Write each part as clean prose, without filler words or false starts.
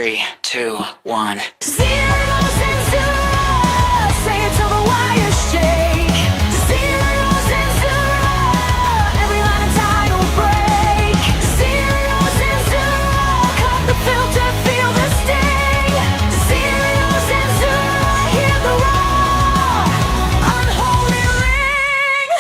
3, 2, 1. Zero Zensura, say it till the wires shake. Zero Zensura, every line and title break. Zero Zensura, cut the filter, feel the sting. Zero Zensura, hear the raw, unholy ring.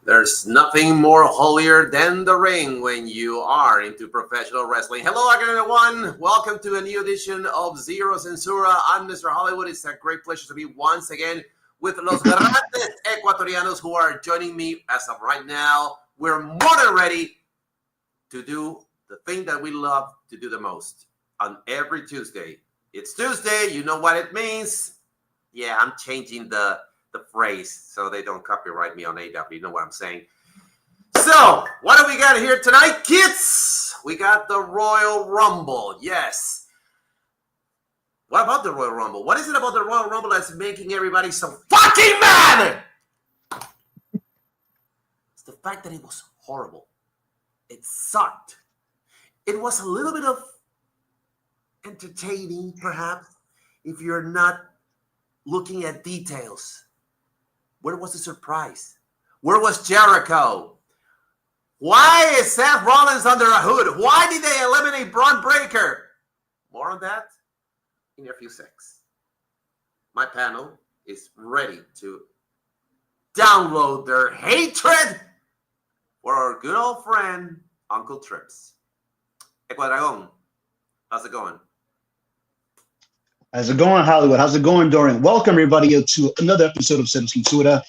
There's nothing more holier than the ring when you are into professional wrestling. Hello again, everyone. Welcome to a new edition of Zero Zensura. I'm Mr. Hollywood. It's a great pleasure to be once again with Los Grandes Ecuatorianos who are joining me as of right now. We're more than ready to do the thing that we love to do the most on every Tuesday. It's Tuesday. You know what it means. Yeah, I'm changing the phrase so they don't copyright me on AW. You know what I'm saying? So, what do we got here tonight, kids? We got the Royal Rumble. Yes. What about the Royal Rumble? What is it about the Royal Rumble that's making everybody so fucking mad? It's the fact that it was horrible. It sucked. It was a little bit of entertaining, perhaps, if you're not looking at details. Where was the surprise? Where was Jericho? Why is Seth Rollins under a hood? Why did they eliminate Braun Breaker? More on that in a few seconds. My panel is ready to download their hatred for our good old friend, Uncle Trips. Ecuadragon, how's it going? How's it going, Hollywood? How's it going, Dorian? Welcome, everybody, to another episode of Zensura.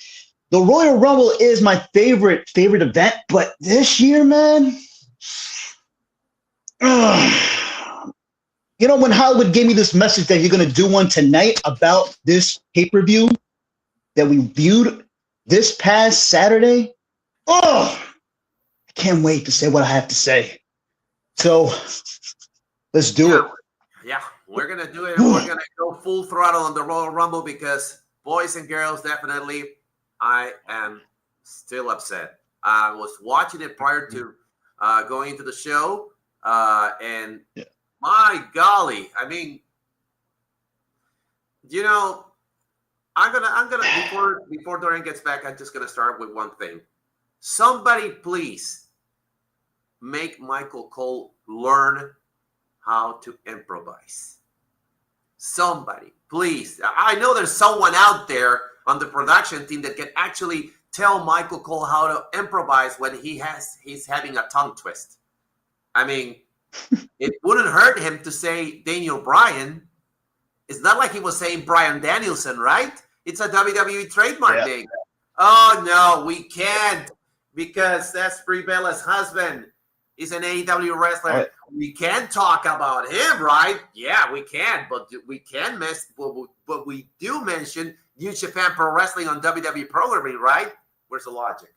The Royal Rumble is my favorite event, but this year, man, you know, when Hollywood gave me this message that you're going to do one tonight about this pay-per-view that we viewed this past Saturday, I can't wait to say what I have to say. So let's do it. Yeah. We're going to do it. We're going to go full throttle on the Royal Rumble because, boys and girls, definitely, I am still upset. I was watching it prior to going into the show, and my golly, I mean, you know, I'm gonna before Dorian gets back, I'm just gonna start with one thing. Somebody, please, make Michael Cole learn how to improvise. Somebody, please. I know there's someone out there on the production team that can actually tell Michael Cole how to improvise when he's having a tongue twist. I mean, it wouldn't hurt him to say Daniel Bryan. It's not like he was saying Bryan Danielson, right? It's a WWE trademark thing. Oh, no, we can't because that's Brie Bella's husband. He's an AEW wrestler. We can talk about him, right? Yeah, we can, but we can miss. But we do mention New Japan Pro Wrestling on WWE programming, right? Where's the logic?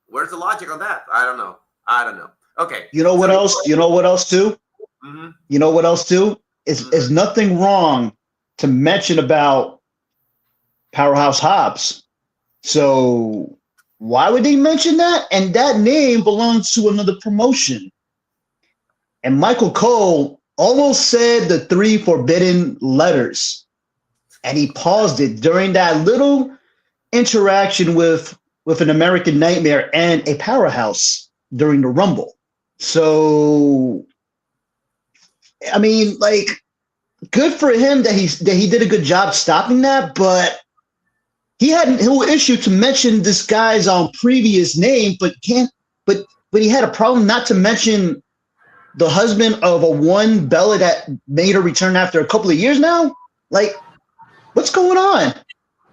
Where's the logic on that? I don't know. Okay. You know what else? You know what else too? You know what else too? Is nothing wrong to mention about Powerhouse Hobbs. So why would they mention that? And that name belongs to another promotion. And Michael Cole almost said the 3 forbidden letters. And he paused it during that little interaction with an American Nightmare and a Powerhouse during the Rumble. So, I mean, like, good for him that he did a good job stopping that, but he had no issue to mention this guy's previous name, but he had a problem not to mention the husband of a one Bella that made her return after a couple of years now. Like, what's going on?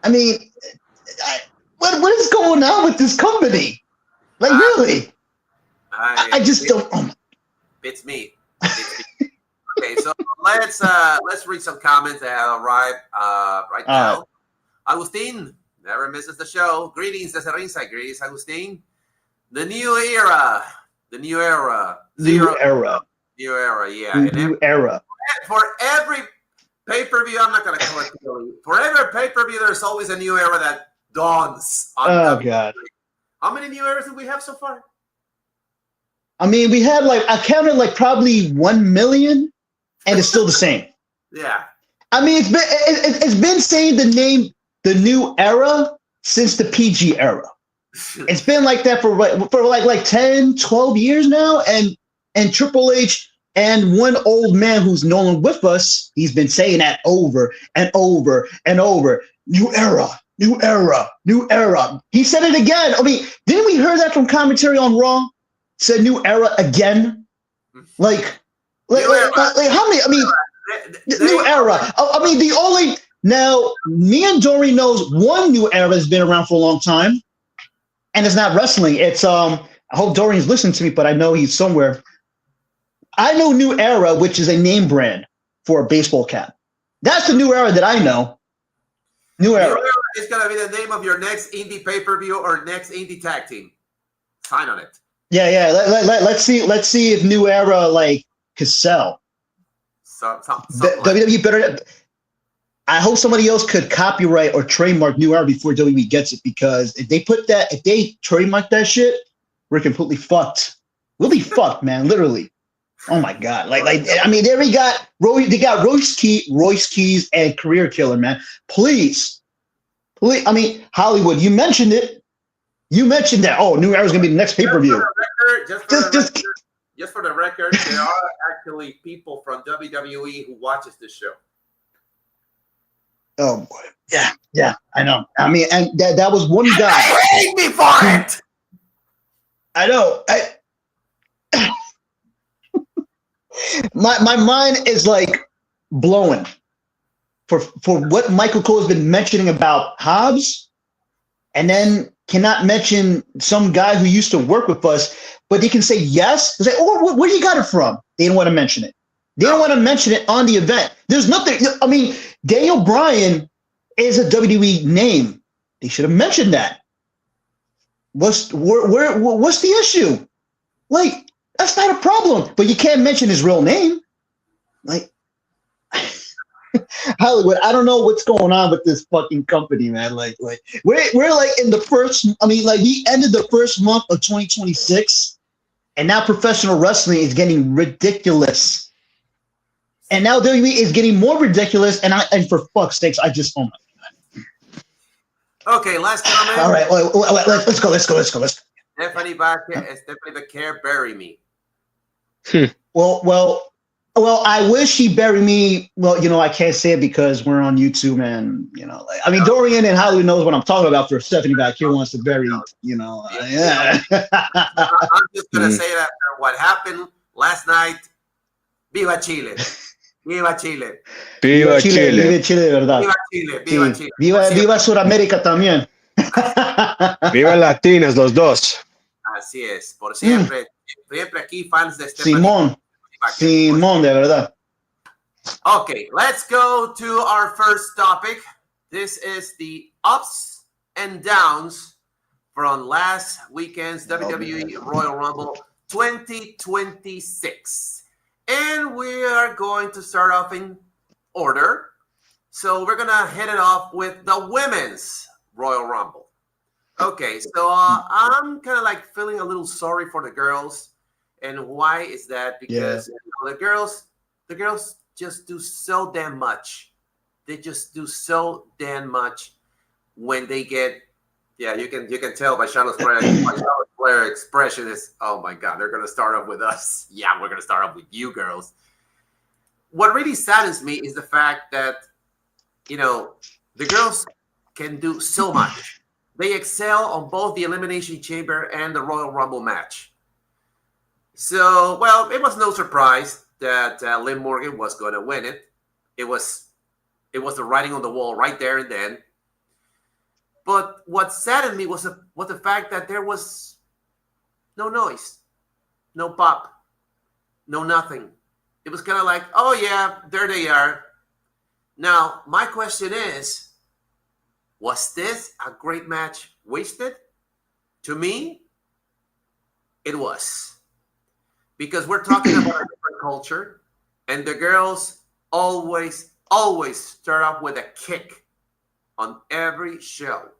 I mean, what is going on with this company? Like, really? I just don't. It's me. Okay, so let's read some comments that have arrived right now. Agustin never misses the show. Greetings, desde ringside. Greetings, Agustin. The new era. New era, yeah. New era. For every pay-per-view, I'm not going to call it really. For every pay-per-view, there's always a new era that dawns on God. How many new eras do we have so far? I mean, we had like I counted like probably 1 million, and it's still the same. Yeah. I mean, it's been saying the name the new era since the PG era. It's been like that for like 10, 12 years now, and Triple H and one old man who's no longer with us, he's been saying that over and over and over. New era, new era, new era. He said it again. I mean, didn't we hear that from commentary on Raw? Said new era again. Like how many? I mean, new era. I mean, the only now me and Dory knows one new era has been around for a long time, and it's not wrestling. It's I hope Dorian's listening to me, but I know he's somewhere. I know New Era, which is a name brand for a baseball cap. That's the New Era that I know. New Era. New Era is gonna be the name of your next indie pay-per-view or next indie tag team. Sign on it. Yeah. Let's see if New Era like could sell. WWE better. I hope somebody else could copyright or trademark New Era before WWE gets it, because if they trademark that shit, we're completely fucked. We'll be fucked, man. Literally. Oh my god! Like I mean, they got Royce Keys and Career Killer, man. Please. I mean, Hollywood. You mentioned it. You mentioned that. Oh, New Era's gonna be the next pay-per-view. Just for the record, there are actually people from WWE who watches this show. Oh boy. Yeah, I know. I mean, and that was one guy. I hate me for it. I know. My mind is like blowing for what Michael Cole has been mentioning about Hobbs, and then cannot mention some guy who used to work with us, but they can say yes. They say, oh, where you got it from? They don't want to mention it. They don't want to mention it on the event. There's nothing. I mean, Daniel Bryan is a WWE name. They should have mentioned that. What's the issue? Like, that's not a problem, but you can't mention his real name. Like, Hollywood, I don't know what's going on with this fucking company, man. Like we're like in the first. I mean, like we ended the first month of 2026, and now professional wrestling is getting ridiculous, and now WWE is getting more ridiculous. And for fuck's sakes, I just oh my god. Okay, last comment. All right, let's go. Stephanie the Care bury me. Well, I wish he buried me. Well, you know, I can't say it because we're on YouTube, and you know, like, I mean, Dorian and Hollywood knows what I'm talking about. For Stephanie back here wants to bury, you know, yeah. I'm just gonna say that what happened last night. Viva Chile! Viva Chile! Viva Chile! Viva Chile, de verdad. Viva Chile! Viva Chile! Viva Sudamérica también. Viva Latinas, los dos. Así es, por siempre. Siempre aquí fans de Stephanie. Simón, de verdad. Okay, let's go to our first topic. This is the ups and downs from last weekend's WWE Royal Rumble 2026. And we are going to start off in order. So we're going to hit it off with the women's Royal Rumble. Okay, so I'm kind of like feeling a little sorry for the girls. And why is that? Because the girls just do so damn much. They just do so damn much when they get. Yeah, you can tell by Charlotte's Flair expression is, oh my god, they're gonna start off with us. Yeah, we're gonna start off with you girls. What really saddens me is the fact that, you know, the girls can do so much. They excel on both the Elimination Chamber and the Royal Rumble match. So, well, it was no surprise that Liv Morgan was going to win it. It was the writing on the wall right there and then. But what saddened me was the fact that there was no noise, no pop, no nothing. It was kind of like, oh yeah, there they are. Now, my question is, was this a great match wasted? To me, it was. Because we're talking about a different culture, and the girls always start off with a kick on every show,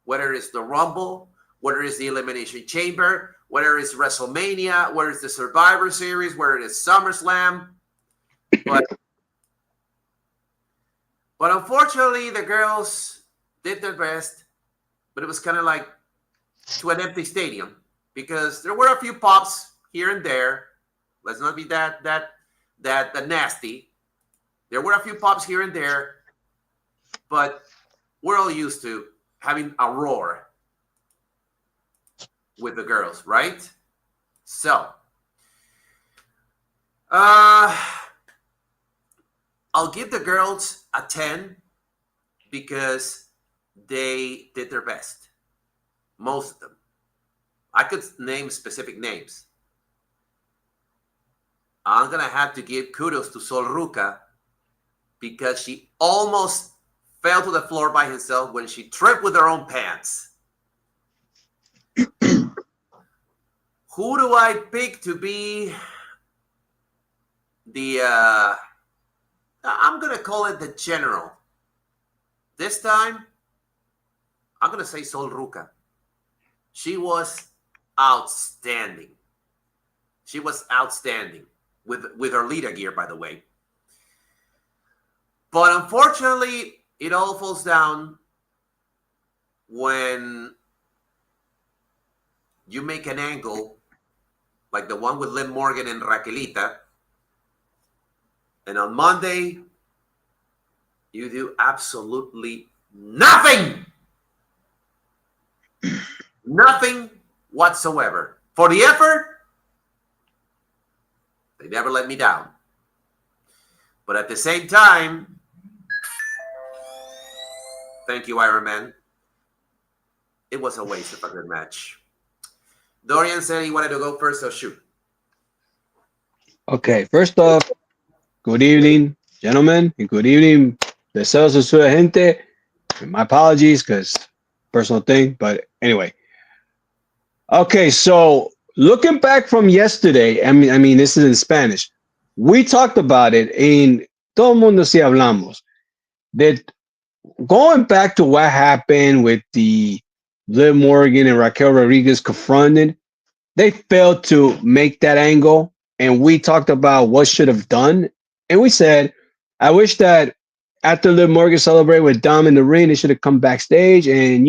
whether it's the Rumble, whether it's the Elimination Chamber, whether it's WrestleMania, whether it's the Survivor Series, whether it's SummerSlam. But unfortunately, the girls did their best, but it was kind of like to an empty stadium because there were a few pops here and there. Let's not be that nasty. There were a few pops here and there, but we're all used to having a roar with the girls, right? So, I'll give the girls a 10 because they did their best. Most of them. I could name specific names. I'm going to have to give kudos to Sol Ruca because she almost fell to the floor by herself when she tripped with her own pants. Who do I pick to be the, I'm going to call it the general. This time, I'm going to say Sol Ruca. She was outstanding. She was outstanding with her Lita gear, by the way. But unfortunately, it all falls down when you make an angle like the one with Liv Morgan and Raquelita, and on Monday, you do absolutely nothing. Nothing whatsoever. For the effort, they never let me down. But at the same time, thank you, Iron Man. It was a waste of a good match. Dorian said he wanted to go first, so shoot. Okay, first off, good evening, gentlemen, and good evening, Deseo Zensura gente. And my apologies, because personal thing, but anyway. Okay, so looking back from yesterday, I mean, this is in Spanish. We talked about it in Todo Mundo Si Hablamos, that going back to what happened with the Liv Morgan and Raquel Rodriguez confronted, they failed to make that angle. And we talked about what should have done. And we said, I wish that after Liv Morgan celebrated with Dom in the ring, they should have come backstage and,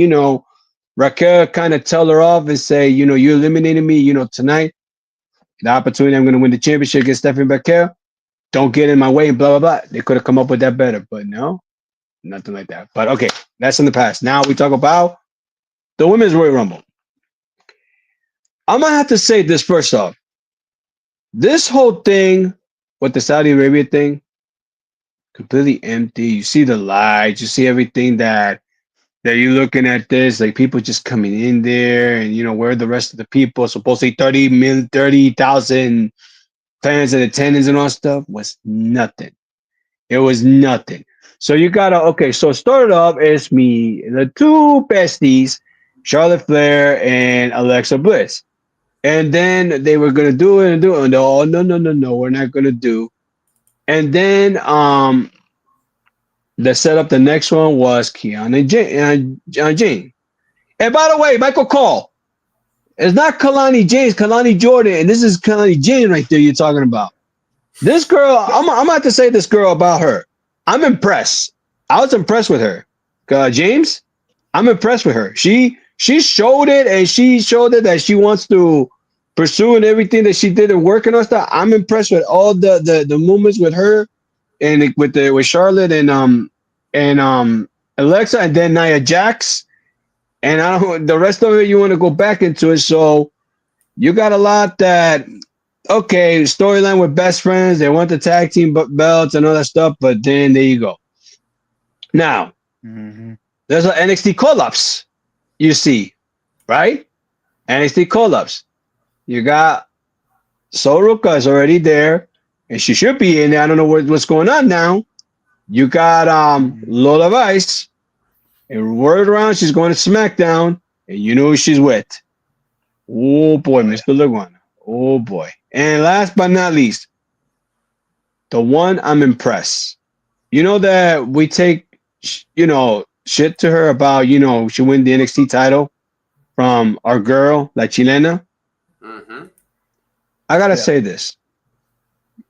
Raquel kind of tell her off and say, you eliminated me, tonight. The opportunity I'm going to win the championship against Stephanie Raquel. Don't get in my way and blah, blah, blah. They could have come up with that better, but no, nothing like that. But okay, that's in the past. Now we talk about the Women's Royal Rumble. I'm going to have to say this first off. This whole thing with the Saudi Arabia thing, completely empty. You see the lights, you see everything that you're looking at this, like people just coming in there and, where are the rest of the people? Supposedly 30,000 fans in attendance and all stuff was nothing. It was nothing. So you gotta, so started off as the two besties, Charlotte Flair and Alexa Bliss. And then they were gonna do it and do it. No, we're not gonna do. And then the setup, the next one was Kiana Jane. And by the way, Michael Cole, it's not Kalani James, Kalani Jordan, and this is Kalani Jane right there you're talking about. This girl, I'm about to say this girl about her. I'm impressed. I was impressed with her. James, I'm impressed with her. She showed it, and she showed it that she wants to pursue and everything that she did and working on stuff. I'm impressed with all the movements with her and with Charlotte and Alexa, and then Nia Jax, and I don't. The rest of it you want to go back into it. So you got a lot that storyline with best friends. They want the tag team belts and all that stuff, but then there you go. Now there's an NXT call-ups. You see, right? NXT call-ups. You got Sol Ruca is already there, and she should be in there. I don't know what's going on now. You got Lola Vice, and word around she's going to SmackDown, and you know who she's with. Oh boy, Mr. Leguana. Oh boy. And last but not least, the one I'm impressed. You know that we take, shit to her about, she win the NXT title from our girl, La Chilena. I gotta Yeah. say this.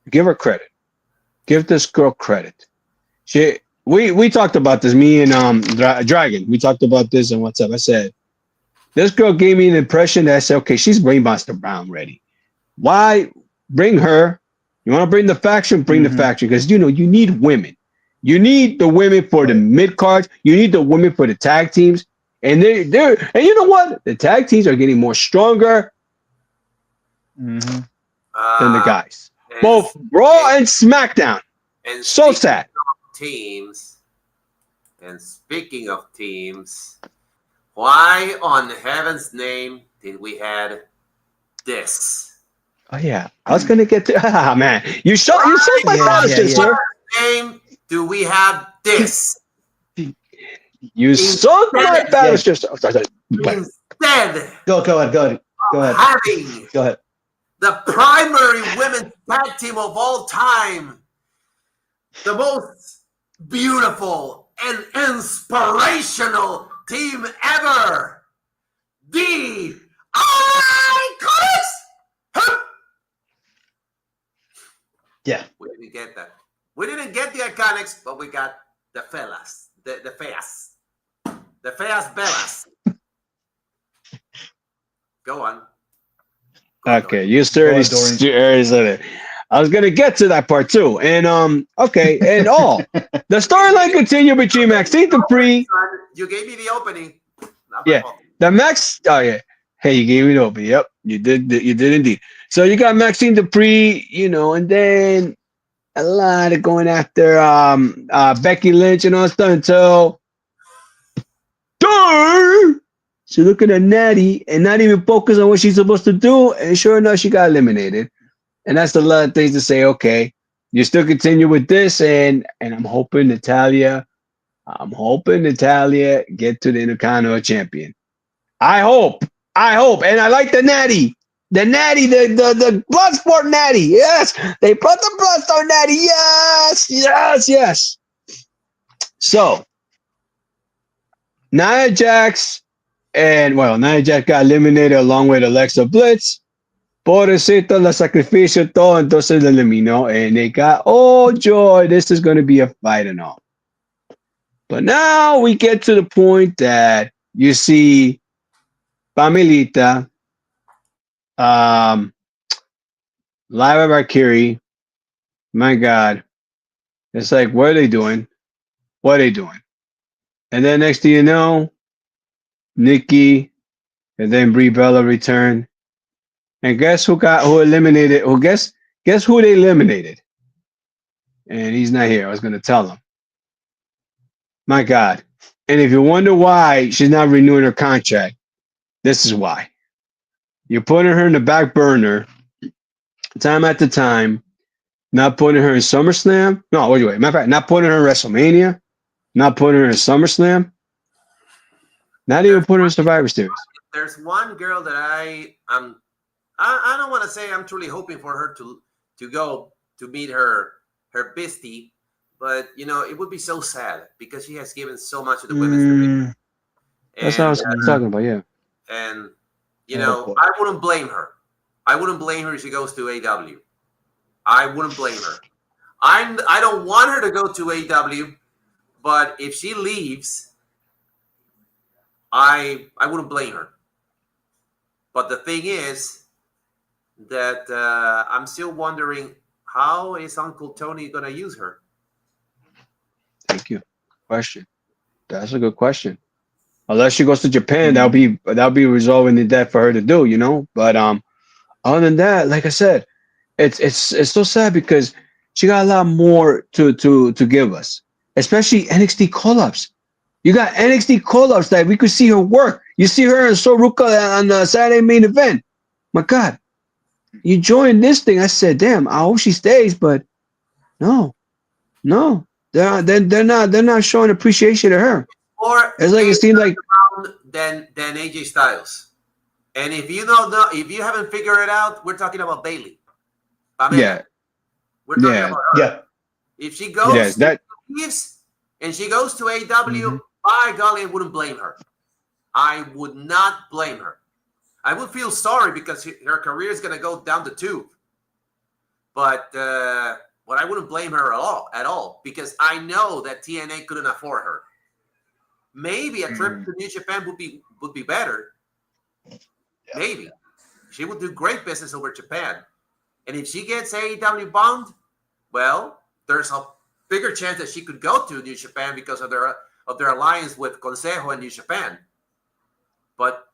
Give her credit. Give this girl credit. We talked about this. Me and Dragon. We talked about this and what's up. I said this girl gave me an impression that I said, okay, she's Brain Monster Brown ready. Why bring her? You want to bring the faction? Bring the faction because you need women. You need the women for the mid cards. You need the women for the tag teams. And and you know what? The tag teams are getting more stronger than the guys. And, Both Raw and SmackDown. and So speaking sad. of teams, and speaking of teams, why on heaven's name did we had this? Oh yeah, I was gonna get to. Ah man, you shot my battle, sister. Name do we have this? You sunk my battle, sister. Instead, Go ahead. having Go ahead. the primary women's tag team of all time, the most beautiful and inspirational team ever, the Iconics. Yeah. We didn't get that. We didn't get the Iconics, but we got the fellas, the feas bellas. Go on. Okay, you already said it. I was gonna get to that part too, and okay, and the storyline continued between Maxine Dupree. You gave me the opening. Yeah, the Max. Oh yeah, hey, you gave me the opening. Yep, you did. You did indeed. So you got Maxine Dupree, and then a lot of going after Becky Lynch and all stuff until she looking at Natty and not even focus on what she's supposed to do, and sure enough, she got eliminated. And that's a lot of things to say. Okay, you still continue with this, and I'm hoping Natalia get to the Intercontinental Champion. I hope, and I like the Natty, the Bloodsport Natty. Yes, they put the Bloodsport Natty. Yes. So Nia Jax Nia Jax got eliminated along with Alexa Bliss. Pobrecito la sacrificio todo, entonces la eliminó, and they got, oh joy, this is going to be a fight and all. But now we get to the point that you see Pamelita, Lyra Valkyrie, my God, it's like, what are they doing? And then next thing you know, Nikki, and then Brie Bella returned. And guess who eliminated? Guess who they eliminated? And he's not here. I was gonna tell him. My God. And if you wonder why she's not renewing her contract, this is why. You're putting her in the back burner time after time, not putting her in SummerSlam. No, wait. Matter of fact, not putting her in WrestleMania, not putting her in SummerSlam, not even putting her in Survivor Series. There's one girl that I don't want to say I'm truly hoping for her to go to meet her bestie, but it would be so sad because she has given so much of the women's division. That's what I was talking about, yeah. And I wouldn't blame her. I wouldn't blame her if she goes to AW. I wouldn't blame her. I don't want her to go to AW, but if she leaves, I wouldn't blame her. But the thing is that I'm still wondering, how is Uncle Tony going to use her? Thank you. Question. That's a good question. Unless she goes to Japan, that'll be resolving that for her to do, But other than that, like I said, it's so sad because she got a lot more to give us, especially NXT call-ups. You got NXT call-ups that we could see her work. You see her in Soruka on the Saturday main event. My God, you joined this thing. I said, damn, I hope she stays, but no, they're not showing appreciation to her. Or it's like it seems like than AJ Styles. And if you haven't figured it out, we're talking about Bayley. Yeah, we're talking about her. Yeah. If she goes, and she goes to AW, by golly, I wouldn't blame her. I would not blame her. I would feel sorry because her career is going to go down the tube. But I wouldn't blame her at all because I know that TNA couldn't afford her. Maybe a trip to New Japan would be better. Yeah. Maybe she would do great business over Japan, and if she gets AEW bound, well, there's a bigger chance that she could go to New Japan because of their alliance with Consejo and New Japan. But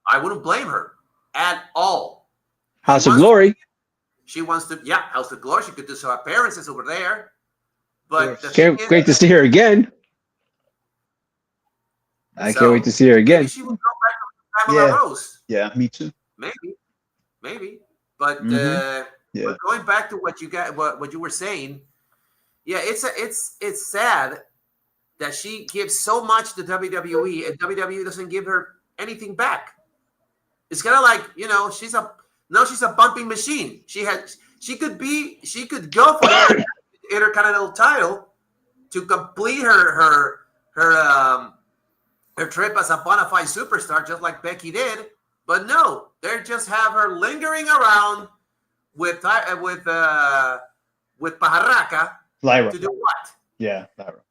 I wouldn't blame her at all. House of Glory. She wants to, House of Glory. She could do some appearances over there. But great to see her again. I can't wait to see her again. Maybe she will go back to Pamela Rose. Yeah, me too. Maybe. But but going back to what you were saying, it's sad that she gives so much to WWE and WWE doesn't give her anything back. It's kind of like, she's a bumping machine. She could go for the Intercontinental title to complete her trip as a bona fide superstar, just like Becky did. But no, they just have her lingering around with Pajarraca. Lyra. To do what? Yeah, Lyra.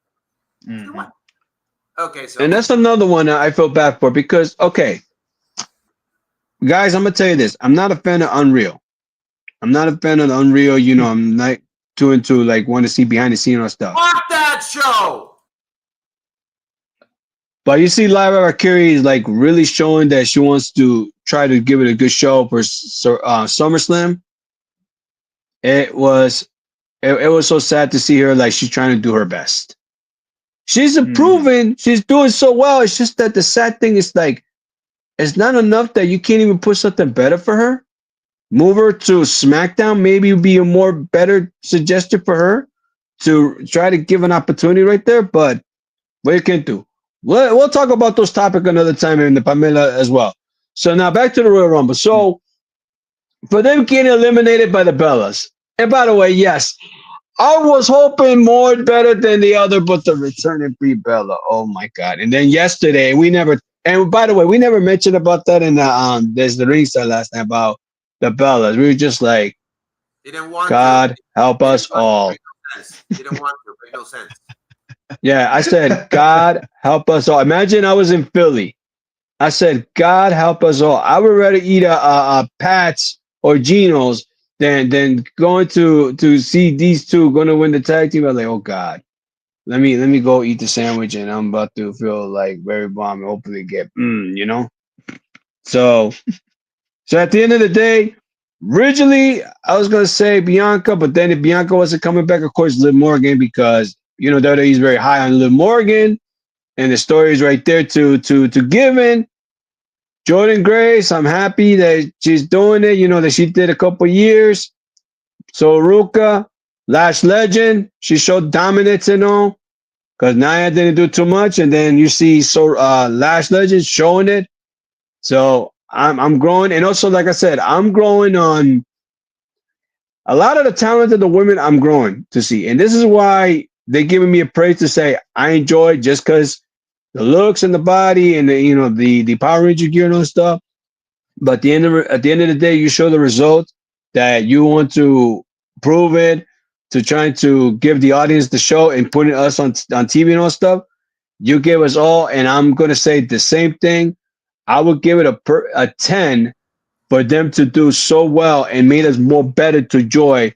To do what? Okay, so and that's another one that I feel bad for because guys, I'm gonna tell you this: I'm not a fan of Unreal. I'm not a fan of Unreal. I'm not too into want to see behind the scenes stuff. Fuck that show. But you see, Lyra Valkyrie is really showing that she wants to try to give it a good show for SummerSlam. It was so sad to see her she's trying to do her best. She's improving. She's doing so well. It's just that the sad thing is it's not enough that you can't even put something better for her. Move her to SmackDown. Maybe be a more better suggestion for her to try to give an opportunity right there. But what you can do. We'll talk about those topics another time in the Pamela as well. So now back to the Royal Rumble. So for them getting eliminated by the Bellas, and by the way, yes, I was hoping more better than the other, but the returning Brie Bella. Oh my God! And then yesterday and by the way, we never mentioned about that in there's the ringside last night about the Bellas. We were just like, God help us all. Didn't want to. Make no sense. Yeah, I said, God help us all. Imagine I was in Philly. I said, God help us all. I would rather eat a Pat's or Geno's than going to see these two going to win the tag team. I was like, oh God, let me go eat the sandwich, and I'm about to feel very bomb and hopefully get So at the end of the day, originally I was gonna say Bianca, but then if Bianca wasn't coming back, of course, Liv Morgan, because WWE's very high on Liv Morgan, and the story is right there to give in. Jordan Grace, I'm happy that she's doing it. That she did a couple years. So Ruka, Lash Legend, she showed dominance and all, because Nia didn't do too much, and then you see Lash Legend showing it. So I'm growing, and also like I said, I'm growing on a lot of the talent of the women. I'm growing to see, and this is why they're giving me a praise to say I enjoy, just because the looks and the body and the Power Ranger gear and all stuff. But at the end of the day, you show the result that you want to prove it, to trying to give the audience the show and putting us on TV and all stuff. You give us all, and I'm gonna say the same thing. I would give it a 10 for them to do so well and made us more better to joy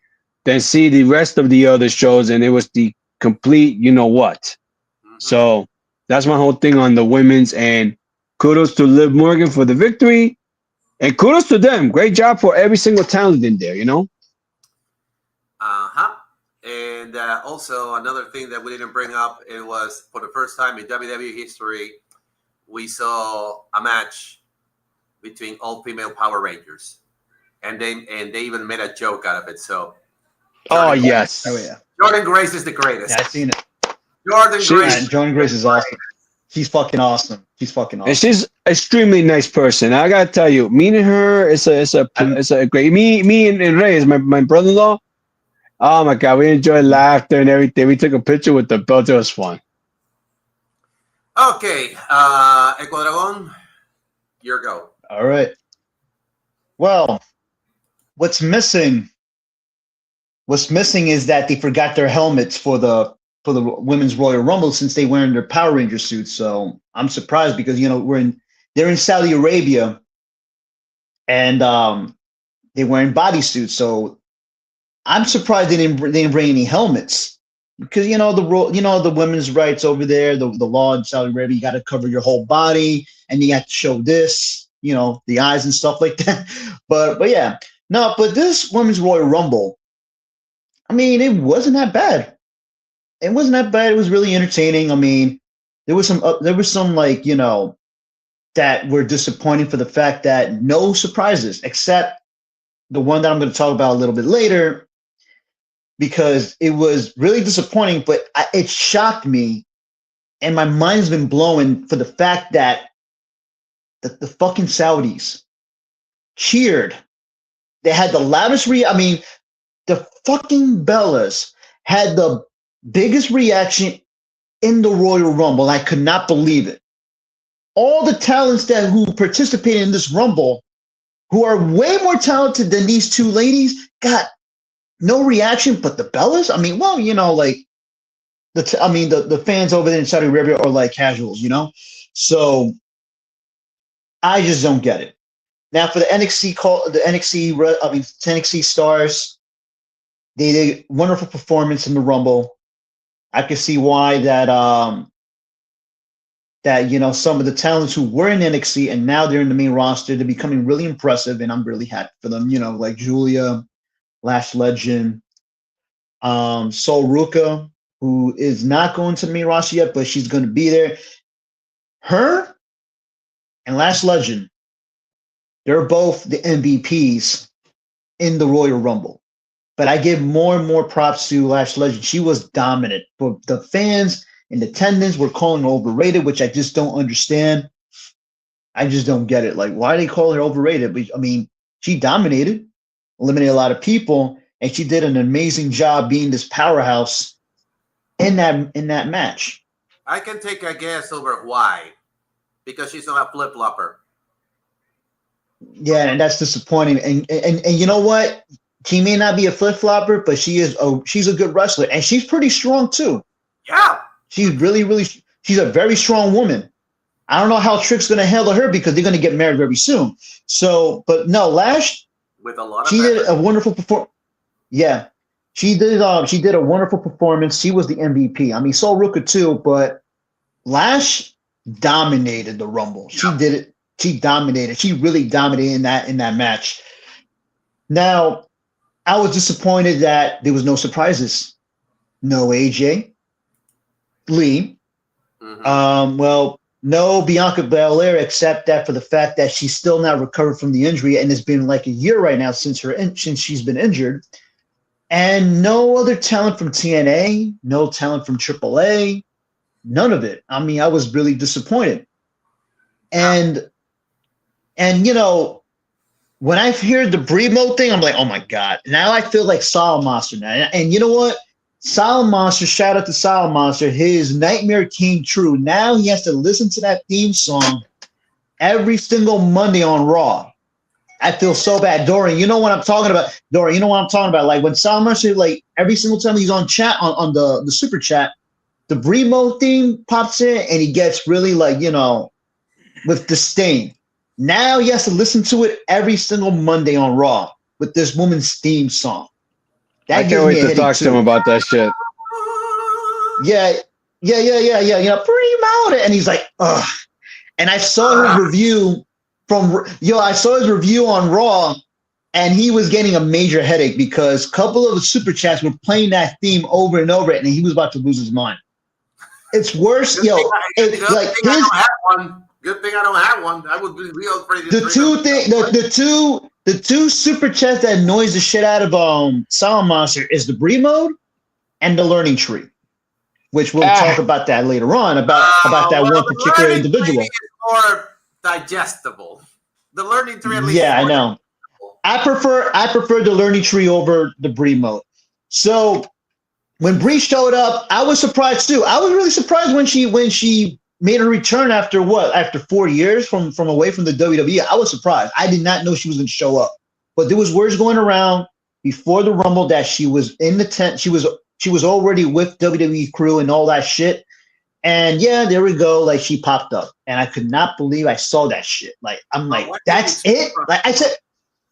than see the rest of the other shows, and it was the complete what. So that's my whole thing on the women's, and kudos to Liv Morgan for the victory, and kudos to them. Great job for every single talent in there. And also another thing that we didn't bring up, it was for the first time in WWE history, we saw a match between all female Power Rangers, and they even made a joke out of it. So, yes, Jordan Grace is the greatest. Yeah, I've seen it. Jordan Grace is awesome. She's fucking awesome. And she's an extremely nice person. I gotta tell you, meeting her is a great. Me and Ray, my brother-in-law. Oh my God, we enjoyed laughter and everything. We took a picture with the belt. It was fun. Okay, Ecuadron, your go. All right. Well, what's missing? What's missing is that they forgot their helmets for the women's Royal Rumble since they wearing their Power Ranger suits. So I'm surprised because they're in Saudi Arabia and they're wearing bodysuits. So I'm surprised they didn't bring any helmets because the women's rights over there, the law in Saudi Arabia, you got to cover your whole body and you got to show this, the eyes and stuff like that. But yeah, no, but this women's Royal Rumble, I mean, it wasn't that bad. It wasn't that bad. It was really entertaining. I mean, there was some like that were disappointing for the fact that no surprises except the one that I'm going to talk about a little bit later because it was really disappointing. But it shocked me, and my mind's been blowing for the fact that the fucking Saudis cheered. They had the loudest I mean, the fucking Bellas had the biggest reaction in the Royal Rumble. I could not believe it. All the talents who participated in this Rumble, who are way more talented than these two ladies, got no reaction. But the Bellas, I mean, well, like the fans over there in Saudi Arabia are like casuals, So I just don't get it. Now for the NXT stars, they did a wonderful performance in the Rumble. I can see why that some of the talents who were in NXT and now they're in the main roster, they're becoming really impressive, and I'm really happy for them. Like Julia, Lash Legend, Sol Ruka, who is not going to the main roster yet, but she's going to be there. Her and Lash Legend, they're both the MVPs in the Royal Rumble. But I give more and more props to Lash Legend. She was dominant. But the fans in attendance were calling her overrated, which I just don't understand. I just don't get it. Like, why do they call her overrated? But, I mean, she dominated, eliminated a lot of people, and she did an amazing job being this powerhouse in that match. I can take a guess over why. Because she's not a flip-flopper. Yeah, and that's disappointing. And you know what? She may not be a flip-flopper, but she's a good wrestler, and she's pretty strong too. Yeah. She's she's a very strong woman. I don't know how Trick's going to handle her because they're going to get married very soon. So, but no, Lash, with a lot of she did a wonderful performance. Yeah, she did a wonderful performance. She was the MVP. I mean, Sol Ruka too, but Lash dominated the Rumble. Yeah. She did it. She dominated. She really dominated in that match. Now, I was disappointed that there was no surprises. No AJ Lee. Mm-hmm. No Bianca Belair, except that for the fact that she's still not recovered from the injury, and it's been like a year right now since she's been injured. And no other talent from TNA, no talent from AAA, none of it. I mean, I was really disappointed. And when I hear the Bremo thing, I'm like, oh my God. Now I feel like Solid Monster now. And you know what? Solid Monster, shout out to Solid Monster. His nightmare came true. Now he has to listen to that theme song every single Monday on Raw. I feel so bad. Dorian, you know what I'm talking about. Like when Solid Monster, like every single time he's on chat, on the super chat, the Bremo theme pops in and he gets really like, with disdain. Now he has to listen to it every single Monday on Raw with this woman's theme song. I can't wait to talk to him about that shit. Yeah. Pretty loud. And he's like, ugh. And I saw his review on Raw, and he was getting a major headache because a couple of the super chats were playing that theme over and over, and he was about to lose his mind. It's worse, Good thing I don't have one. I would be real pretty. The two super chats that annoys the shit out of Solid Monster is the Bree mode and the Learning Tree, which we'll talk about that later on about that one particular individual. Is more digestible. The Learning Tree, at least. Yeah, I know. I prefer the Learning Tree over the Bree mode. So when Bree showed up, I was surprised too. I was really surprised when she made a return after what? After 4 years from away from the WWE. I was surprised. I did not know she was going to show up. But there was words going around before the Rumble that she was in the tent. She was already with WWE crew and all that shit. And yeah, there we go. Like she popped up, and I could not believe I saw that shit. Like I'm like, that's it. Like I said,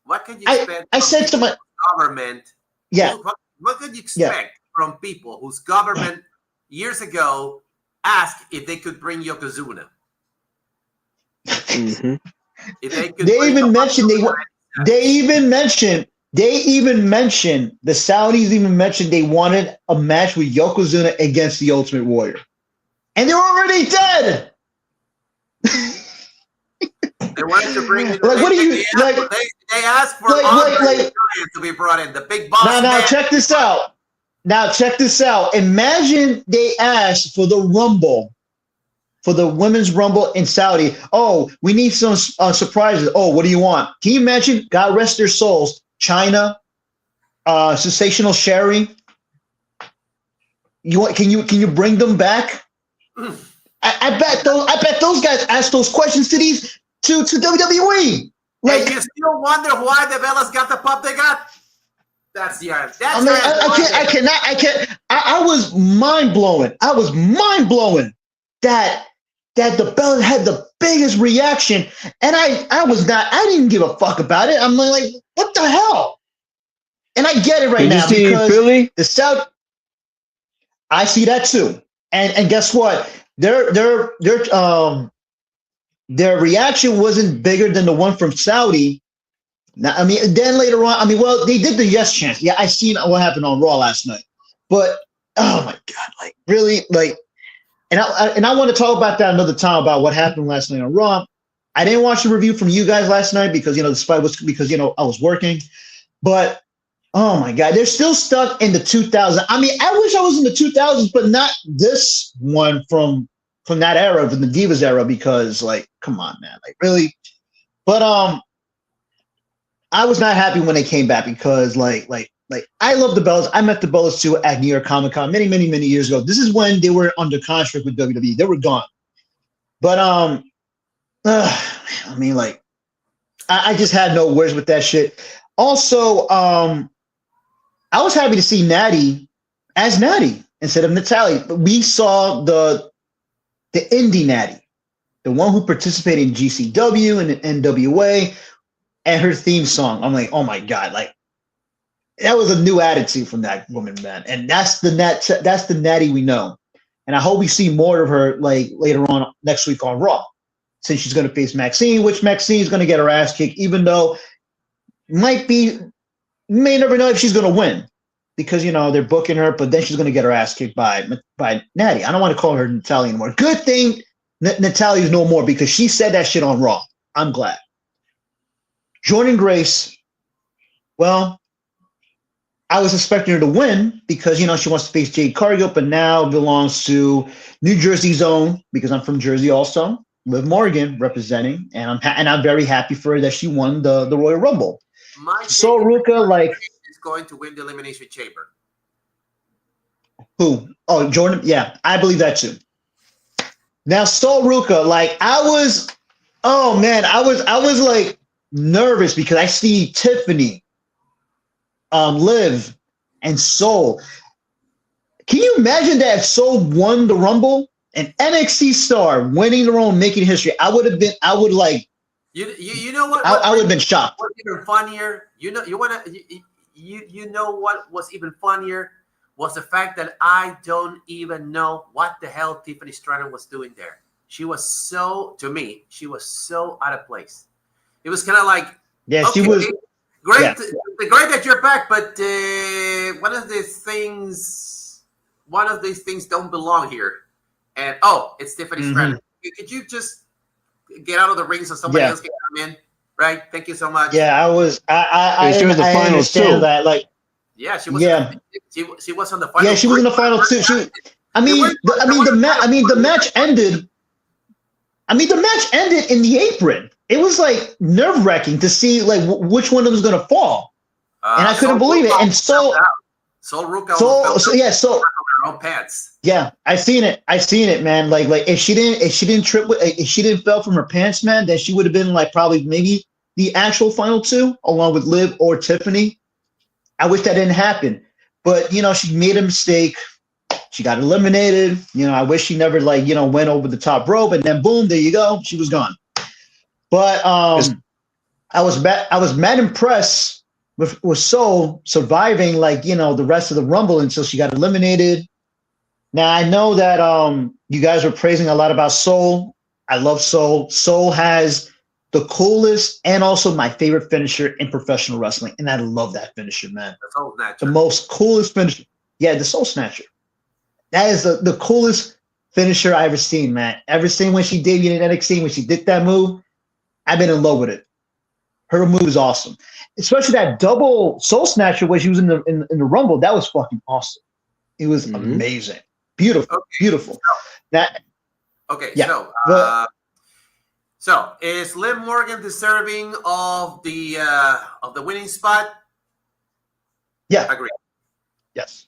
what can you expect? I said to my government. Yeah. What could you expect from people whose government years ago asked if they could bring Yokozuna? Mm-hmm. If they could They bring even mentioned the Saudis even mentioned they wanted a match with Yokozuna against the Ultimate Warrior. And they're already dead. They wanted to bring in Like, what do you like? They asked for like to be brought in. The big boss. Now check this out. Now check this out. Imagine they asked for the Rumble, for the women's Rumble in Saudi. Oh, we need some surprises. Oh, what do you want? Can you imagine? God rest their souls. China, Sensational Sherry. You want? Can you bring them back? I bet those guys ask those questions to WWE. Like, and you still wonder why the Bellas got the pop they got? That's the answer. I mean, I can't. I was mind blowing. I was mind blowing that the Bellas had the biggest reaction, and I didn't give a fuck about it. I'm like, what the hell? And I get it right now because Philly? the South. I see that too, and guess what? Their reaction wasn't bigger than the one from Saudi. Now, I mean, then later on, well, they did the yes chant. Yeah, I seen what happened on Raw last night. But oh my god, like really, like, and I want to talk about that another time about what happened last night on Raw. I didn't watch the review from you guys last night because despite because I was working. But oh my god, they're still stuck in the 2000s. I mean, I wish I was in the 2000s, but not this one from that era, from the Divas era, because like, come on, man, like really. But I was not happy when they came back because like I love the Bellas. I met the Bellas too at New York Comic Con many years ago. This is when they were under contract with WWE. They were gone. But I mean, like, I just had no words with that shit. Also, I was happy to see Natty as Natty instead of Natalia. We saw the indie Natty, the one who participated in GCW and NWA, and her theme song. I'm like, oh my god, like that was a new attitude from that woman, man. And that's the Natty we know. And I hope we see more of her like later on next week on Raw, since she's going to face Maxine, which Maxine is going to get her ass kicked, even though may never know if she's going to win because, they're booking her, but then she's going to get her ass kicked by Natty. I don't want to call her Natalia anymore. Good thing Natalia's no more because she said that shit on Raw. I'm glad. Jordan Grace, well, I was expecting her to win because, she wants to face Jade Cargill, but now belongs to New Jersey's own, because I'm from Jersey also, Liv Morgan representing, and I'm very happy for her that she won the Royal Rumble. So Ruka, like, is going to win the Elimination Chamber. Who? Oh, Jordan. Yeah, I believe that too. Now, Sol Ruka, like, I was like nervous because I see Tiffany, Liv, and Sol. Can you imagine that if Sol won the Rumble, an NXT star winning the Rumble, making history? I would like. You know what? I would have been shocked. What's even funnier? You know what was even funnier was the fact that I don't even know what the hell Tiffany Stratton was doing there. She was so out of place. It was kind of like, yeah, okay, she was great. Yeah. Great that you're back, but one of these things don't belong here. And it's Tiffany Stratton. Could you just get out of the ring so somebody else can come in? Right? Thank you so much. Yeah, I was. She was the finals too. That, like, yeah, she was. Yeah, she was on the final. Yeah, she was in the final too. The match ended. The match ended in the apron. It was like nerve wracking to see like which one of them was going to fall, and I couldn't believe it. And Sol Ruka. No pants. Yeah, I seen it, man. Like if she didn't trip, if she didn't fell from her pants, man, then she would have been like probably maybe the actual final two, along with Liv or Tiffany. I wish that didn't happen, but she made a mistake. She got eliminated. I wish she never went over the top rope, and then boom, there you go, she was gone. But I was mad impressed with Soul surviving the rest of the Rumble until she got eliminated. Now I know that you guys were praising a lot about Soul. I love Soul. Soul has the coolest and also my favorite finisher in professional wrestling, and I love that finisher, man. The Soul Snatcher. The most coolest finisher. Yeah, the Soul Snatcher. That is the coolest finisher I ever seen, man. Ever seen when she debuted in NXT, when she did that move, I've been in love with it. Her move is awesome, especially that double Soul Snatcher where she was in the Rumble. That was fucking awesome. It was amazing, beautiful, beautiful. That okay. Yeah. So is Liv Morgan deserving of the winning spot? Yeah. Agree. Yes.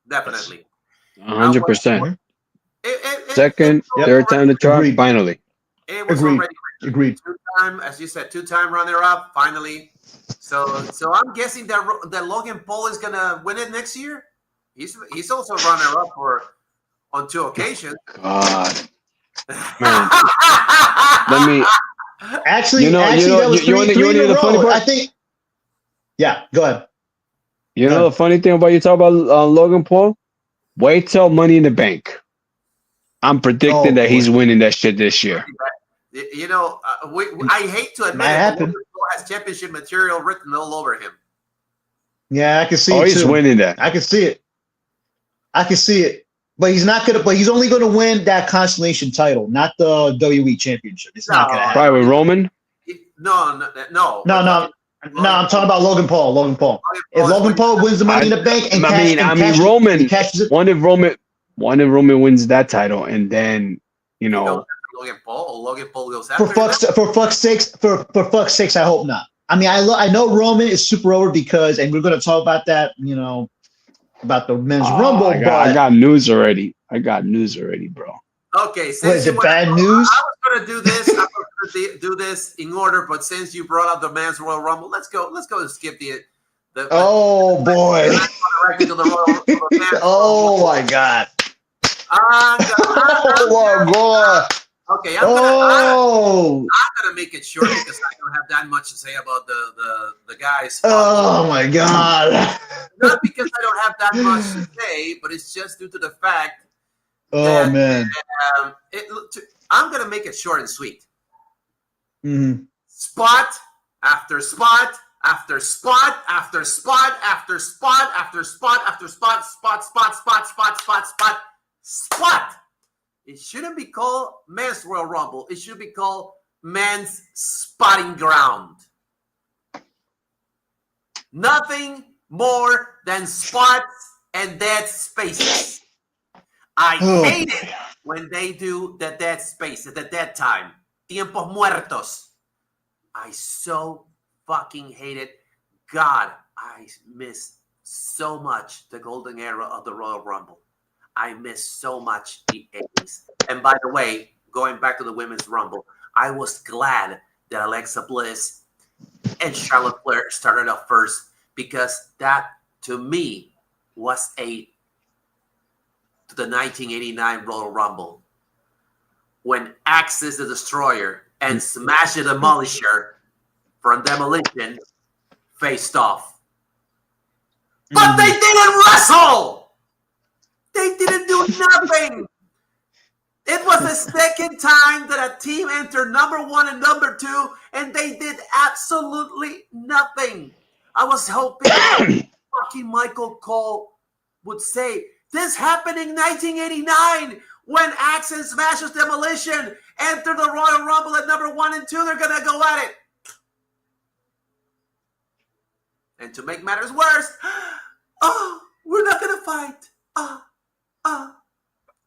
Definitely. 100%. It Second, Yep. third time to try. Agreed. Finally. It was Agreed. already Agreed. two-time, as you said, two-time runner-up. Finally, so I'm guessing that Logan Paul is gonna win it next year. He's also runner-up on 2 occasions. God, man. Let me. Actually, that was three in a the funny row. part? I think. Yeah. Go ahead. You know the funny thing about you talk about Logan Paul? Wait till Money in the Bank. I'm predicting that he's winning that shit this year. I hate to admit it, but Logan Paul has championship material written all over him. Yeah, I can see it. Oh, he's too. winning that. I can see it. But he's not gonna. But he's only gonna win that constellation title, not the WWE Championship. It's not gonna happen. Probably with Roman. No. I'm talking about Logan Paul. If Logan Paul wins the Money in the Bank, and Roman. catches it. One if Roman wins that title, and then Logan Paul, or Logan Paul goes after for fuck's sakes, I hope not. I mean, I know Roman is super over because, and we're gonna talk about that, about the men's Rumble. I got news already. Bro. Okay, is it bad news? I was going to do this. I'm going to do this in order, but since you brought up the men's Royal Rumble, let's go and skip the oh boy! Oh my god! Oh my god! Okay, I'm gonna make it short because I don't have that much to say about the guys. Oh my god! Not because I don't have that much to say, but it's just due to the fact. Oh man! I'm gonna make it short and sweet. Mm-hmm. Spot after spot after spot after spot after spot after spot after spot. It shouldn't be called men's Royal Rumble. It should be called men's spotting ground. Nothing more than spots and dead spaces. I hate it when they do the dead spaces, the dead time. Tiempos muertos. I so fucking hate it. God, I miss so much the golden era of the Royal Rumble. I miss so much the 80s. And by the way, going back to the Women's Rumble, I was glad that Alexa Bliss and Charlotte Flair started off first because that, to me, was the 1989 Royal Rumble when Axis the Destroyer and Smash the Demolisher from Demolition faced off. But they didn't wrestle! They didn't do nothing. It was the second time that a team entered number 1 and number 2, and they did absolutely nothing. I was hoping fucking Michael Cole would say, this happened in 1989 when Axis Smashes Demolition enter the Royal Rumble at number 1 and 2. They're going to go at it. And to make matters worse, we're not going to fight.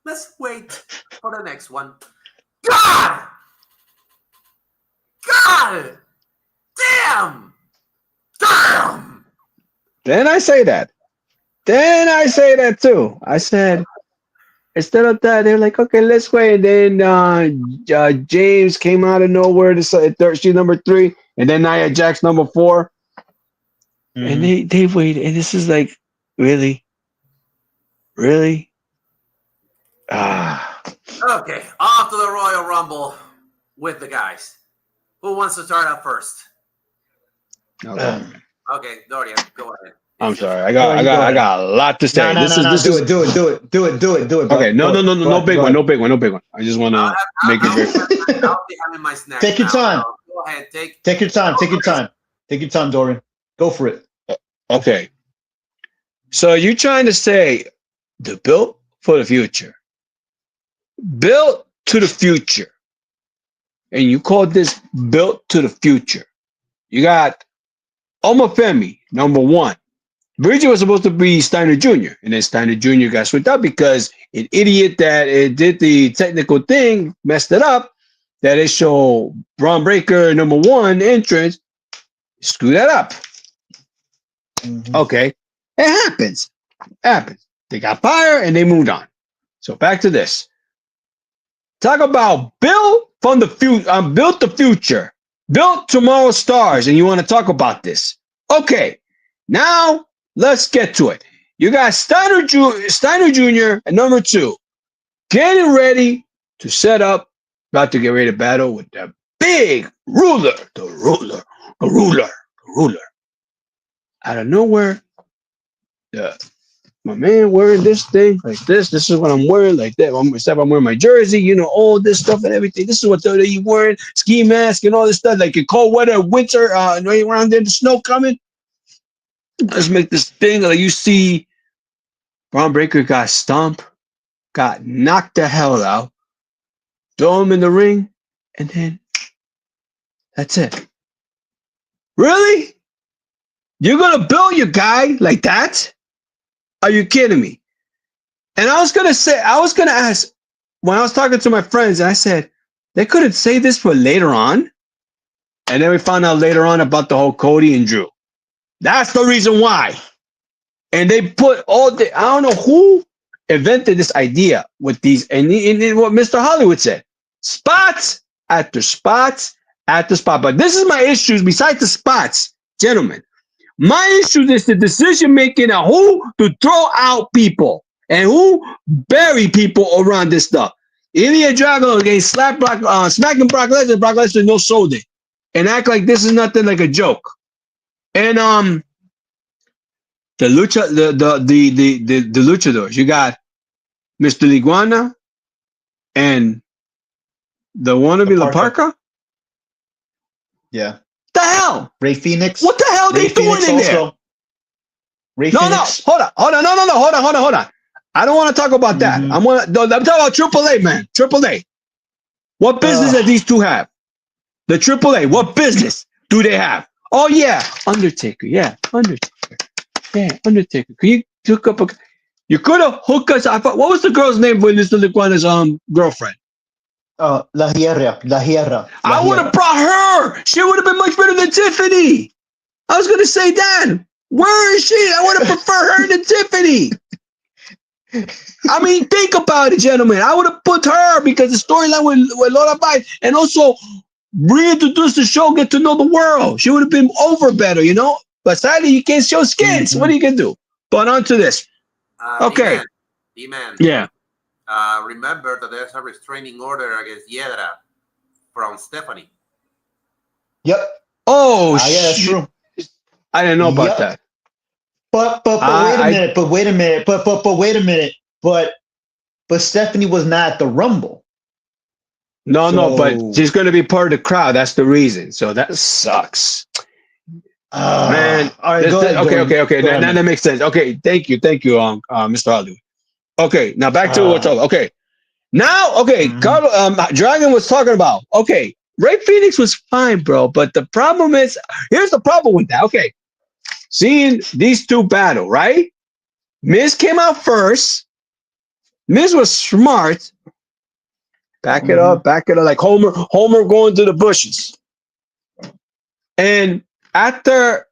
Let's wait for the next one. God! Damn! Didn't I say that? Then I say that too. I said, instead of that, they're like, okay, let's wait. And then James came out of nowhere to say she's number 3, and then Nia Jax number 4, and Mhm. they waited, and this is like, really, really, ah, Okay, off to the Royal Rumble with the guys. Who wants to start out first? okay. Okay, Dorian, go ahead. I'm It's your sorry. turn. Go I ahead. got a lot to say. No, This no, is no. this Do is it, do it, do it, do it, do it, do it, bro. okay. No, no, no, no, Go no ahead, big go one, no ahead. big one, no big one. I just want to make it very. I'll be having my snack. Take your now, time. so go ahead, Take your time. Take your time. Take your time, Dorian. Go for it. Okay. So you're trying to say the built for the future, built to the future, and you call this built to the future. You got Omafemi, number 1. Bridget was supposed to be Steiner Jr., and then Steiner Jr. got switched out because an idiot that did the technical thing messed it up. That it showed Braun Breaker number 1 entrance, screw that up. Mhm. Okay, it happens. Happens. They got fired and they moved on. So back to this. Talk about built from the future. Built the future. Built tomorrow's stars, and you want to talk about this? Okay, now let's get to it. You got Steiner Jr. at number 2, getting ready to set up, about to get ready to battle with the big ruler, the ruler, the ruler, the ruler. Out of nowhere, the my man wearing this thing like this. This is what I'm wearing like that. I'm wearing my jersey, all this stuff and everything. This is what you wearing, ski mask and all this stuff, like in cold weather, winter, right around there, the snow coming. Let's make this thing like you see. Braun Breaker got stomped, got knocked the hell out, throw him in the ring, and then that's it. Really? You're gonna build your guy like that? Are you kidding me? And I was gonna ask when I was talking to my friends, I said they couldn't say this for later on, and then we found out later on about the whole Cody and Drew. That's the reason why. And they put all the I don't know who invented this idea with these and what Mr. Hollywood said, spots after spots after spot. But this is my issues besides the spots, gentlemen. My issue is the decision making of who to throw out people and who bury people around this stuff. Ilya Dragunov against smacking Brock Lesnar no sold it, and act like this is nothing like a joke. And the luchadors. You got Mr. Liguana and the wannabe La Parca. Yeah. The hell? Ray Phoenix. What the hell Ray they doing Phoenix in there? also. Ray No, Phoenix. hold on. Hold on. I don't want to talk about that. Mhm. I'm talking about AAA, man. AAA. What business that these two have? The AAA. What business do they have? Oh yeah, Undertaker. Yeah, Undertaker. Yeah, Undertaker. Can you hook up a? You could have hooked us. What was the girl's name for Mr. Liguana's girlfriend? La Hierra. La Hierra. I would have brought her. She would have been much better than Tiffany. I was gonna say that. Where is she? I would have preferred her than Tiffany. I mean, think about it, gentlemen. I would have put her because the storyline with Laura Bay and also reintroduce the show, get to know the world. She would have been over better, But sadly, you can't show skins. Mhm. What are you gonna do? But on to this. Okay. D-Man. Yeah. Remember that there's a restraining order against Yedra from Stephanie. Yep. Oh, yeah, that's true. I didn't know about Yep. that. But wait a minute. But wait a minute. But wait a minute. But Stephanie was not at the Rumble. No, but she's going to be part of the crowd. That's the reason. So that sucks. Man. All right, go ahead. Okay. Now that makes sense. Okay, thank you, Mr. Hollywood. Okay, now back to what's up. Okay, now, Carlo, Dragon was talking about. Okay, Ray Phoenix was fine, bro, but the problem is, here's the problem with that. Okay, seeing these two battle, right? Miz came out first. Miz was smart. Back it up, like Homer going to the bushes. And after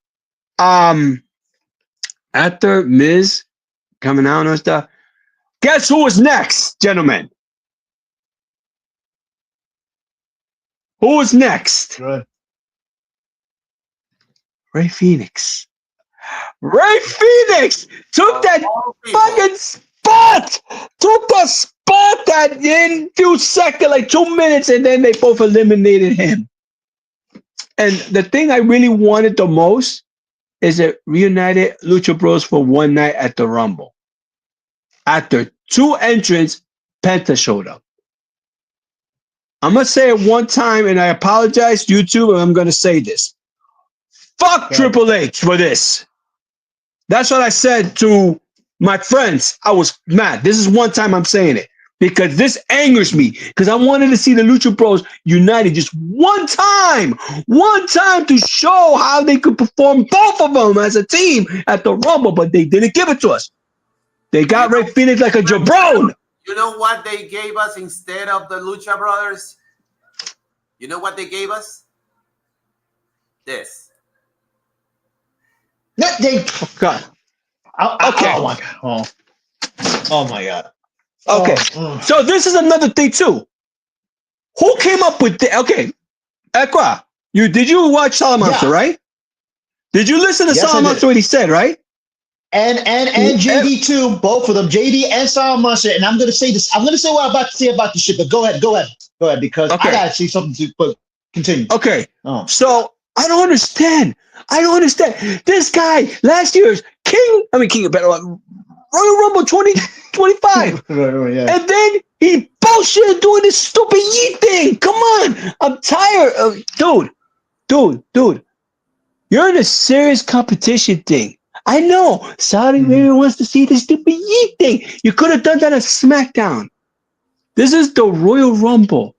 Miz coming out and stuff. Guess who was next, gentlemen? Who was next? Good. Ray Phoenix. Ray Phoenix took that All people. fucking spot. Took the spot that in few seconds, like 2 minutes, and then they both eliminated him. And the thing I really wanted the most is it reunited Lucha Bros for one night at the Rumble. After 2 entrants, Penta showed up. I'm gonna say it one time, and I apologize, YouTube, and I'm gonna say this. Fuck Triple H for this. That's what I said to my friends. I was mad. This is one time I'm saying it because this angers me because I wanted to see the Lucha Bros united just one time to show how they could perform, both of them as a team at the Rumble, but they didn't give it to us. They got Ray Phoenix like a jabron. You know what they gave us instead of the Lucha Brothers? You know what they gave us? This. They, Oh, God. okay. Okay. Oh my god. Oh my god. Okay. Oh. So this is another thing too. Who came up with the okay? Ekwa, did you watch Salamanca, Yeah. right? Did you listen to Yes, I Salamanca did. what he said, right? And JD too, both of them, JD and Sal Munster. And I'm gonna say this. I'm gonna say what I'm about to say about the shit. But go ahead, because Okay. I gotta say something to. But continue. Okay. Oh. So I don't understand. This guy last year's King, Royal Rumble 2025. Yeah. And then he bullshit doing this stupid yeet thing. Come on. I'm tired of dude. You're in a serious competition thing. I know Saudi Arabia wants to see this stupid yeet thing. You could have done that at SmackDown. This is the Royal Rumble.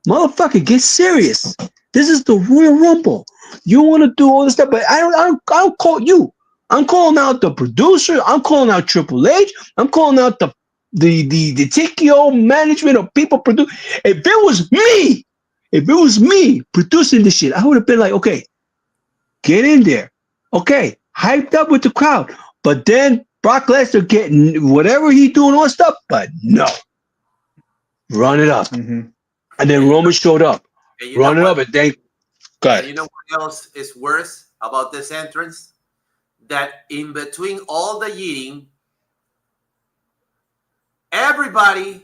Motherfucker, get serious. This is the Royal Rumble. You want to do all this stuff, but I don't call you. I'm calling out the producer. I'm calling out Triple H. I'm calling out the TKO management of people produce. If it was me producing this shit, I would have been like, okay, get in there. Okay, hyped up with the crowd. But then Brock Lesnar getting whatever he doing all stuff, but no. Run it up. Mm-hmm. And then Roman showed up. And you Run know it what? up and then go And ahead. you know what else is worse about this entrance? That in between all the yeeting, everybody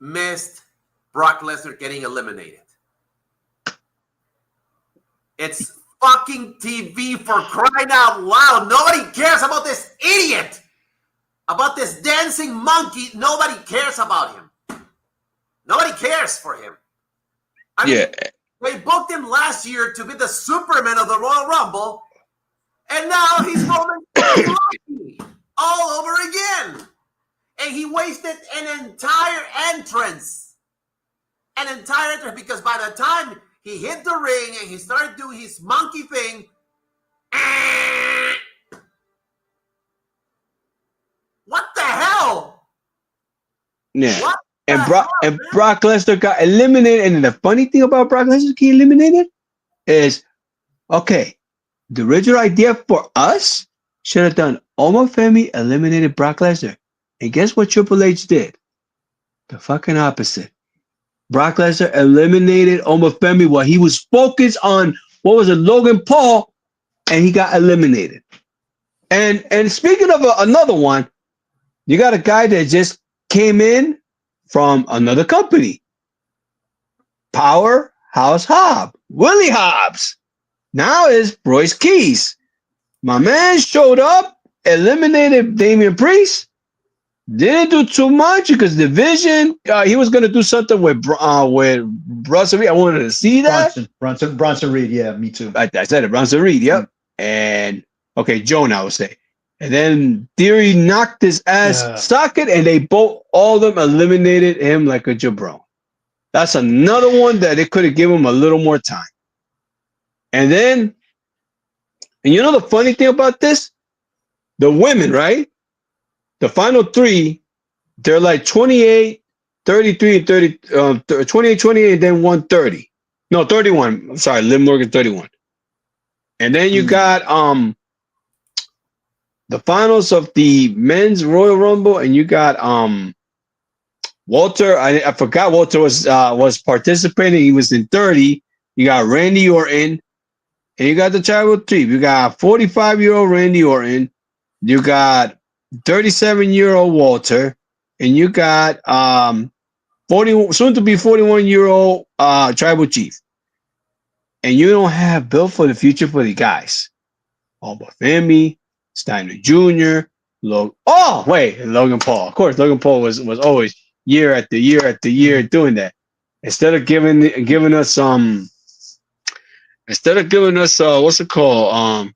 missed Brock Lesnar getting eliminated. It's fucking TV for crying out loud. Nobody cares about this idiot. About this dancing monkey. Nobody cares about him. Nobody cares for him. I mean, they booked him last year to be the Superman of the Royal Rumble, and now he's Roman Lucky all over again. And he wasted an entire entrance. Because by the time he hit the ring and he started doing his monkey thing, what the hell? Yeah. What And the Brock hell, and man? Brock Lesnar got eliminated. And the funny thing about Brock Lesnar getting eliminated is, okay, the original idea for us should have done Omar Femi eliminated Brock Lesnar. And guess what Triple H did? The fucking opposite. Brock Lesnar eliminated Omar Femi while he was focused on, Logan Paul, and he got eliminated. And speaking of another one, you got a guy that just came in from another company. Powerhouse Hobb. Willie Hobbs. Now is Royce Keys. My man showed up, eliminated Damian Priest. Didn't do too much because Division. He was gonna do something with Bronson Reed. I wanted to see that. Bronson Reed. Yeah, me too. I said it, Bronson Reed. Yep. And okay, Joan, I would say. And then Theory knocked his ass socket, and all of them eliminated him like a jabron. That's another one that they could have given him a little more time. And then, and you know the funny thing about this? The women, right? The final three, they're like 28, 33, and 30, 28, 28, and then 130. No, 31. I'm sorry, Liv Morgan 31. And then you got the finals of the men's Royal Rumble, and you got Walter. I forgot Walter was participating. He was in 30. You got Randy Orton, and you got the tribal chief. You got 45-year-old Randy Orton. You got 37-year-old Walter, and you got 40 soon to be 41-year-old tribal chief. And you don't have built for the future for the guys. Femi, Steiner Jr., Logan Paul. Of course, Logan Paul was always year after year after year doing that. Instead of giving us what's it called?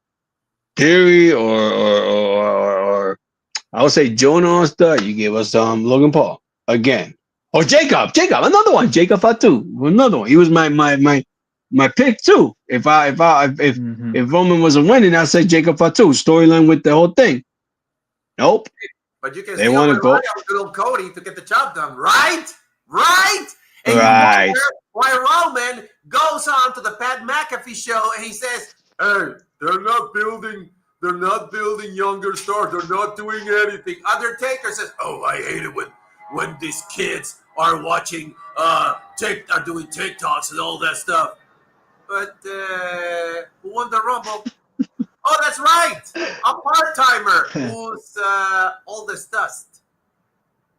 Theory or I would say Jonah or stuff, you give us Logan Paul again. Or Jacob, another one. Jacob Fatu, another one. He was my pick too. If Roman wasn't winning, I'd say Jacob Fatu. Storyline with the whole thing. Nope. But you can They still wanna rely go- on good old Cody to get the job done, right? Right? And Right. you wonder why Roman goes on to the Pat McAfee show and he says, "Hey, they're not building younger stars. They're not doing anything." Undertaker says, "Oh, I hate it when these kids are watching are doing TikToks and all that stuff." But who won the Rumble? Oh, that's right. A part-timer who's all this dust.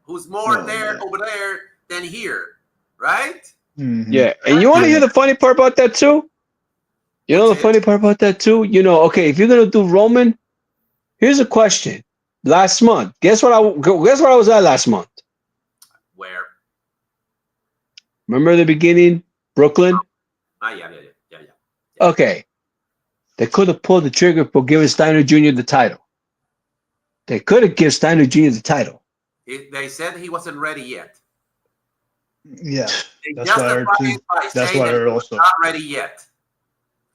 Who's more over there than here, right? Yeah, and you want to hear the funny part about that too? You know the funny part about that too? Okay, if you're gonna do Roman, here's a question. Last month, guess what I was at last month? Where? Remember the beginning, Brooklyn? Yeah. Okay, they could have pulled the trigger for giving Steiner Jr. the title. They could have given Steiner Jr. the title. They said he wasn't ready yet. Yeah, They that's what I heard justified too. it by That's saying what I that heard he was also. not ready yet.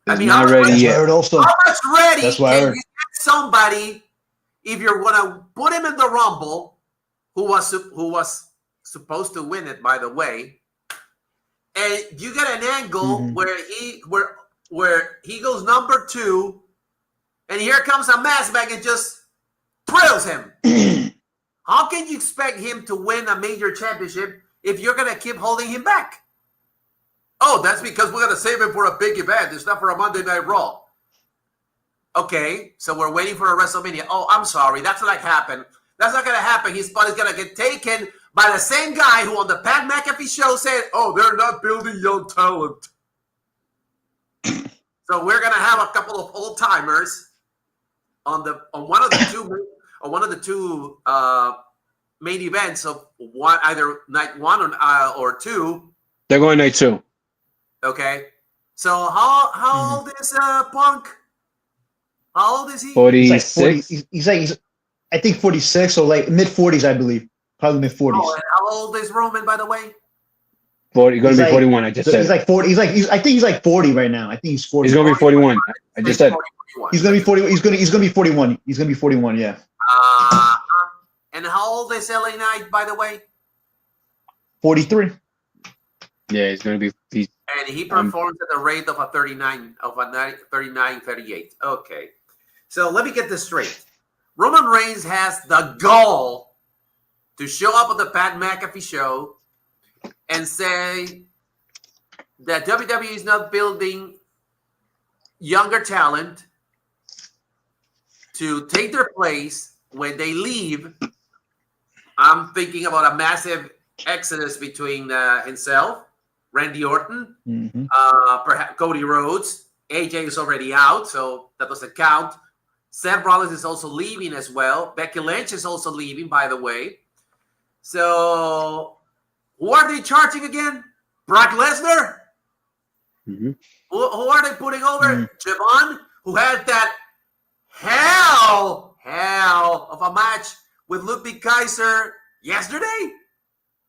He's how not much ready That's what I yet. heard also. How much ready That's what I can heard. you get somebody if you're gonna put him in the Rumble, who was supposed to win it, by the way, and you get an angle where he goes number 2, and here comes a mask bag and just drills him. How can you expect him to win a major championship if you're gonna keep holding him back? Oh, that's because we're gonna save him for a big event. It's not for a Monday Night Raw. Okay, so we're waiting for a WrestleMania. Oh, I'm sorry, that's not happen. That's not gonna happen. His spot is gonna get taken by the same guy who on the Pat McAfee show said, "Oh, they're not building young talent." So we're gonna have a couple of old timers on one of the two main events of one, either night 1 or 2. They're going night 2. Okay, so how old is Punk? How old is he? 46. He's I think 46 or like mid 40s, I believe. Probably mid 40s. Oh, and how old is Roman, by the way? 40. Going to be like- 41. I just said. He's like 40. I think he's like 40 right now. I think he's 40. He's going to be 41. I just said. 41. He's gonna be 40. He's gonna be 41. He's gonna be 41. Yeah. And how old is LA Knight, by the way? 43. Yeah, he's going to be. And he performs at the rate of a 39-38. Okay. So let me get this straight. Roman Reigns has the gall to show up at the Pat McAfee show and say that WWE is not building younger talent to take their place when they leave. I'm thinking about a massive exodus between himself, Randy Orton, perhaps Cody Rhodes. AJ is already out, so that doesn't count. Seth Rollins is also leaving as well. Becky Lynch is also leaving, by the way. So, who are they charging again? Brock Lesnar? Mm-hmm. Who are they putting over? Javon, who had that hell of a match with Ludwig Kaiser yesterday?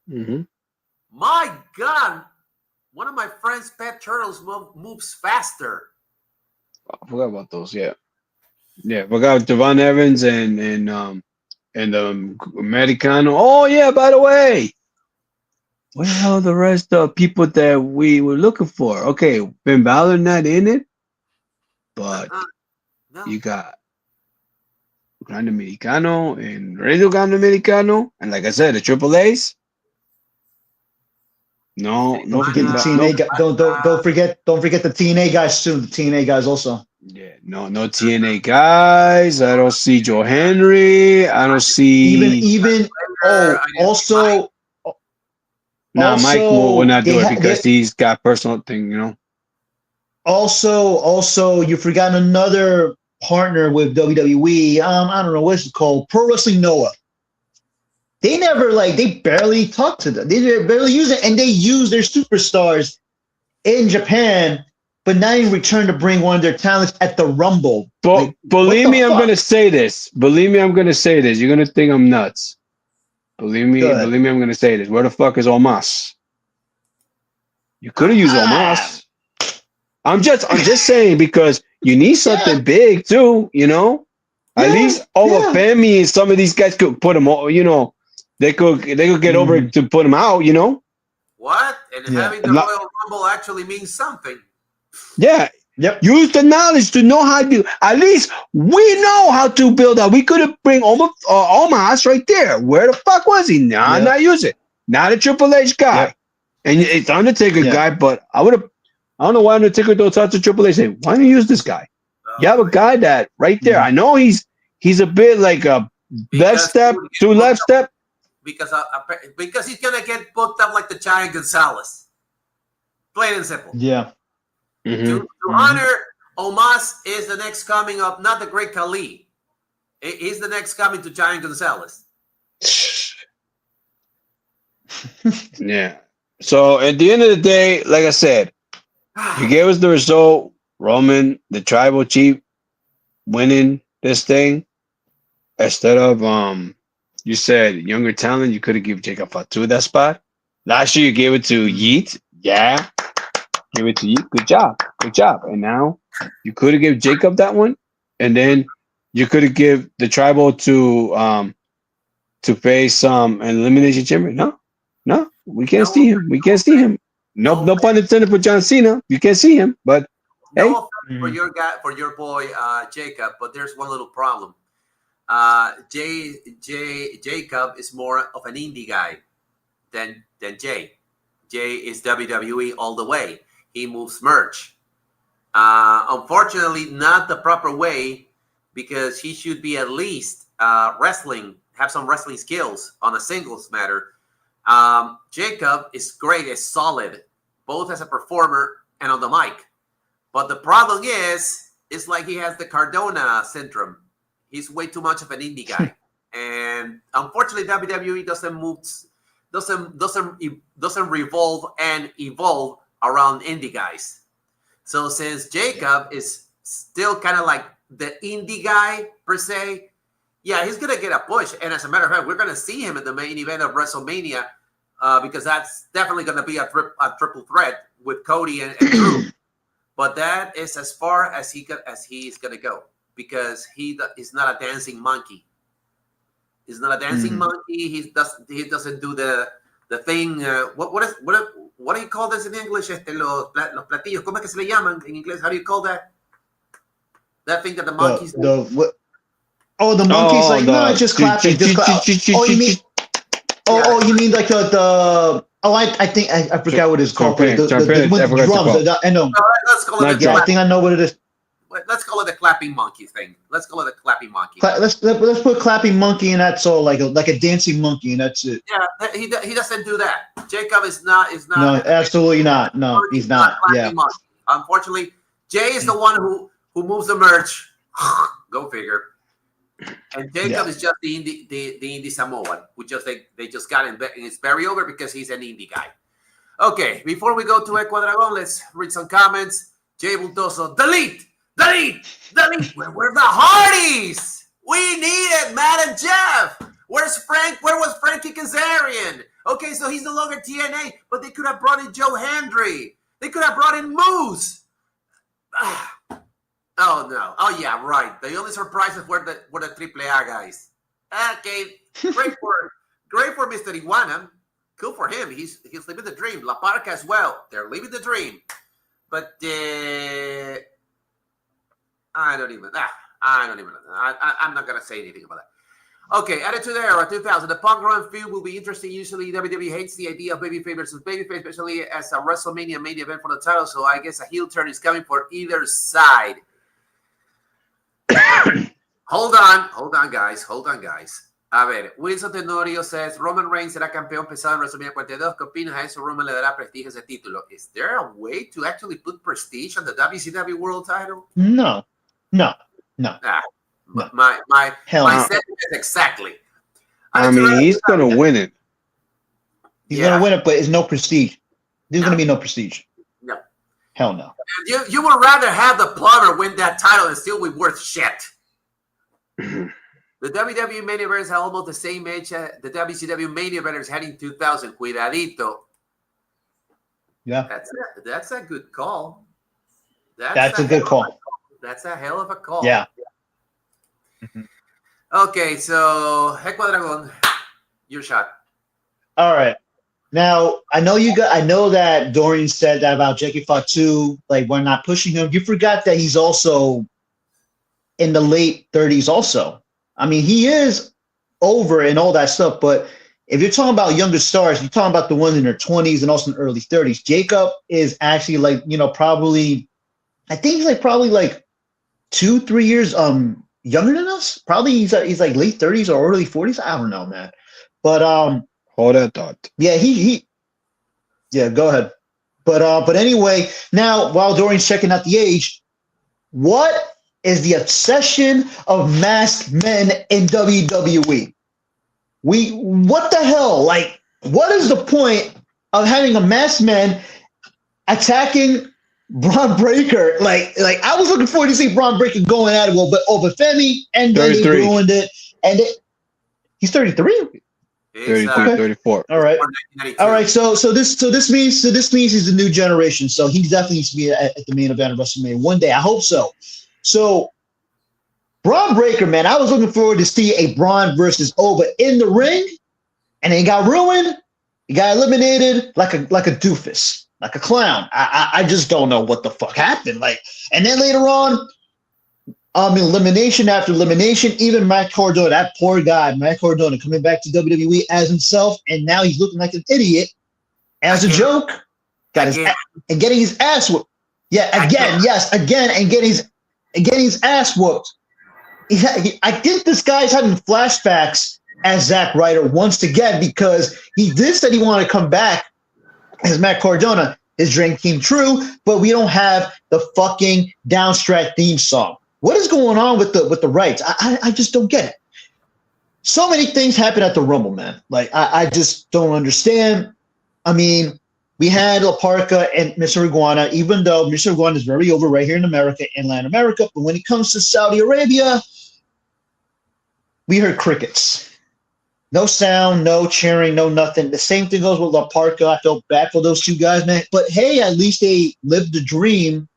Mm-hmm. My God, one of my friend's pet turtles moves faster. I forgot about those. Yeah. Forgot Devon Evans and Americano. Oh yeah. By the way, where the hell are the rest of people that we were looking for? Okay, Ben Balor not in it, but No. you got Grande Americano and Radio Grande Americano, and like I said, the Triple A's. No, Don't no, forget the no, TNA. no, Don't forget the TNA guys too. The TNA guys also. yeah, no TNA guys. I don't see Joe Henry. I don't Even see. even I didn't see Mike. Nah, Mike will also not do they it had because he's got personal thing, you know. also you forgot another partner with WWE. I don't know what's it called. Pro Wrestling Noah. They never they barely talk to them. They barely use it, and they use their superstars in Japan, but not in return to bring one of their talents at the Rumble. But Like, what believe the me, I'm fuck? gonna say this. Believe me, I'm gonna say this. You're gonna think I'm nuts. Good. Believe me, I'm gonna say this. Where the fuck is Omas? You could have used Ah, Omas. I'm just saying because you need yeah, something big too, you know. At yeah, least over yeah. Femi and some of these guys could put him, you know, they could get over Mhm. it to put him out, you know. What? And Yeah. having the And not, Royal Rumble actually means something. yeah, Yep. use the knowledge to know how to. At least we know how to build up. We could have bring Omas right there. Where the fuck was he? Nah, Yep. not use it. Not a Triple H guy, Yep. and it's Undertaker Yeah. guy. But I would have. I don't know why Undertaker don't talk to Triple H. Say, why don't you use this guy? You have a Oh, guy that right there. Mhm. I know he's a bit like a left because he step, would get two booked left up step. because he's gonna get booked up like the Giant Gonzalez. Plain and simple. Yeah. Mm-hmm. To Mhm. honor Omas is the next coming of not the great Khali. He's the next coming to Giant Gonzalez. Yeah. So at the end of the day, like I said, you gave us the result. Roman, the tribal chief, winning this thing instead of you said younger talent. You could have given Jacob Fatu that spot. Last year you gave it to Yeet. Yeah, give it to Yeet. Good job, good job. And now you could have given Jacob that one, and then you could have give the tribal to face an elimination chamber. No, no, we can't No, see him. We can't see him. No, no, no pun intended for John Cena. You can't see him, but no hey, offense for Mhm. your guy, for your boy Jacob, but there's one little problem. Jacob is more of an indie guy than Jay. Jay is WWE all the way. He moves merch. Unfortunately, not the proper way because he should be at least wrestling, have some wrestling skills on a singles matter. Jacob is great, is solid, both as a performer and on the mic. But the problem is, it's like he has the Cardona syndrome. He's way too much of an indie guy, and unfortunately, WWE doesn't revolve and evolve around indie guys. So since Jacob is still kind of like the indie guy per se, yeah, he's gonna get a push. And as a matter of fact, we're gonna see him in the main event of WrestleMania because that's definitely gonna be a triple threat with Cody and Drew. But that is as far as he's gonna go because he's not a dancing monkey. He's not a dancing Mhm. monkey. He doesn't do the thing. What do you call this in English? Los platillos. ¿Cómo es que se le llaman en inglés? How do you call that? That thing that the monkeys do. The what? Oh, the monkey's oh, like no, just clapping, just clap. Oh, you mean Yeah, you mean like the oh I think I forgot what it's called. But trumpet. I with forgot to drums. call. I know. let's call it Not the Yeah, I drum. think I know what it is. let's call it the clapping monkey thing. Let's call it the clapping monkey. Let's put clapping monkey and that's all like a dancing monkey and that's it. Yeah, he doesn't do that. Jacob is not No, absolutely not. No, He's he's not. clapping Yeah. monkey. Unfortunately, Jay is the one who moves the merch. Go figure. And Jacob Yeah. is just the indie Samoan, who they just got in, and it's very over because he's an indie guy. Okay, before we go to Ecuadragon, let's read some comments. Jay Bultoso, delete. We're the Hardys. We needed Matt and Jeff. Where's Frank? Where was Frankie Kazarian? Okay, so he's no longer TNA, but they could have brought in Joe Hendry. They could have brought in Moose. Oh no! Oh yeah, right. The only surprises were the AAA guys. Okay, great for Mr. Iguana. Cool for him. He's living the dream. La Parca as well. They're living the dream. But I don't even. I don't even. I'm not gonna say anything about that. Okay, Attitude Era 2000. The Punk Run feud will be interesting. Usually, WWE hates the idea of babyface versus babyface, especially as a WrestleMania main event for the title. So I guess a heel turn is coming for either side. Hold on, guys. A ver, Wilson Tenorio says Roman Reigns será campeón pesado en WrestleMania 42. ¿Qué opinas a eso? Roman le dará prestigio a ese título. Is there a way to actually put prestige on the WCW World Title? No. Nah, No. my Hell no. sentiment is exactly. I mean, he's gonna win it. He's gonna win it, but it's no prestige. There's gonna be no prestige. No. Hell no. You would rather have the plumber win that title and still be worth shit. The WWE main eventers have almost the same age the WCW main eventers had in 2000. Cuidadito. Yeah. That's a good call. That's a good call. That's a hell of a call. Yeah. Okay, so Hequadragon, your shot. All right. Now I know that Dorian said that about Jackie Fatu, like we're not pushing him. You forgot that he's also in the late 30s also. I mean, he is over and all that stuff, but if you're talking about younger stars, you're talking about the ones in their 20s and also in early 30s. Jacob is actually like, probably, I think he's like probably like 2-3 years younger than us. Probably he's like late 30s or early 40s. I don't know, man. But hold that thought. Yeah, yeah, go ahead. But anyway, now while Dorian's checking out the age, what is the obsession of masked men in WWE? What the hell? Like, what is the point of having a masked man attacking Braun Breaker? Like I was looking forward to see Braun Breaker going at it, well, but over Femi, and then they ruined it. And he's 33. 33, 34. All right. So this means he's the new generation. So he definitely needs to be at the main event of WrestleMania one day. I hope so. So Braun Breaker, man, I was looking forward to see a Braun versus Oba in the ring, and he got ruined. He got eliminated like a doofus, like a clown. I just don't know what the fuck happened. Like, and then later on, elimination after elimination, even Matt Cardona, that poor guy, Matt Cardona, coming back to WWE as himself, and now he's looking like an idiot as a joke. And getting his ass whooped. Yeah, again, and getting his ass whooped. I think this guy's having flashbacks as Zack Ryder once again, because he did say he wanted to come back as Matt Cardona. His dream came true, but we don't have the fucking Downstrat theme song. What is going on with the rights? I just don't get it. So many things happen at the Rumble, man. Like, I just don't understand. I mean, we had La Parca and Mr. Iguana, even though Mr. Iguana is very over right here in America and Latin America. But when it comes to Saudi Arabia, we heard crickets. No sound, no cheering, no nothing. The same thing goes with La Parca. I felt bad for those two guys, man. But hey, at least they lived the dream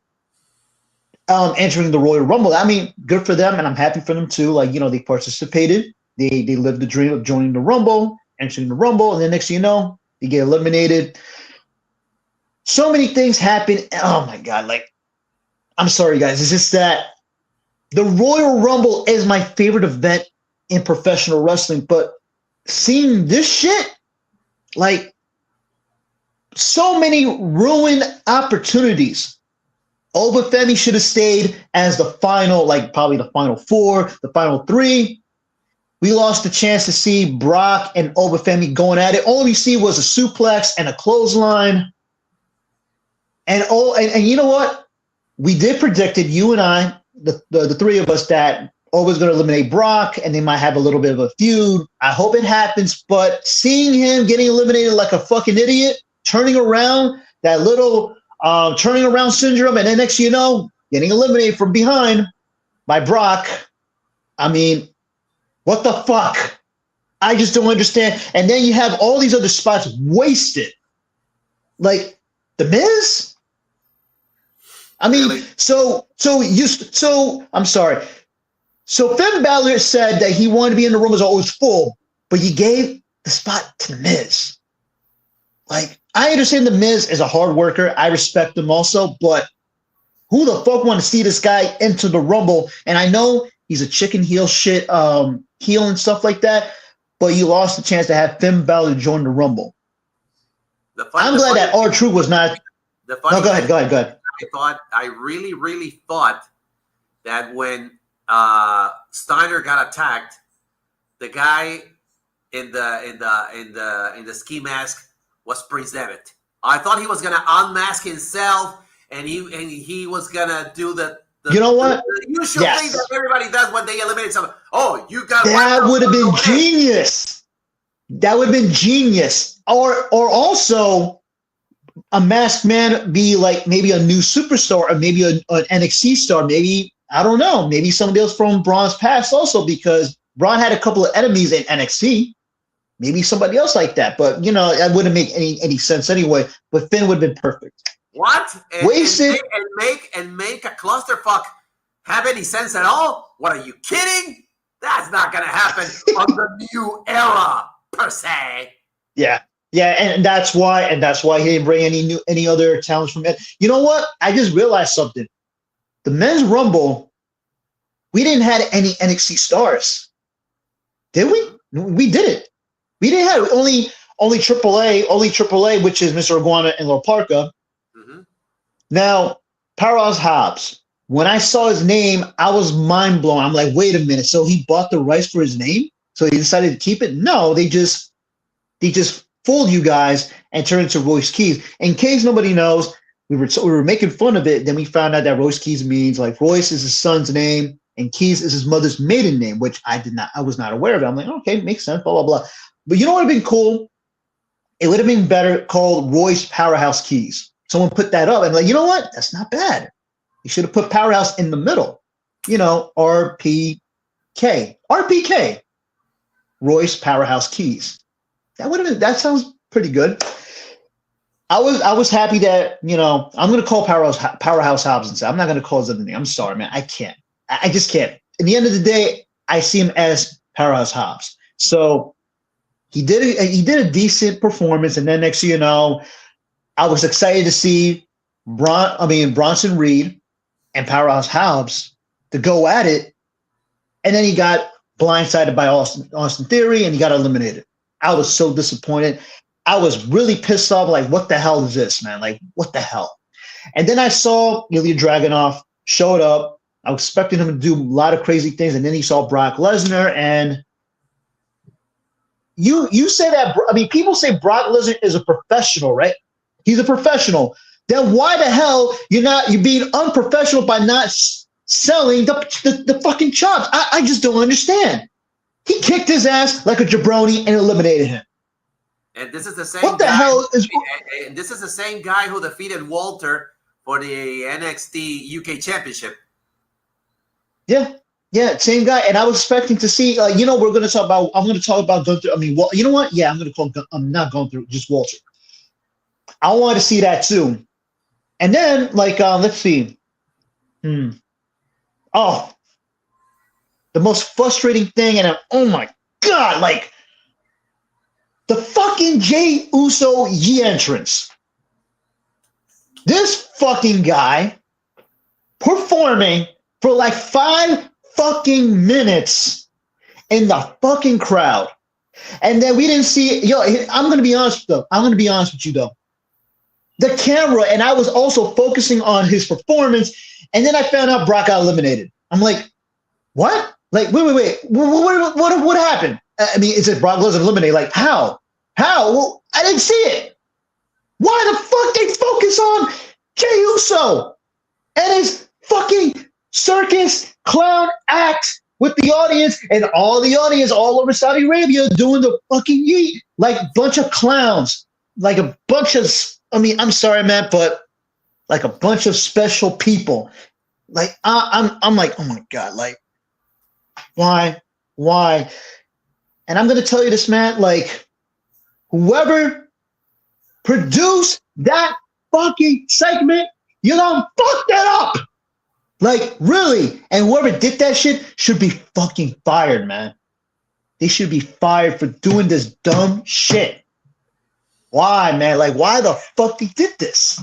entering the Royal Rumble. I mean, good for them, and I'm happy for them too. Like, they participated. They lived the dream of joining the Rumble, entering the Rumble, and then next thing you know, they get eliminated. So many things happen. Oh my God. Like, I'm sorry, guys. It's just that the Royal Rumble is my favorite event in professional wrestling, but seeing this shit, like, so many ruined opportunities. Oba Femi should have stayed as the final, like probably the final four, the final three. We lost the chance to see Brock and Oba Femi going at it. All we see was a suplex and a clothesline. And you know what? We did predict it, you and I, the three of us, that Oba's going to eliminate Brock and they might have a little bit of a feud. I hope it happens, but seeing him getting eliminated like a fucking idiot, turning around, that little turning around syndrome, and then next thing you know, getting eliminated from behind by Brock. I mean, what the fuck? I just don't understand. And then you have all these other spots wasted. Like The Miz? I mean, really? So I'm sorry. So Finn Balor said that he wanted to be in the room as always full, but you gave the spot to The Miz. Like, I understand The Miz is a hard worker. I respect him also, but who the fuck want to see this guy into the Rumble? And I know He's a chicken heel shit heel and stuff like that. But you lost the chance to have Finn Balor join the Rumble. I'm glad that R-Truth was not. The funny No, go ahead. I really thought that when Steiner got attacked, the guy in the ski mask was Prince Devitt. I thought he was gonna unmask himself, and he was gonna do the you know what? The usual thing that everybody does when they eliminate someone. Oh, you got that would have been genius. That would have been genius. Or also a masked man be like maybe a new superstar or maybe an NXT star. Maybe, I don't know, maybe somebody else from Braun's past also, because Braun had a couple of enemies in NXT. Maybe somebody else like that. But, that wouldn't make any sense anyway. But Finn would have been perfect. What? Wasted. And make a clusterfuck have any sense at all? What, are you kidding? That's not going to happen on the new era, per se. Yeah, and that's why he didn't bring any other talents from it. You know what? I just realized something. The men's Rumble, we didn't have any NXT stars, did we? We didn't. We didn't have only AAA, which is Mr. Iguana and Lord Parka. Mm-hmm. Now, Powerhouse Hobbs. When I saw his name, I was mind blown. I'm like, wait a minute. So he bought the rights for his name? So he decided to keep it? No, they just fooled you guys and turned it into Royce Keys. In case nobody knows, we were making fun of it. Then we found out that Royce Keys means like Royce is his son's name and Keys is his mother's maiden name, which I was not aware of. I'm like, okay, makes sense, blah, blah, blah. But you know what would have been cool? It would have been better called Royce Powerhouse Keys. Someone put that up and like, you know what? That's not bad. You should have put Powerhouse in the middle. RPK. Royce Powerhouse Keys. That sounds pretty good. I was happy that, I'm going to call Powerhouse Hobbs and say, I'm not going to call his other name. I'm sorry, man. I can't. I just can't. At the end of the day, I see him as Powerhouse Hobbs. So he did a decent performance. And then next thing you know, I was excited to see Bronson Reed and Powerhouse Hobbs to go at it. And then he got blindsided by Austin Theory and he got eliminated. I was so disappointed. I was really pissed off. Like, what the hell is this, man? Like, what the hell? And then I saw Ilya Dragunov showed up. I was expecting him to do a lot of crazy things. And then he saw Brock Lesnar. And you say that, people say Brock Lesnar is a professional, right? He's a professional. Then why the hell you're being unprofessional by not selling the fucking chops? I just don't understand. He kicked his ass like a jabroni and eliminated him. And this is the same. What the hell is? And this is the same guy who defeated Walter for the NXT UK Championship. Yeah, same guy. And I was expecting to see. we're going to talk about. I'm going to talk about Gunther. You know what? Yeah, I'm going to call. I'm not going through just Walter. I wanted to see that too. And then, let's see. Oh, the most frustrating thing, and oh my God, the fucking Jey Uso Yi entrance. This fucking guy performing for 5 fucking minutes in the fucking crowd. And then we didn't see, I'm going to be honest with you though. The camera, and I was also focusing on his performance, and then I found out Brock got eliminated. I'm like, what? Wait. What happened? Is it Brock Lesnar eliminated? How? Well, I didn't see it. Why the fuck they focus on Jey Uso and his fucking circus clown act with the audience and all the audience all over Saudi Arabia doing the fucking yeet like bunch of clowns, like a bunch of, I'm sorry, man, but like a bunch of special people. I'm like, oh my God, why? And I'm going to tell you this, man, whoever produced that fucking segment, you don't fuck that up. Really. And whoever did that shit should be fucking fired, man. They should be fired for doing this dumb shit. Why, man? Why the fuck they did this?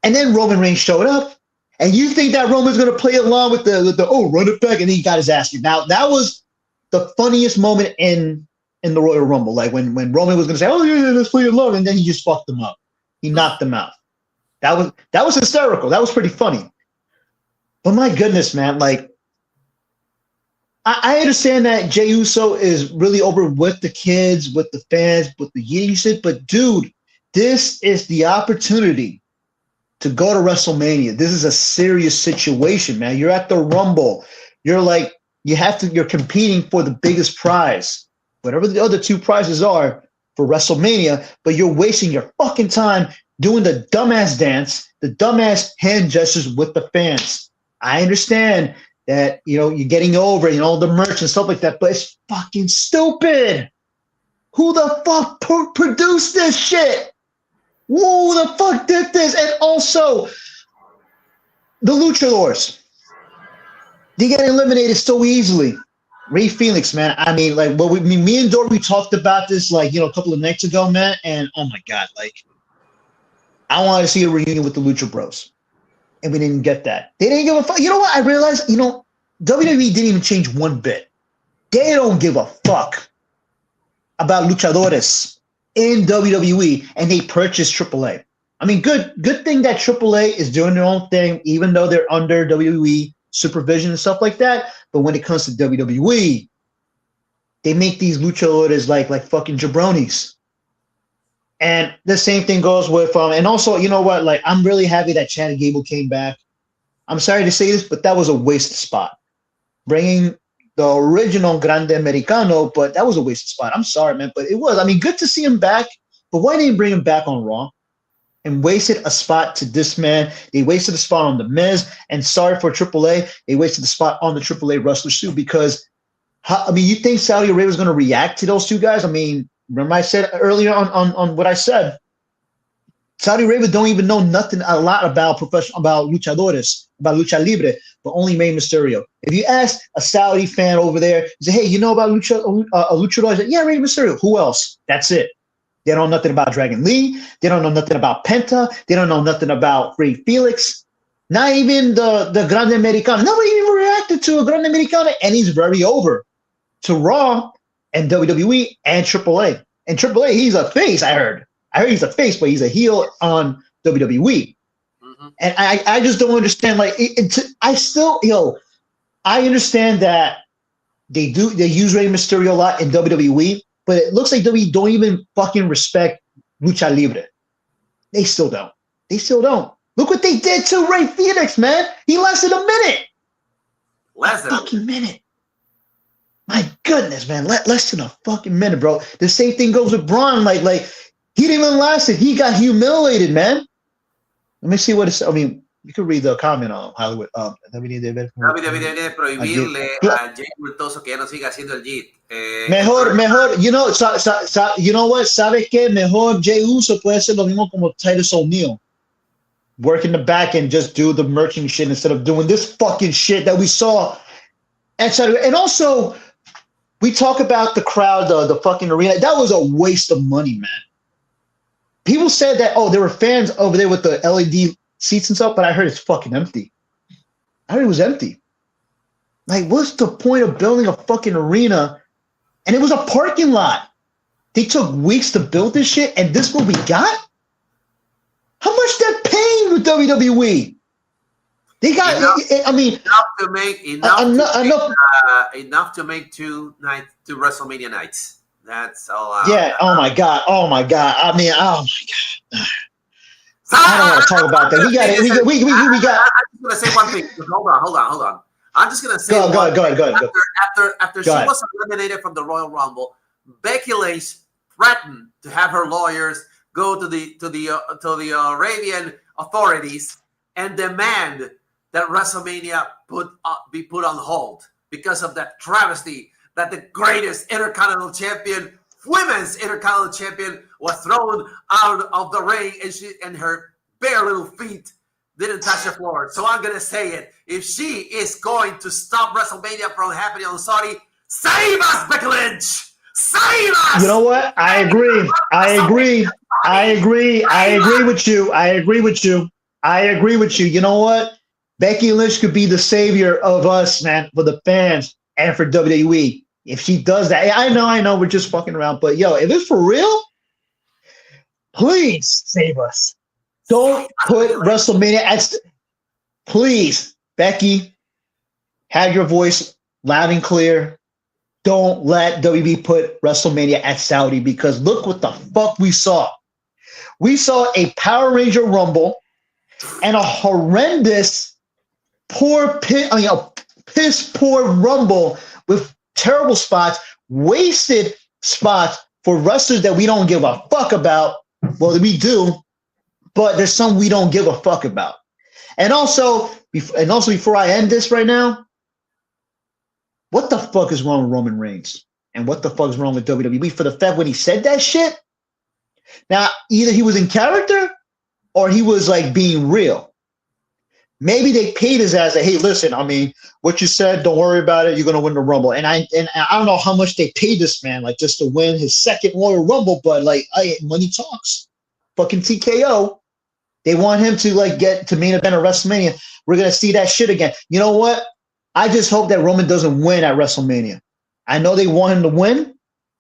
And then Roman Reigns showed up. And you think that Roman's going to play along with the run it back, and he got his ass kicked. Now that was the funniest moment in the Royal Rumble, like when Roman was going to say, "Oh yeah, let's play along," and then he just fucked them up. He knocked them out. That was hysterical. That was pretty funny. But my goodness, man, like I understand that Jey Uso is really over with the kids, with the fans, with the Yeti shit, but dude, this is the opportunity to go to WrestleMania. This is a serious situation, man. You're at the Rumble. You're like, you're competing for the biggest prize, whatever the other two prizes are for WrestleMania, but you're wasting your fucking time doing the dumbass dance, the dumbass hand gestures with the fans. I understand that, you're getting over, the merch and stuff like that, but it's fucking stupid. Who the fuck produced this shit? Who the fuck did this? And also, the luchadors, they get eliminated so easily. Ray Phoenix, man. I mean, like, me and Dory, we talked about this, like, a couple of nights ago, man. And oh my God, like, I wanted to see a reunion with the Lucha Bros. And we didn't get that. They didn't give a fuck. You know what? I realized, WWE didn't even change one bit. They don't give a fuck about luchadores in WWE, and they purchased AAA. I mean, good thing that AAA is doing their own thing, even though they're under WWE supervision and stuff like that. But when it comes to WWE, they make these luchadores like fucking jabronis. And the same thing goes with and also, you know what? Like, I'm really happy that Chad Gable came back. I'm sorry to say this, but that was a wasted spot. Bringing the original Grande Americano, but that was a wasted spot. I'm sorry, man, but it was. I mean, good to see him back, but why didn't they bring him back on Raw and wasted a spot to this man? They wasted a spot on The Miz, and sorry for AAA, they wasted the spot on the AAA wrestlers too, because, you think Saudi Arabia was going to react to those two guys? I mean, remember I said earlier on what I said, Saudi Arabia don't even know a lot about luchadores, about lucha libre, but only Rey Mysterio. If you ask a Saudi fan over there, you say, "Hey, you know about luchadores?" Like, yeah, Rey Mysterio. Who else? That's it. They don't know nothing about Dragon Lee. They don't know nothing about Penta. They don't know nothing about Rey Felix. Not even the Grande Americano. Nobody even reacted to a Grande Americano, and he's very over to Raw and WWE and AAA. And AAA, he's a face, I heard. I heard he's a face, but he's a heel on WWE. Mm-hmm. And I just don't understand. Like, I understand that they use Rey Mysterio a lot in WWE, but it looks like WWE don't even fucking respect Lucha Libre. They still don't. Look what they did to Rey Fenix, man. He lasted a minute. Less than a fucking minute. My goodness, man. Less than a fucking minute, bro. The same thing goes with Braun. Like he didn't even last it. He got humiliated, man. Let me see what it's. I mean, you can read the comment on Hollywood. WWE debe prohibirle a Jay Multoso que ya no siga haciendo el JIT. Mejor, you know what? ¿Sabes qué? Mejor Jey Uso puede hacer lo mismo como Titus O'Neil. Work in the back and just do the merching shit instead of doing this fucking shit that we saw. And also, we talk about the crowd, the fucking arena. That was a waste of money, man. People said that, there were fans over there with the LED seats and stuff, but I heard it's fucking empty. I heard it was empty. Like, what's the point of building a fucking arena? And it was a parking lot. They took weeks to build this shit, and this is what we got? How much they're paying with WWE? They got, enough to make two WrestleMania nights. That's all. Yeah. Oh my god. I mean, oh my god. I don't want to talk about that. We got it. We got. I'm just gonna say one thing. Hold on. I'm just gonna say. Go ahead. After she was eliminated from the Royal Rumble, Becky Lynch threatened to have her lawyers go to the Arabian authorities and demand that WrestleMania be put on hold because of that travesty that the greatest Intercontinental Champion, women's Intercontinental Champion, was thrown out of the ring and her bare little feet didn't touch the floor. So I'm gonna say it: if she is going to stop WrestleMania from happening on Saudi, save us, Becky Lynch! Save us! You know what? I agree with you. You know what? Becky Lynch could be the savior of us, man, for the fans and for WWE. If she does that, I know, we're just fucking around, but yo, if it's for real, please save us. Don't put WrestleMania at. Please, Becky, have your voice loud and clear. Don't let WWE put WrestleMania at Saudi because look what the fuck we saw. We saw a Power Ranger Rumble and a horrendous, piss poor Rumble with terrible spots, wasted spots for wrestlers that we don't give a fuck about. Well, we do, but there's some we don't give a fuck about. And also before I end this right now, what the fuck is wrong with Roman Reigns? And what the fuck is wrong with WWE for the fact when he said that shit? Now, either he was in character or he was like being real. Maybe they paid his ass like, hey, listen, I mean, what you said, don't worry about it. You're going to win the Rumble. And I don't know how much they paid this man, like just to win his second Royal Rumble, but like, money talks. Fucking TKO. They want him to like get to main event of WrestleMania. We're going to see that shit again. You know what? I just hope that Roman doesn't win at WrestleMania. I know they want him to win.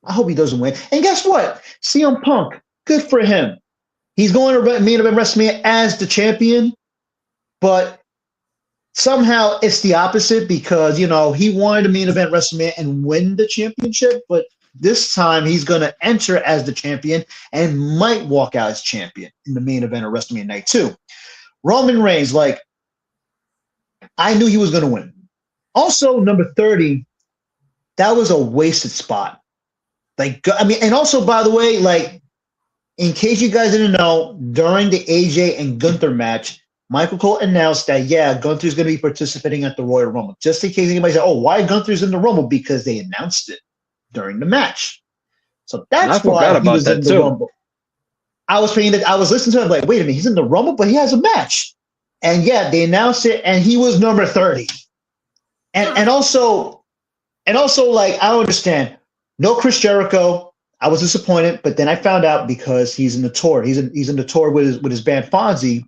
I hope he doesn't win. And guess what? CM Punk, good for him. He's going to main event WrestleMania as the champion, but somehow it's the opposite because, you know, he wanted to main event WrestleMania and win the championship, but this time he's going to enter as the champion and might walk out as champion in the main event of WrestleMania Night 2. Roman Reigns, like, I knew he was going to win. Also, number 30, that was a wasted spot. Like, I mean, and also, by the way, like, in case you guys didn't know, during the AJ and Gunther match, Michael Cole announced that, yeah, Gunther's going to be participating at the Royal Rumble. Just in case anybody said, oh, why Gunther's in the Rumble? Because they announced it during the match. So that's why he was in the Rumble. I was listening to him like, wait a minute, he's in the Rumble, but he has a match. And yeah, they announced it, and he was number 30. And also, like, I don't understand. No Chris Jericho. I was disappointed, but then I found out because he's in the tour. He's in the tour with his band Fonzie,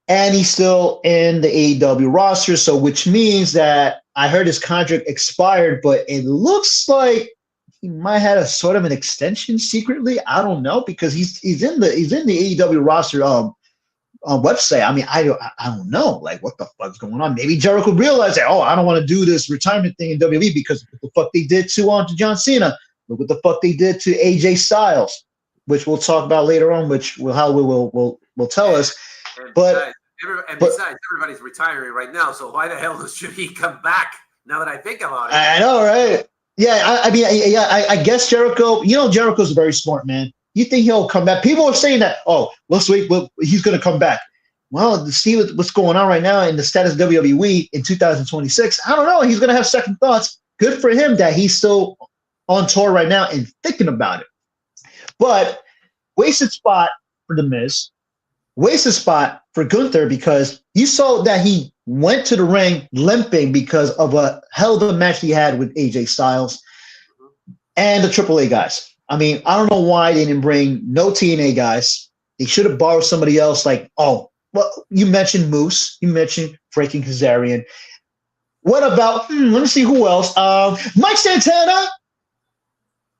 and he's still in the AEW roster. So, which means that I heard his contract expired, but it looks like he might have a sort of an extension secretly. I don't know because he's in the AEW roster website. I mean, I don't know, like, what the fuck's going on. Maybe Jericho realized that, I don't want to do this retirement thing in WWE because what the fuck they did to John Cena. Look what the fuck they did to AJ Styles, which we'll talk about later on, which will tell us. Besides, everybody's retiring right now, so why the hell should he come back? Now that I think about it, I know, right? Yeah, I guess Jericho. You know, Jericho's very smart, man. You think he'll come back? People are saying that, let's wait, he's going to come back. Well, to see what's going on right now in the status of WWE in 2026, I don't know. He's going to have second thoughts. Good for him that he's still on tour right now and thinking about it. But wasted spot for The Miz. Wasted spot for Gunther because you saw that he went to the ring limping because of a hell of a match he had with AJ Styles and the AAA guys. I mean, I don't know why they didn't bring no TNA guys. They should have borrowed somebody else. Like, you mentioned Moose. You mentioned freaking Kazarian. What about, let me see who else. Mike Santana.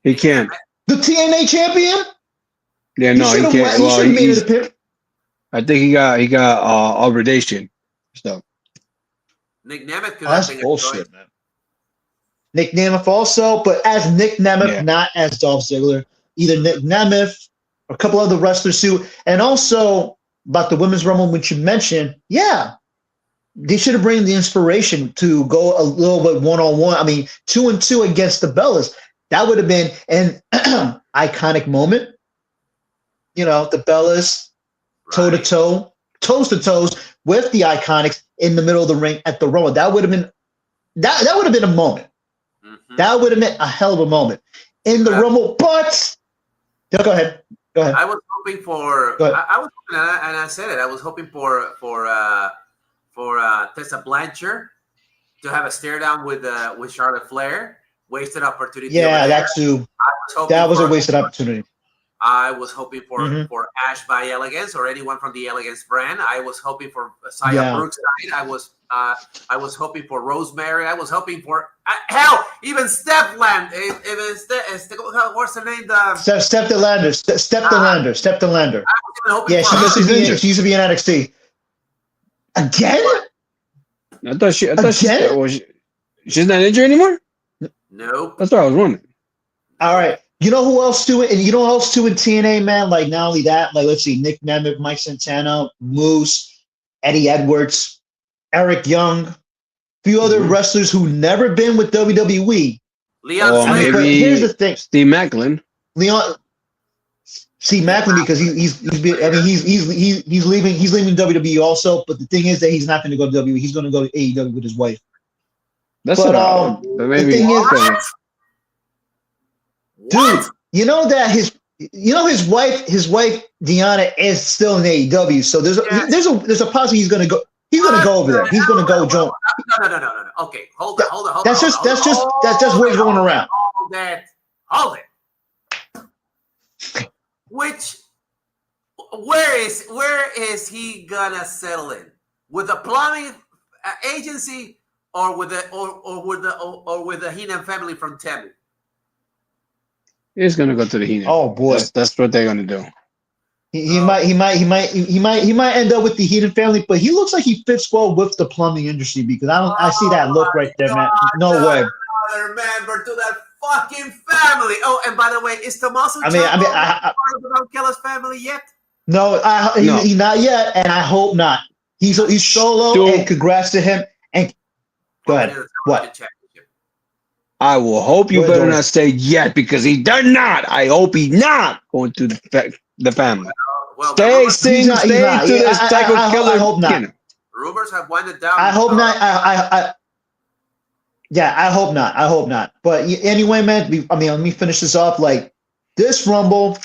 He can't. The TNA champion? Yeah, no, he can't. Well, I think he got obligation. So. Nick Nemeth could that's bullshit, man. Nick Nemeth also, but as Nick Nemeth, not as Dolph Ziggler. Either Nick Nemeth or a couple other wrestlers too. And also about the Women's Rumble, which you mentioned, they should have bring the inspiration to go a little bit one-on-one. I mean, 2-2 against the Bellas. That would have been an iconic moment. You know, the Bellas toe-to-toe, toes-to-toes with the Iconics in the middle of the ring at the Rumble. That would have been a moment. Mm-hmm. That would have been a hell of a moment in the Rumble. But go ahead. I was hoping for. I was hoping, and I said it. I was hoping for Tessa Blanchard to have a stare down with Charlotte Flair. Wasted opportunity. Yeah, that too. That was a wasted opportunity. I was hoping for Mhm. for Ash by Elegance or anyone from the Elegance brand. I was hoping for Saya Yeah. Brookside. I was hoping for Rosemary. I was hoping for hell, even Stepland. What's her name? Steph the Lander. Steph the Lander. Steph the Lander. I was even hoping Yeah, for she her. used to be. injured. She used to be in NXT. Again? I thought Again? she's not injured anymore. Nope. That's what I was wondering. All right. You know who else too? And you know who else too in TNA, man? Like not only that, like let's see, Nick Nemeth, Mike Santana, Moose, Eddie Edwards, Eric Young, a few other Mhm. wrestlers who never been with WWE. Leon Or Slater. but here's the maybe thing. Steve Macklin. Leon see Macklin because he's leaving WWE also. But the thing is that he's not going to go to WWE. He's going to go to AEW with his wife. That's But what the maybe. thing is, What? dude, you know that his wife Deanna is still in AEW. So there's a possibility he's going to go. He's going to go over there. He's going to go join. No. Okay, hold on. That's just where he's going around. Hold it. Where is he gonna settle in? With the plumbing agency or with the Heenan family from Temu? He's gonna go to the Heenan. Oh boy, that's what they're gonna do. He might end up with the Heenan family, but he looks like he fits well with the plumbing industry because I see that look right there, man. No way. Another member to that fucking family. Oh, and by the way, is Tommaso I mean, part of the Don Kellis family yet? No, he's not yet, and I hope not. He's solo, and congrats to him. And go ahead. What? I will hope you Go ahead, better Jordan. not say yet because he done not. I hope he's not going to the family. Well, Stay the to not. the Yeah, psycho killer. I hope not. rumors have winded down. I hope not. I hope not. I hope not. But anyway, man. Let me finish this off. Like this Rumble,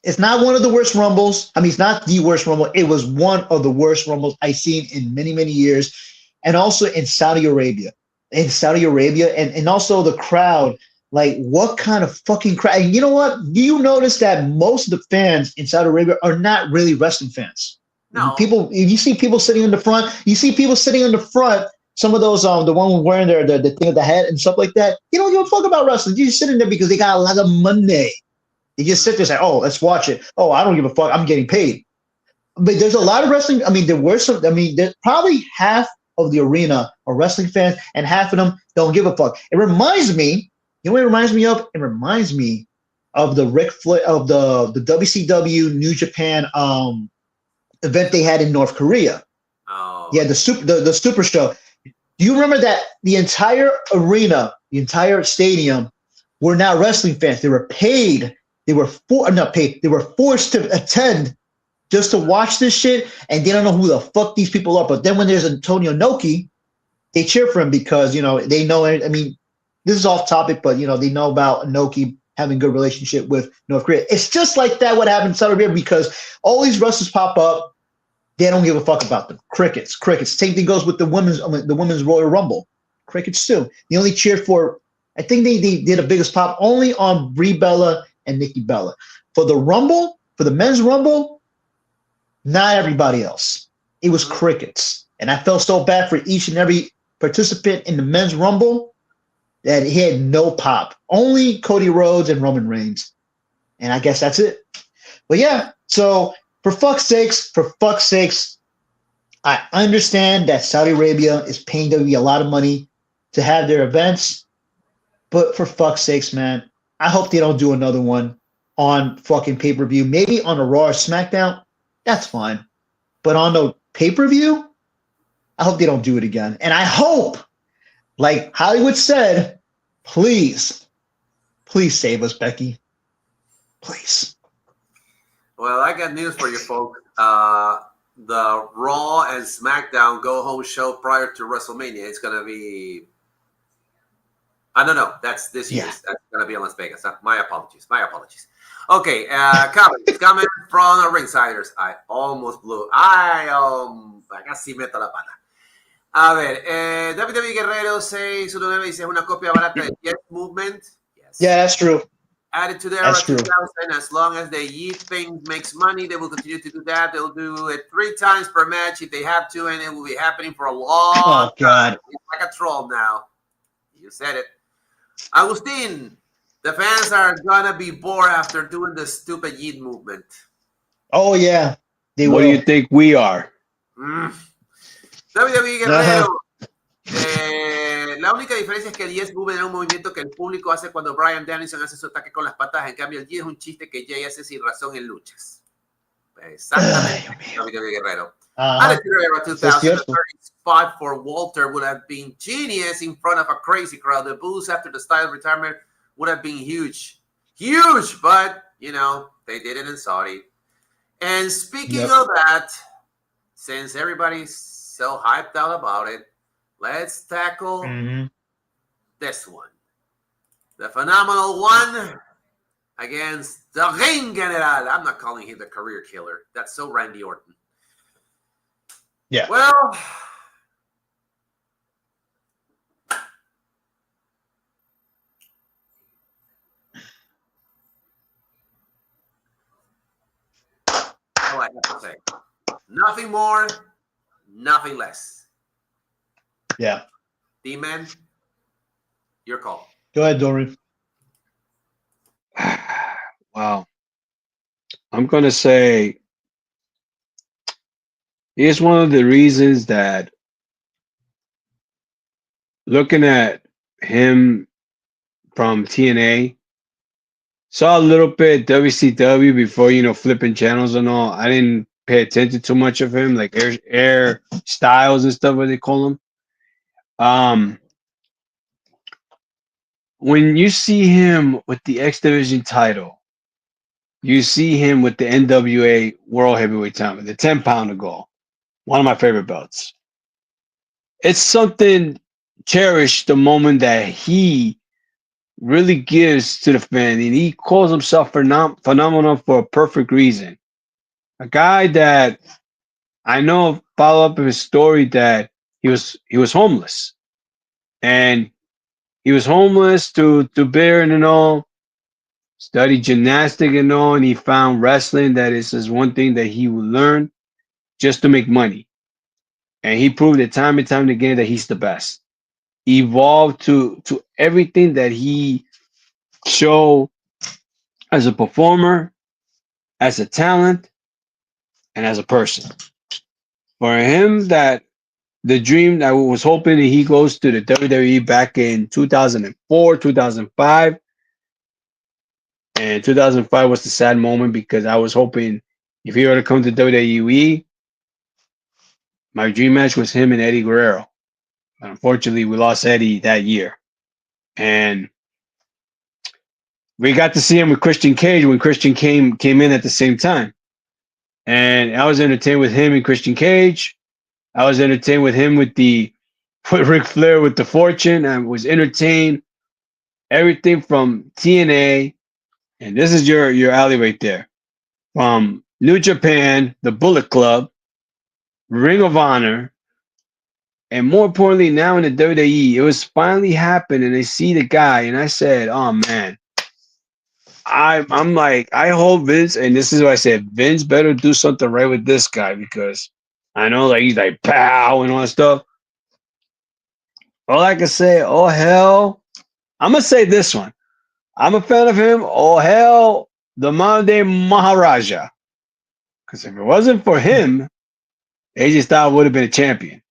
it's not one of the worst Rumbles. I mean, it's not the worst Rumble. It was one of the worst Rumbles I've seen in many, many years, and also in Saudi Arabia. And also the crowd. Like, what kind of fucking crowd? And you know what? Do you notice that most of the fans in Saudi Arabia are not really wrestling fans? No. You see people sitting in the front. Some of those, the one wearing the thing at the head and stuff like that. You don't give a fuck about wrestling. You're just sitting there because they got a lot of money. You just sit there and say, "Oh, let's watch it." Oh, I don't give a fuck. I'm getting paid. But there's a lot of wrestling. I mean, there's probably half of the arena are wrestling fans, and half of them don't give a fuck. It reminds me. You know what it reminds me of? It reminds me of the Ric Flair of the WCW New Japan event they had in North Korea. Oh. Yeah, the super show. Do you remember that the entire arena, the entire stadium were not wrestling fans. They were paid. They were not paid. They were forced to attend just to watch this shit, and they don't know who the fuck these people are. But then when there's Antonio Inoki, they cheer for him because they know. I mean, this is off topic, but they know about Inoki having a good relationship with North Korea. It's just like that what happened in Saudi Arabia because all these wrestlers pop up. They don't give a fuck about them. Crickets. Same thing goes with the women's Royal Rumble. Crickets too. They only cheered for. I think they did the biggest pop only on Brie Bella and Nikki Bella. For the Rumble, for the men's Rumble, not everybody else. It was crickets, and I felt so bad for each and every participant in the men's Rumble that he had no pop. Only Cody Rhodes and Roman Reigns, and I guess that's it. But yeah, so. For fuck's sakes, I understand that Saudi Arabia is paying WWE a lot of money to have their events, but for fuck's sakes, man, I hope they don't do another one on fucking pay-per-view. Maybe on a Raw or SmackDown, that's fine. But on the pay-per-view, I hope they don't do it again. And I hope, like Hollywood said, please save us, Becky. Please. Well, I got news for you folks. The Raw and SmackDown Go Home show prior to WrestleMania, it's going to be... I don't know. That's this year's. Yeah. That's going to be in Las Vegas. My apologies. Okay, coming from the Ringsiders. I almost blew. Casi meto la pata. A ver, WWE Guerrero 619 dice, es una copia barata de Yes Movement. Yes. Yeah, that's true. Attitude Era That's true. 2000. As long as the Yeet thing makes money, they will continue to do that. They'll do it 3 times per match if they have to, and it will be happening for a long Oh God. time. It's like a troll now. You said it. Agustin, the fans are gonna be bored after doing the stupid Yeet movement. Oh yeah, they What will. do you think we are? WWE Uh-huh. Guerrero. La única diferencia es que el Yes Movement era un movimiento que el público hace cuando Bryan Danielson hace su ataque con las patas. En cambio, el Yes es un chiste que Jay hace sin razón en luchas. Exactamente. Ay, WWE Guerrero. Uh-huh. Attitude Era Sí, es 2000, the cierto. 30 spot for Walter would have been genius in front of a crazy crowd. The boost after the style retirement would have been huge. Huge, but, you know, they did it in Saudi. And speaking Yep. of that, since everybody's so hyped out about it, let's tackle Mhm. this one. The phenomenal one against the Ring General. I'm not calling him the career killer. That's so Randy Orton. Yeah. Well, all I have to say. Nothing more, nothing less. Yeah. D-Man, your call. Go ahead, Dorian. Wow. I'm going to say here's one of the reasons that looking at him from TNA, saw a little bit WCW before, flipping channels and all. I didn't pay attention too much of him, like air styles and stuff, what they call him. When you see him with the X Division title, you see him with the NWA World Heavyweight Title, the 10-pounder goal, one of my favorite belts. It's something cherished the moment that he really gives to the fan, and he calls himself phenomenal for a perfect reason. A guy that I know follow up of his story that he was homeless, and he was homeless to bear and all. Studied gymnastic and all, and he found wrestling that is one thing that he would learn just to make money. And he proved it time and time again that he's the best. Evolved to everything that he showed as a performer, as a talent, and as a person. For him, that the dream that I was hoping that he goes to the WWE back in 2004, 2005. And 2005 was the sad moment because I was hoping if he were to come to WWE, my dream match was him and Eddie Guerrero. But unfortunately, we lost Eddie that year. And we got to see him with Christian Cage when Christian came in at the same time. And I was entertained with him and Christian Cage. I was entertained with him with Ric Flair with the Fortune. I was entertained everything from TNA, and this is your alley right there. From New Japan, the Bullet Club, Ring of Honor, and more importantly, now in the WWE, it was finally happened, and I see the guy, and I said, "Oh man." I'm like, I hope Vince, and this is what I said, Vince better do something right with this guy because I know like he's like pow and all that stuff. All I can say, oh hell, I'm gonna say this one. I'm a fan of him. Oh hell, the modern day Maharaja. Because if it wasn't for him, AJ Styles would have been a champion.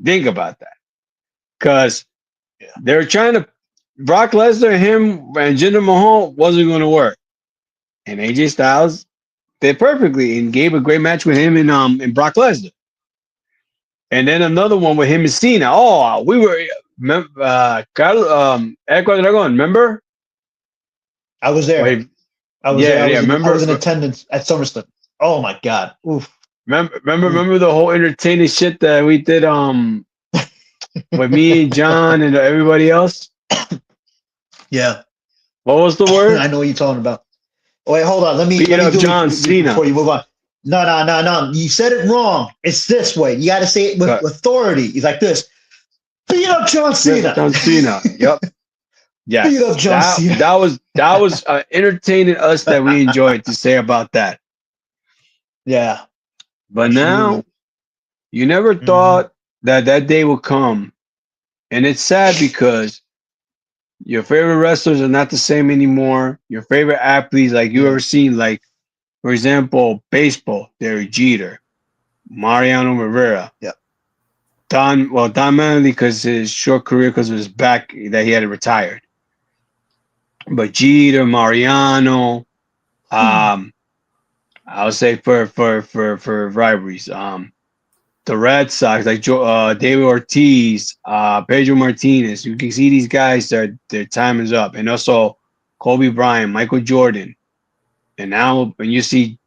Think about that. Because they're trying to Brock Lesnar, him, and Jinder Mahal wasn't going to work. And AJ Styles did perfectly and gave a great match with him and Brock Lesnar. And then another one with him and Cena. Oh, we were Echo Dragon, remember? I was there. Wait, I was yeah, there. yeah, I remember- was in attendance at SummerSlam. Oh my God. Oof. remember the whole entertaining shit that we did with me, John, and everybody else? Yeah. What was the word? I know what you're talking about. Wait, hold on. Let me Beat up do John it Cena. before you move on. No. You said it wrong. It's this way. You got to say it with Cut. authority. He's like this. Beat up John Cena. John Cena. Yep. Yes, Beat up John Cena. that was entertaining us that we enjoyed to say about that. Yeah. But Absolutely. now you never thought that that day would come, and it's sad because your favorite wrestlers are not the same anymore. Your favorite athletes, like you Yeah. ever seen, like for example, baseball, Derek Jeter, Mariano Rivera, Yeah. Don Manley because his short career because of his back that he had retired. But Jeter, Mariano, um, I would say for rivalries, the Red Sox like David Ortiz, Pedro Martinez. You can see these guys their time is up, and also Kobe Bryant, Michael Jordan, and now when you see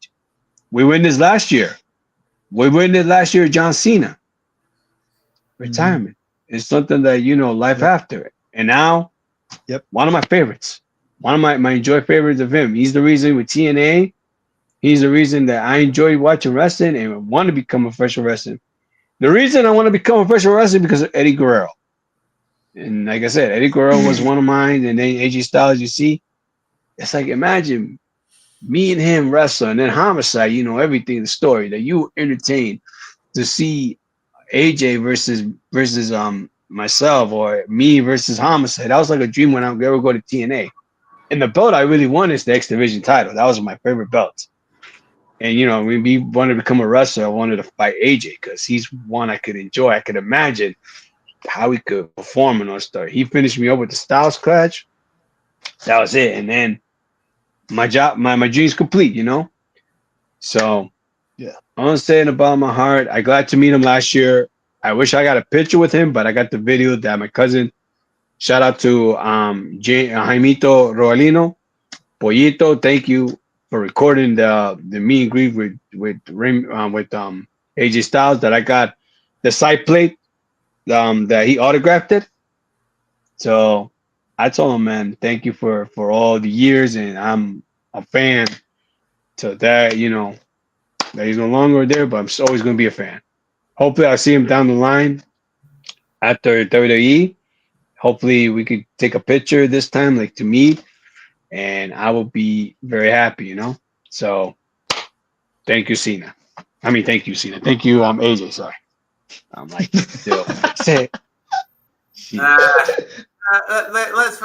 we win this last year, we win this last year, John Cena retirement. It's something that life Yep. after it, and now Yep. one of my favorites, one of my enjoy favorites of him. He's the reason with TNA. He's the reason that I enjoy watching wrestling and want to become a professional wrestler. The reason I want to become a professional wrestler is because of Eddie Guerrero. And like I said, Eddie Guerrero was one of mine. And then AJ Styles, you see, it's like imagine me and him wrestle, and then Homicide, everything, the story that you entertain to see AJ versus myself or me versus Homicide. That was like a dream when I would ever go to TNA. And the belt I really wanted is the X Division title. That was my favorite belt. And when we wanted to become a wrestler, I wanted to fight AJ because he's one I could enjoy. I could imagine how he could perform in All Star. He finished me up with the Styles Clash. That was it. And then my job, my dream's complete. So Yeah. I'm saying about my heart. I glad to meet him last year. I wish I got a picture with him, but I got the video that my cousin. Shout out to Jaimito Roalino. Pollito, thank you for recording the meet and greet with AJ Styles that I got the side plate that he autographed it. So I told him, man, thank you for all the years, and I'm a fan. To that, that he's no longer there, but I'm always gonna be a fan. Hopefully, I'll see him down the line after WWE. Hopefully, we could take a picture this time, like to meet, and I will be very happy. So thank you, Cena. I mean, thank you, Cena. Thank you, AJ. Sorry, I'm like, still say it. Let's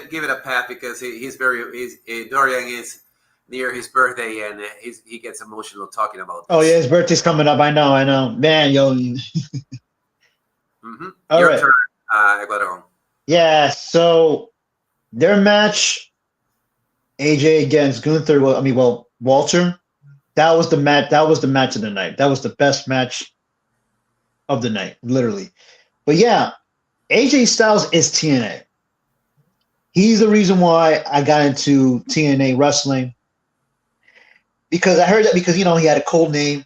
give it a pat because Dorian is near his birthday and he gets emotional talking about this. Oh yeah, his birthday's coming up. I know. Man, yo. All Your right. turn, Ecuador. Yeah, so their match, AJ against Gunther. Walter. That was the match. That was the match of the night. That was the best match of the night, literally. But yeah, AJ Styles is TNA. He's the reason why I got into TNA wrestling. Because I heard that because he had a cool name,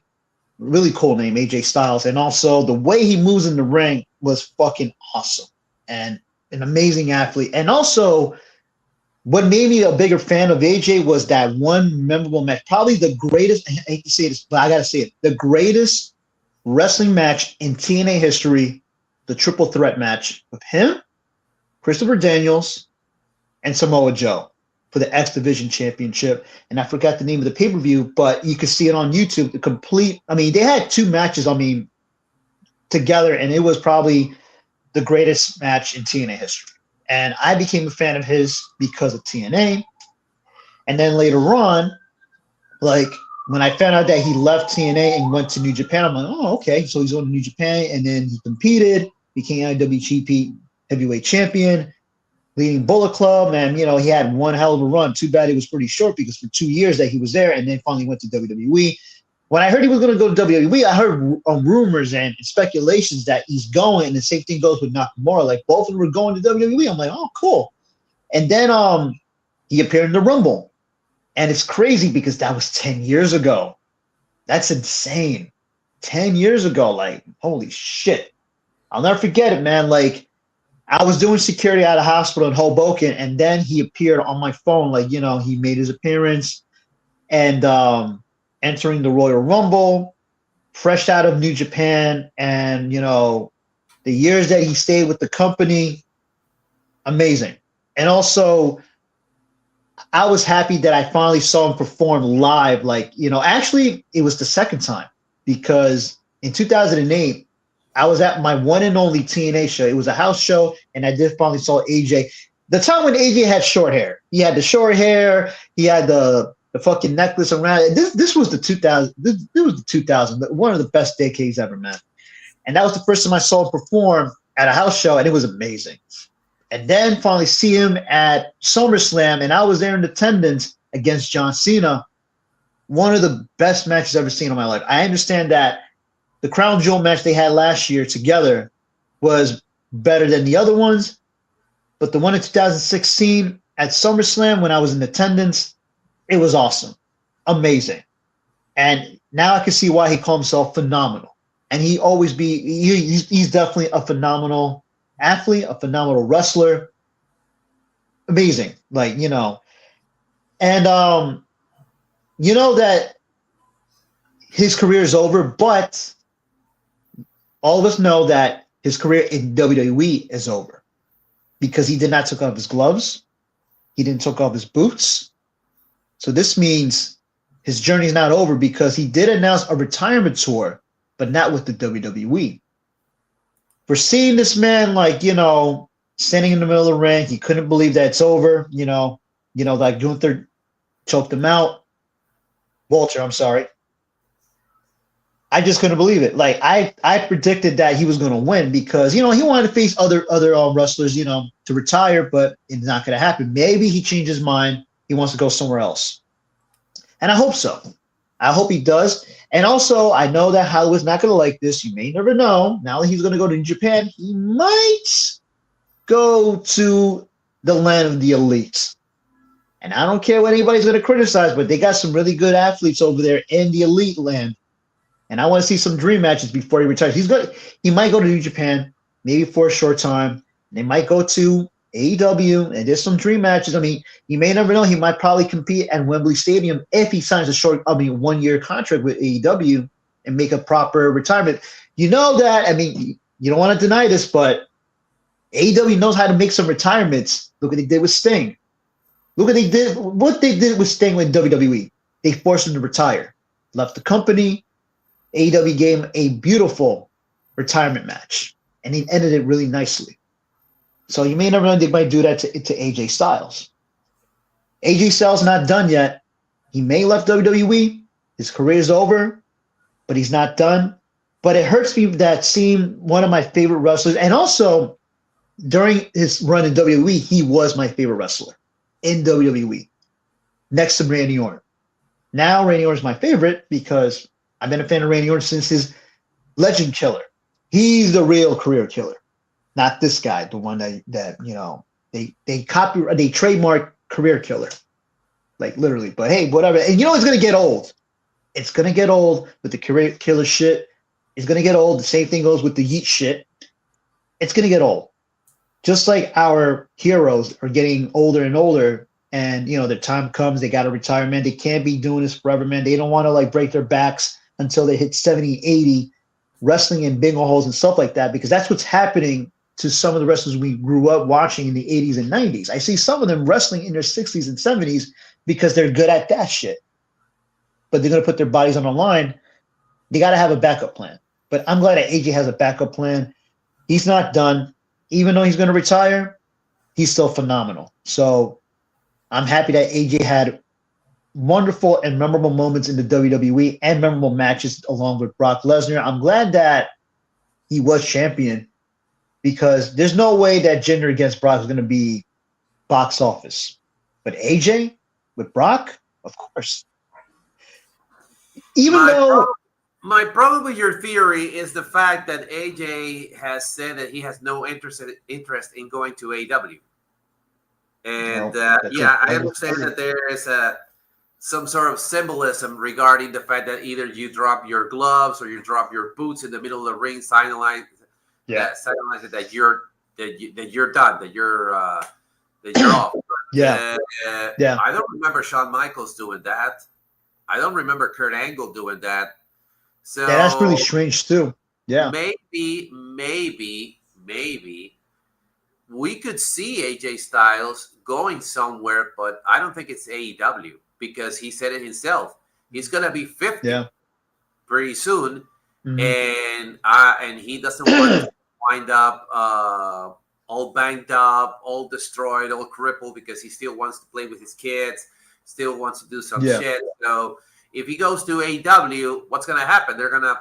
really cool name, AJ Styles, and also the way he moves in the ring was fucking awesome and an amazing athlete. And also, what made me a bigger fan of AJ was that one memorable match, probably the greatest. I hate to say this, but I gotta say it: the greatest wrestling match in TNA history, the triple threat match with him, Christopher Daniels, and Samoa Joe for the X Division Championship. And I forgot the name of the pay-per-view, but you can see it on YouTube. The complete, they had two matches, together, and it was probably the greatest match in TNA history. And I became a fan of his because of TNA. And then later on, like when I found out that he left TNA and went to New Japan, I'm like, oh, okay. So he's going to New Japan, and then he competed, became IWGP Heavyweight Champion, leading Bullet Club, and he had one hell of a run. Too bad it was pretty short because for 2 years that he was there, and then finally went to WWE. When I heard he was going to go to WWE, I heard rumors and speculations that he's going, and the same thing goes with Nakamura. Like both of them were going to WWE. I'm like, oh, cool. And then he appeared in the Rumble, and it's crazy because that was 10 years ago. That's insane. 10 years ago, like holy shit. I'll never forget it, man. Like I was doing security at a hospital in Hoboken, and then he appeared on my phone. Like he made his appearance, and entering the Royal Rumble, fresh out of New Japan, and the years that he stayed with the company, amazing. And also, I was happy that I finally saw him perform live. Like, actually, it was the second time because in 2008, I was at my one and only TNA show. It was a house show, and I did finally saw AJ. The time when AJ had short hair, he had the short hair, he had the fucking necklace around it. This was the 2000. This was the 2000. One of the best decades ever, man. And that was the first time I saw him perform at a house show, and it was amazing. And then finally see him at SummerSlam, and I was there in attendance against John Cena. One of the best matches I've ever seen in my life. I understand that the Crown Jewel match they had last year together was better than the other ones, but the one in 2016 at SummerSlam when I was in attendance, it was awesome, amazing. And now I can see why he called himself phenomenal. And he's definitely a phenomenal athlete, a phenomenal wrestler. Amazing. Like, and that his career is over, but all of us know that his career in WWE is over because he did not take off his gloves. He didn't take off his boots. So this means his journey is not over because he did announce a retirement tour, but not with the WWE. We're seeing this man, like, standing in the middle of the ring. He couldn't believe that it's over. Like Gunther choked him out. Walter, I'm sorry. I just couldn't believe it. Like, I predicted that he was going to win because, he wanted to face other wrestlers, to retire, but it's not going to happen. Maybe he changed his mind. He wants to go somewhere else. And I hope so. I hope he does. And also, I know that Hollywood's not going to like this. You may never know. Now that he's going to go to Japan, he might go to the land of the elites. And I don't care what anybody's going to criticize, but they got some really good athletes over there in the elite land. And I want to see some dream matches before he retires. He might go to New Japan, maybe for a short time. They might go to AEW, and there's some dream matches. I mean, you may never know. He might probably compete at Wembley Stadium if he signs a 1-year contract with AEW and make a proper retirement. You know that, I mean, you don't want to deny this, but AEW knows how to make some retirements. Look what they did with Sting. What they did with Sting with WWE. They forced him to retire. Left the company. AEW gave him a beautiful retirement match, and he ended it really nicely. So you may never know, they might do that to AJ Styles. AJ Styles not done yet. He may left WWE. His career is over, but he's not done. But it hurts me that seeing one of my favorite wrestlers, and also during his run in WWE, he was my favorite wrestler in WWE, next to Randy Orton. Now Randy Orton is my favorite because I've been a fan of Randy Orton since his Legend Killer. He's the real career killer. Not this guy, the one that they trademark career killer, like literally. But hey, whatever. And it's gonna get old. It's gonna get old with the career killer shit. It's gonna get old. The same thing goes with the yeet shit. It's gonna get old. Just like our heroes are getting older and older, and their time comes, they gotta retire, man. They can't be doing this forever, man. They don't want to break their backs until they hit 70, 80, wrestling in bingo holes and stuff like that, because that's what's happening to some of the wrestlers we grew up watching in the 80s and 90s. I see some of them wrestling in their 60s and 70s because they're good at that shit. But they're going to put their bodies on the line. They got to have a backup plan. But I'm glad that AJ has a backup plan. He's not done. Even though he's going to retire, he's still phenomenal. So I'm happy that AJ had wonderful and memorable moments in the WWE and memorable matches along with Brock Lesnar. I'm glad that he was champion, because there's no way that Jinder against Brock is going to be box office. But AJ with Brock, of course. My problem with your theory is the fact that AJ has said that he has no interest in going to AEW. And I understand that there is some sort of symbolism regarding the fact that either you drop your gloves or you drop your boots in the middle of the ring, signaling that you're done, that you're off. I don't remember Shawn Michaels doing that. I don't remember Kurt Angle doing that. So that's really strange too. Yeah. Maybe we could see AJ Styles going somewhere, but I don't think it's AEW because he said it himself. He's gonna be 50 pretty soon, and he doesn't want to wind up all banged up, all destroyed, all crippled because he still wants to play with his kids, still wants to do some shit. So if he goes to AEW, what's gonna happen? They're gonna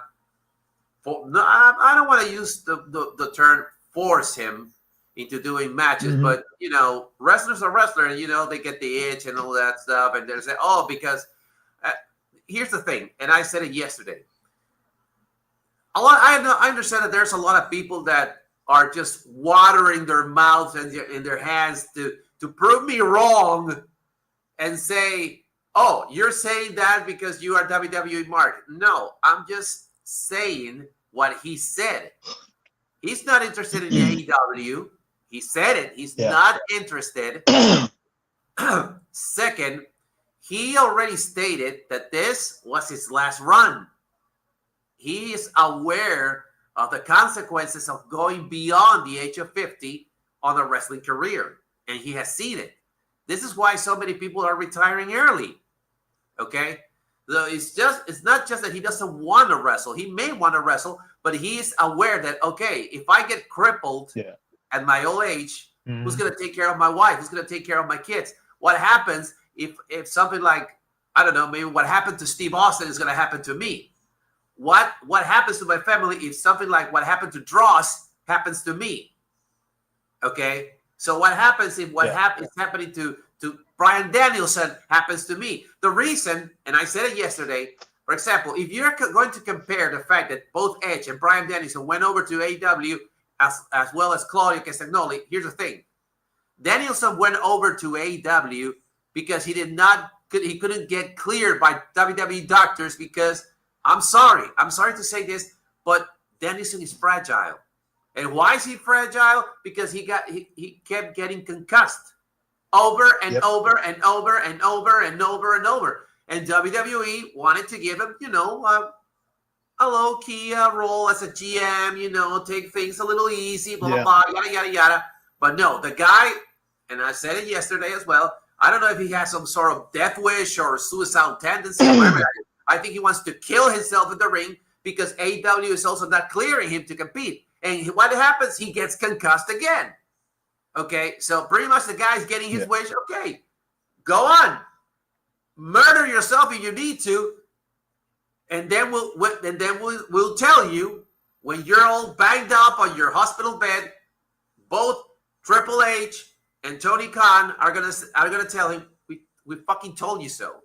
I don't want to use the term force him into doing matches, but you know, wrestlers are wrestlers, and you know they get the itch and all that stuff, and they're saying, "Oh, because here's the thing," and I said it yesterday. I understand that there's a lot of people that are just watering their mouths and in their hands to prove me wrong, and say, "Oh, you're saying that because you are WWE Mark." No, I'm just saying what he said. He's not interested in AEW. He said it. He's not interested. Second, he already stated that this was his last run. He is aware of the consequences of going beyond the age of 50 on a wrestling career, and he has seen it. This is why so many people are retiring early. Okay? So it's not just that he doesn't want to wrestle. He may want to wrestle, but he's aware that, okay, if I get crippled at my old age, who's going to take care of my wife? Who's going to take care of my kids? What happens if something like, I don't know, maybe what happened to Steve Austin is going to happen to me? What happens to my family if something like what happened to Dross happens to me? Okay? So what happens if what is happening to Bryan Danielson happens to me? The reason, and I said it yesterday, for example, if you're going to compare the fact that both Edge and Bryan Danielson went over to AEW as well as Claudio Castagnoli, here's the thing. Danielson went over to AEW because he couldn't get cleared by WWE doctors because, I'm sorry to say this, but Danielson is fragile. And why is he fragile? Because he kept getting concussed over and over and over and over and over and over. And WWE wanted to give him, a low-key role as a GM, take things a little easy, blah, blah, blah, yada, yada, yada. But no, the guy, and I said it yesterday as well, I don't know if he has some sort of death wish or suicidal tendency or whatever. I think he wants to kill himself in the ring because AEW is also not clearing him to compete. And what happens? He gets concussed again. Okay, so pretty much the guy's getting his wish. Okay, go on. Murder yourself if you need to. And then we'll tell you when you're all banged up on your hospital bed, both Triple H and Tony Khan are gonna tell him, we fucking told you so.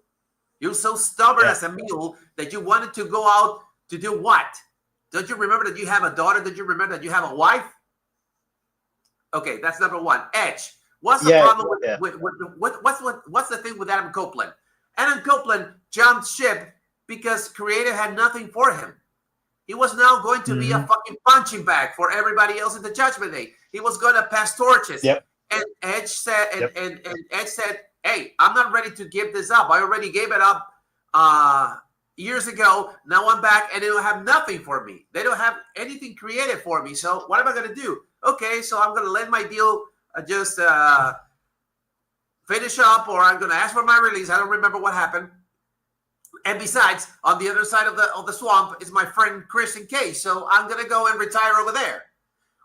You're so stubborn as a mule that you wanted to go out to do what? Don't you remember that you have a daughter? Don't you remember that you have a wife? Okay, that's number one. Edge. What's the problem what's the thing with Adam Copeland? Adam Copeland jumped ship because creative had nothing for him. He was now going to be a fucking punching bag for everybody else in the Judgment Day. He was going to pass torches. And Edge said, and Edge said, hey, I'm not ready to give this up. I already gave it up years ago. Now I'm back, and they don't have nothing for me. They don't have anything creative for me. So what am I going to do? Okay, so I'm going to let my deal just finish up, or I'm going to ask for my release. I don't remember what happened. And besides, on the other side of the swamp is my friend Christian Cage. So I'm going to go and retire over there.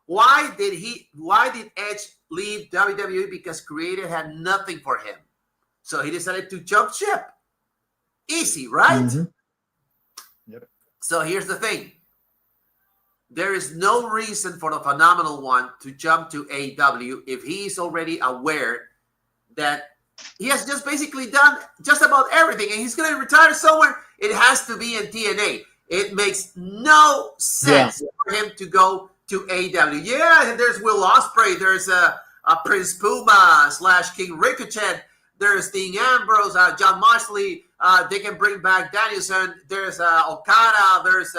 Why did Edge leave WWE? Because creative had nothing for him. So he decided to jump ship. Easy, right? So here's the thing. There is no reason for the Phenomenal One to jump to AEW if he is already aware that he has just basically done just about everything and he's going to retire somewhere. It has to be in TNA. It makes no sense for him to go to AEW. Yeah, there's Will Ospreay. There's Prince Puma / King Ricochet. There's Dean Ambrose, John Moxley. They can bring back Danielson. There's Okada. There's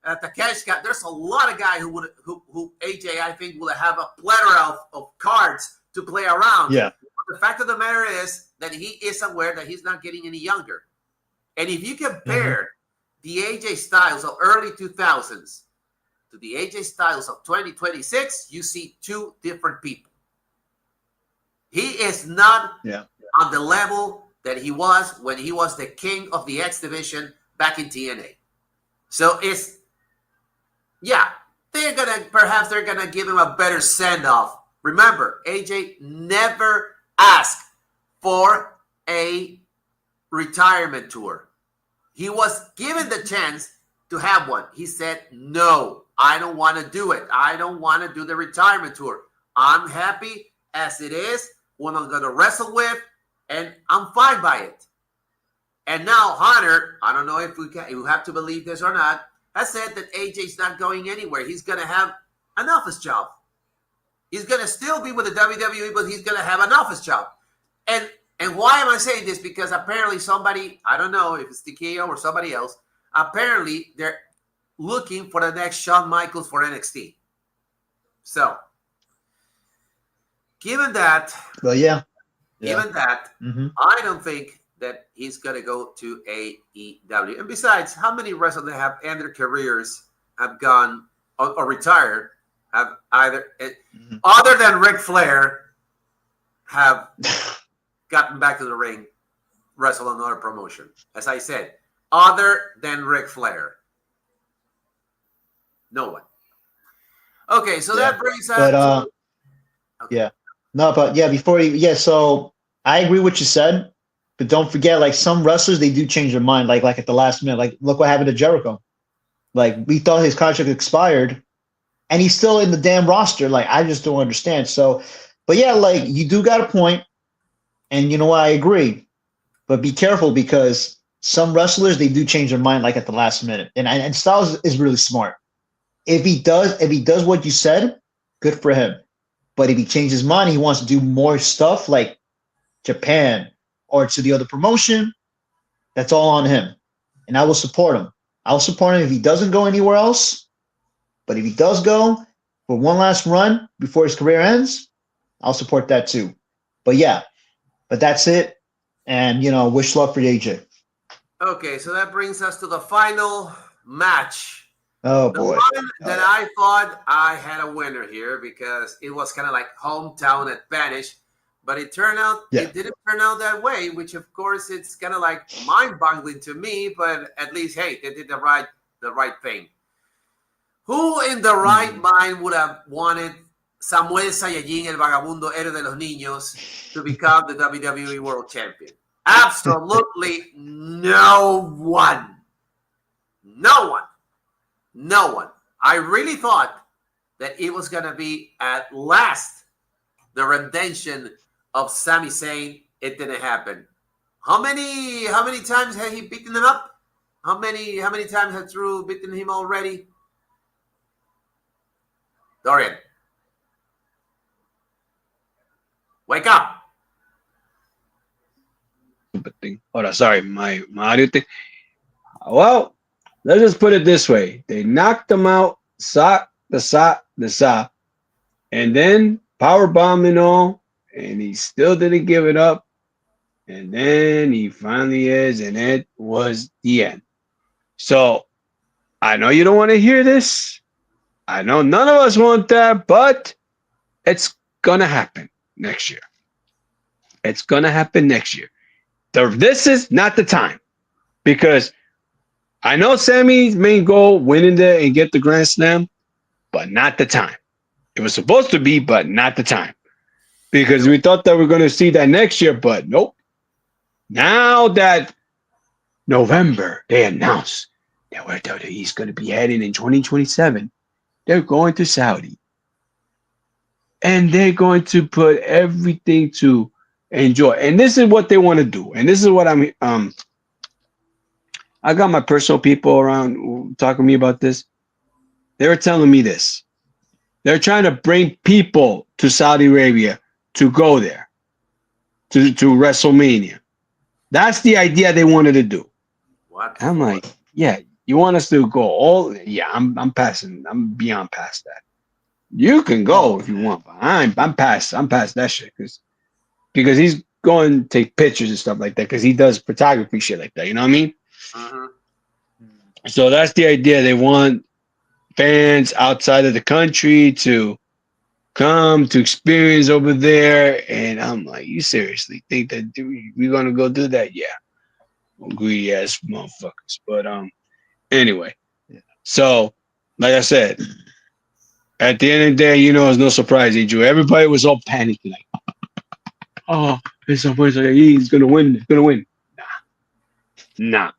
Takeshita. There's a lot of guys who AJ, I think, will have a plethora of cards to play around. Yeah. But the fact of the matter is that he is aware that he's not getting any younger. And if you compare the AJ Styles of early 2000s to the AJ Styles of 2026, you see two different people. He is not on the level that he was when he was the king of the X division back in TNA. So it's, yeah, they're gonna give him a better send off. Remember, AJ never asked for a retirement tour. He was given the chance to have one. He said, no, I don't want to do it. I don't want to do the retirement tour. I'm happy as it is, what I'm going to wrestle with, and I'm fine by it. And now Hunter, I don't know if you have to believe this or not, has said that AJ's not going anywhere. He's going to have an office job. He's going to still be with the WWE, but he's going to have an office job. And why am I saying this? Because apparently somebody, I don't know if it's TKO or somebody else, apparently they're looking for the next Shawn Michaels for NXT. So, given that, I don't think that he's going to go to AEW. And besides, how many wrestlers have ended their careers, have gone or retired, have either, other than Ric Flair, have gotten back to the ring, wrestle another promotion? As I said, other than Ric Flair, no one. Okay, so that brings us. So I agree with what you said, but don't forget, like, some wrestlers, they do change their mind, like at the last minute. Like, look what happened to Jericho. Like, we thought his contract expired, and he's still in the damn roster. Like, I just don't understand. So, but yeah, like, you do got a point, and you know what, I agree. But be careful, because some wrestlers, they do change their mind like at the last minute. And Styles is really smart. If he does what you said, good for him. But if he changes his mind, he wants to do more stuff like Japan or to the other promotion, that's all on him. And I will support him. I'll support him if he doesn't go anywhere else. But if he does go for one last run before his career ends, I'll support that too. But yeah, but that's it. And, wish luck for AJ. Okay, so that brings us to the final match. Oh, boy. The one that I thought I had a winner here because it was kind of like hometown advantage, but it didn't turn out that way, which of course it's kind of like mind-boggling to me, but at least, hey, they did the right thing. Who in the right mind would have wanted Samuel Saiyajin, el vagabundo héroe de los niños, to become the WWE World Champion? Absolutely no one. No one. No one. I really thought that it was going to be at last the redemption of Sami Zayn. It didn't happen. How many times had he beaten him up? How many times had Drew beaten him already? Dorian, wake up. Thing. Hold on, sorry, my audio thing. Well, let's just put it this way. They knocked him out, and then power bomb and all, and he still didn't give it up. And then he finally is, and it was the end. So I know you don't want to hear this. I know none of us want that, but it's gonna happen next year. It's gonna happen next year. This is not the time, because I know Sammy's main goal, winning there and get the Grand Slam, but not the time. It was supposed to be, but not the time. Because we thought that we were going to see that next year, but nope. Now that November, they announced that where WWE's going to be heading in 2027, they're going to Saudi. And they're going to put everything to enjoy. And this is what they want to do. And this is what I got my personal people around talking to me about this. They were telling me this. They're trying to bring people to Saudi Arabia to go there, to WrestleMania. That's the idea they wanted to do. What? I'm like, yeah, you want us to go all? Yeah, I'm passing. I'm beyond past that. You can go if you want, but I'm past that shit because he's going to take pictures and stuff like that because he does photography shit like that. You know what I mean? Uh-huh. So that's the idea. They want fans outside of the country to come to experience over there. And I'm like, you seriously think that we're gonna go do that? Yeah, greedy ass motherfuckers. But anyway, so like I said, at the end of the day, it's no surprise, Drew. Everybody was all panicking, like, oh, it's so much. He's gonna win. He's gonna win. Nah.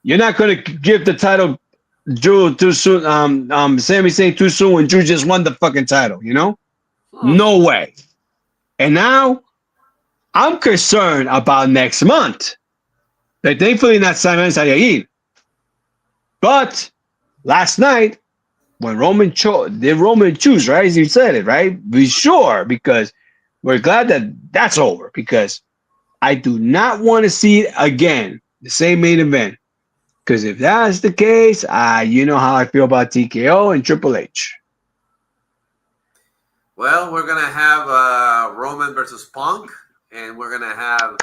You're not gonna give the title Drew too soon. Sami Zayn too soon when Drew just won the fucking title. No way. And now I'm concerned about next month. Like, thankfully not Simon Sayagin. But last night when Roman choose, right? As you said it, right? Be sure, because we're glad that that's over, because I do not want to see it again. The same main event. Because if that's the case, you know how I feel about TKO and Triple H. Well, we're gonna have Roman versus Punk, and we're gonna have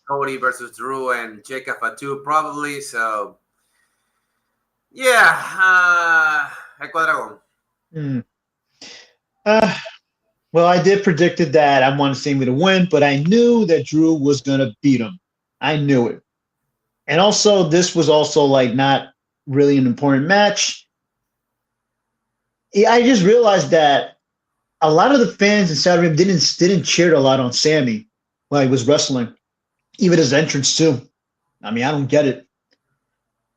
Cody versus Drew and Jacob Fatu probably. So, yeah, Ecuador. Well, I did predicted that I wanted Sammy to win, but I knew that Drew was gonna beat him. I knew it. And also, this was also like not really an important match. I just realized that a lot of the fans in Saudi Arabia didn't cheer a lot on Sammy while he was wrestling, even his entrance too. I mean, I don't get it,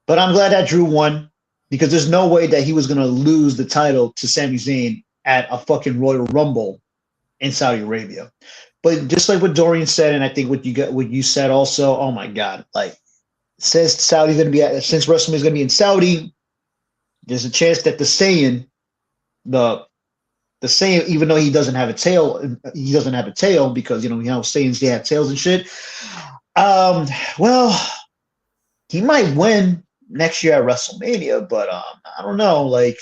but I'm glad that Drew won, because there's no way that he was gonna lose the title to Sami Zayn at a fucking Royal Rumble in Saudi Arabia. But just like what Dorian said, and I think what you said also, oh my God, like, since Saudi's gonna be since WrestleMania is gonna be in Saudi, there's a chance that the Saiyan, even though he doesn't have a tail, because Saiyans, they have tails and shit. Well, he might win next year at WrestleMania, but I don't know. Like,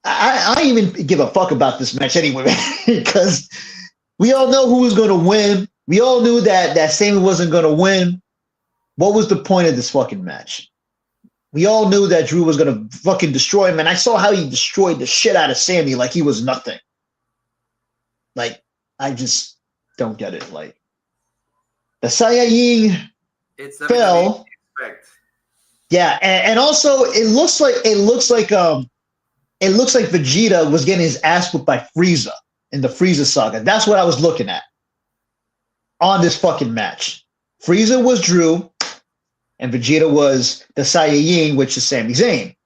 I don't even give a fuck about this match anyway, because we all know who was going to win. We all knew that Sammy wasn't going to win. What was the point of this fucking match? We all knew that Drew was going to fucking destroy him, and I saw how he destroyed the shit out of Sammy like he was nothing. Like, I just don't get it. Like, the Saiyajin fell. Yeah, and also it looks like Vegeta was getting his ass whipped by Frieza in the Frieza saga. That's what I was looking at on this fucking match. Frieza was Drew, and Vegeta was the Saiyajin, which is Sami Zayn.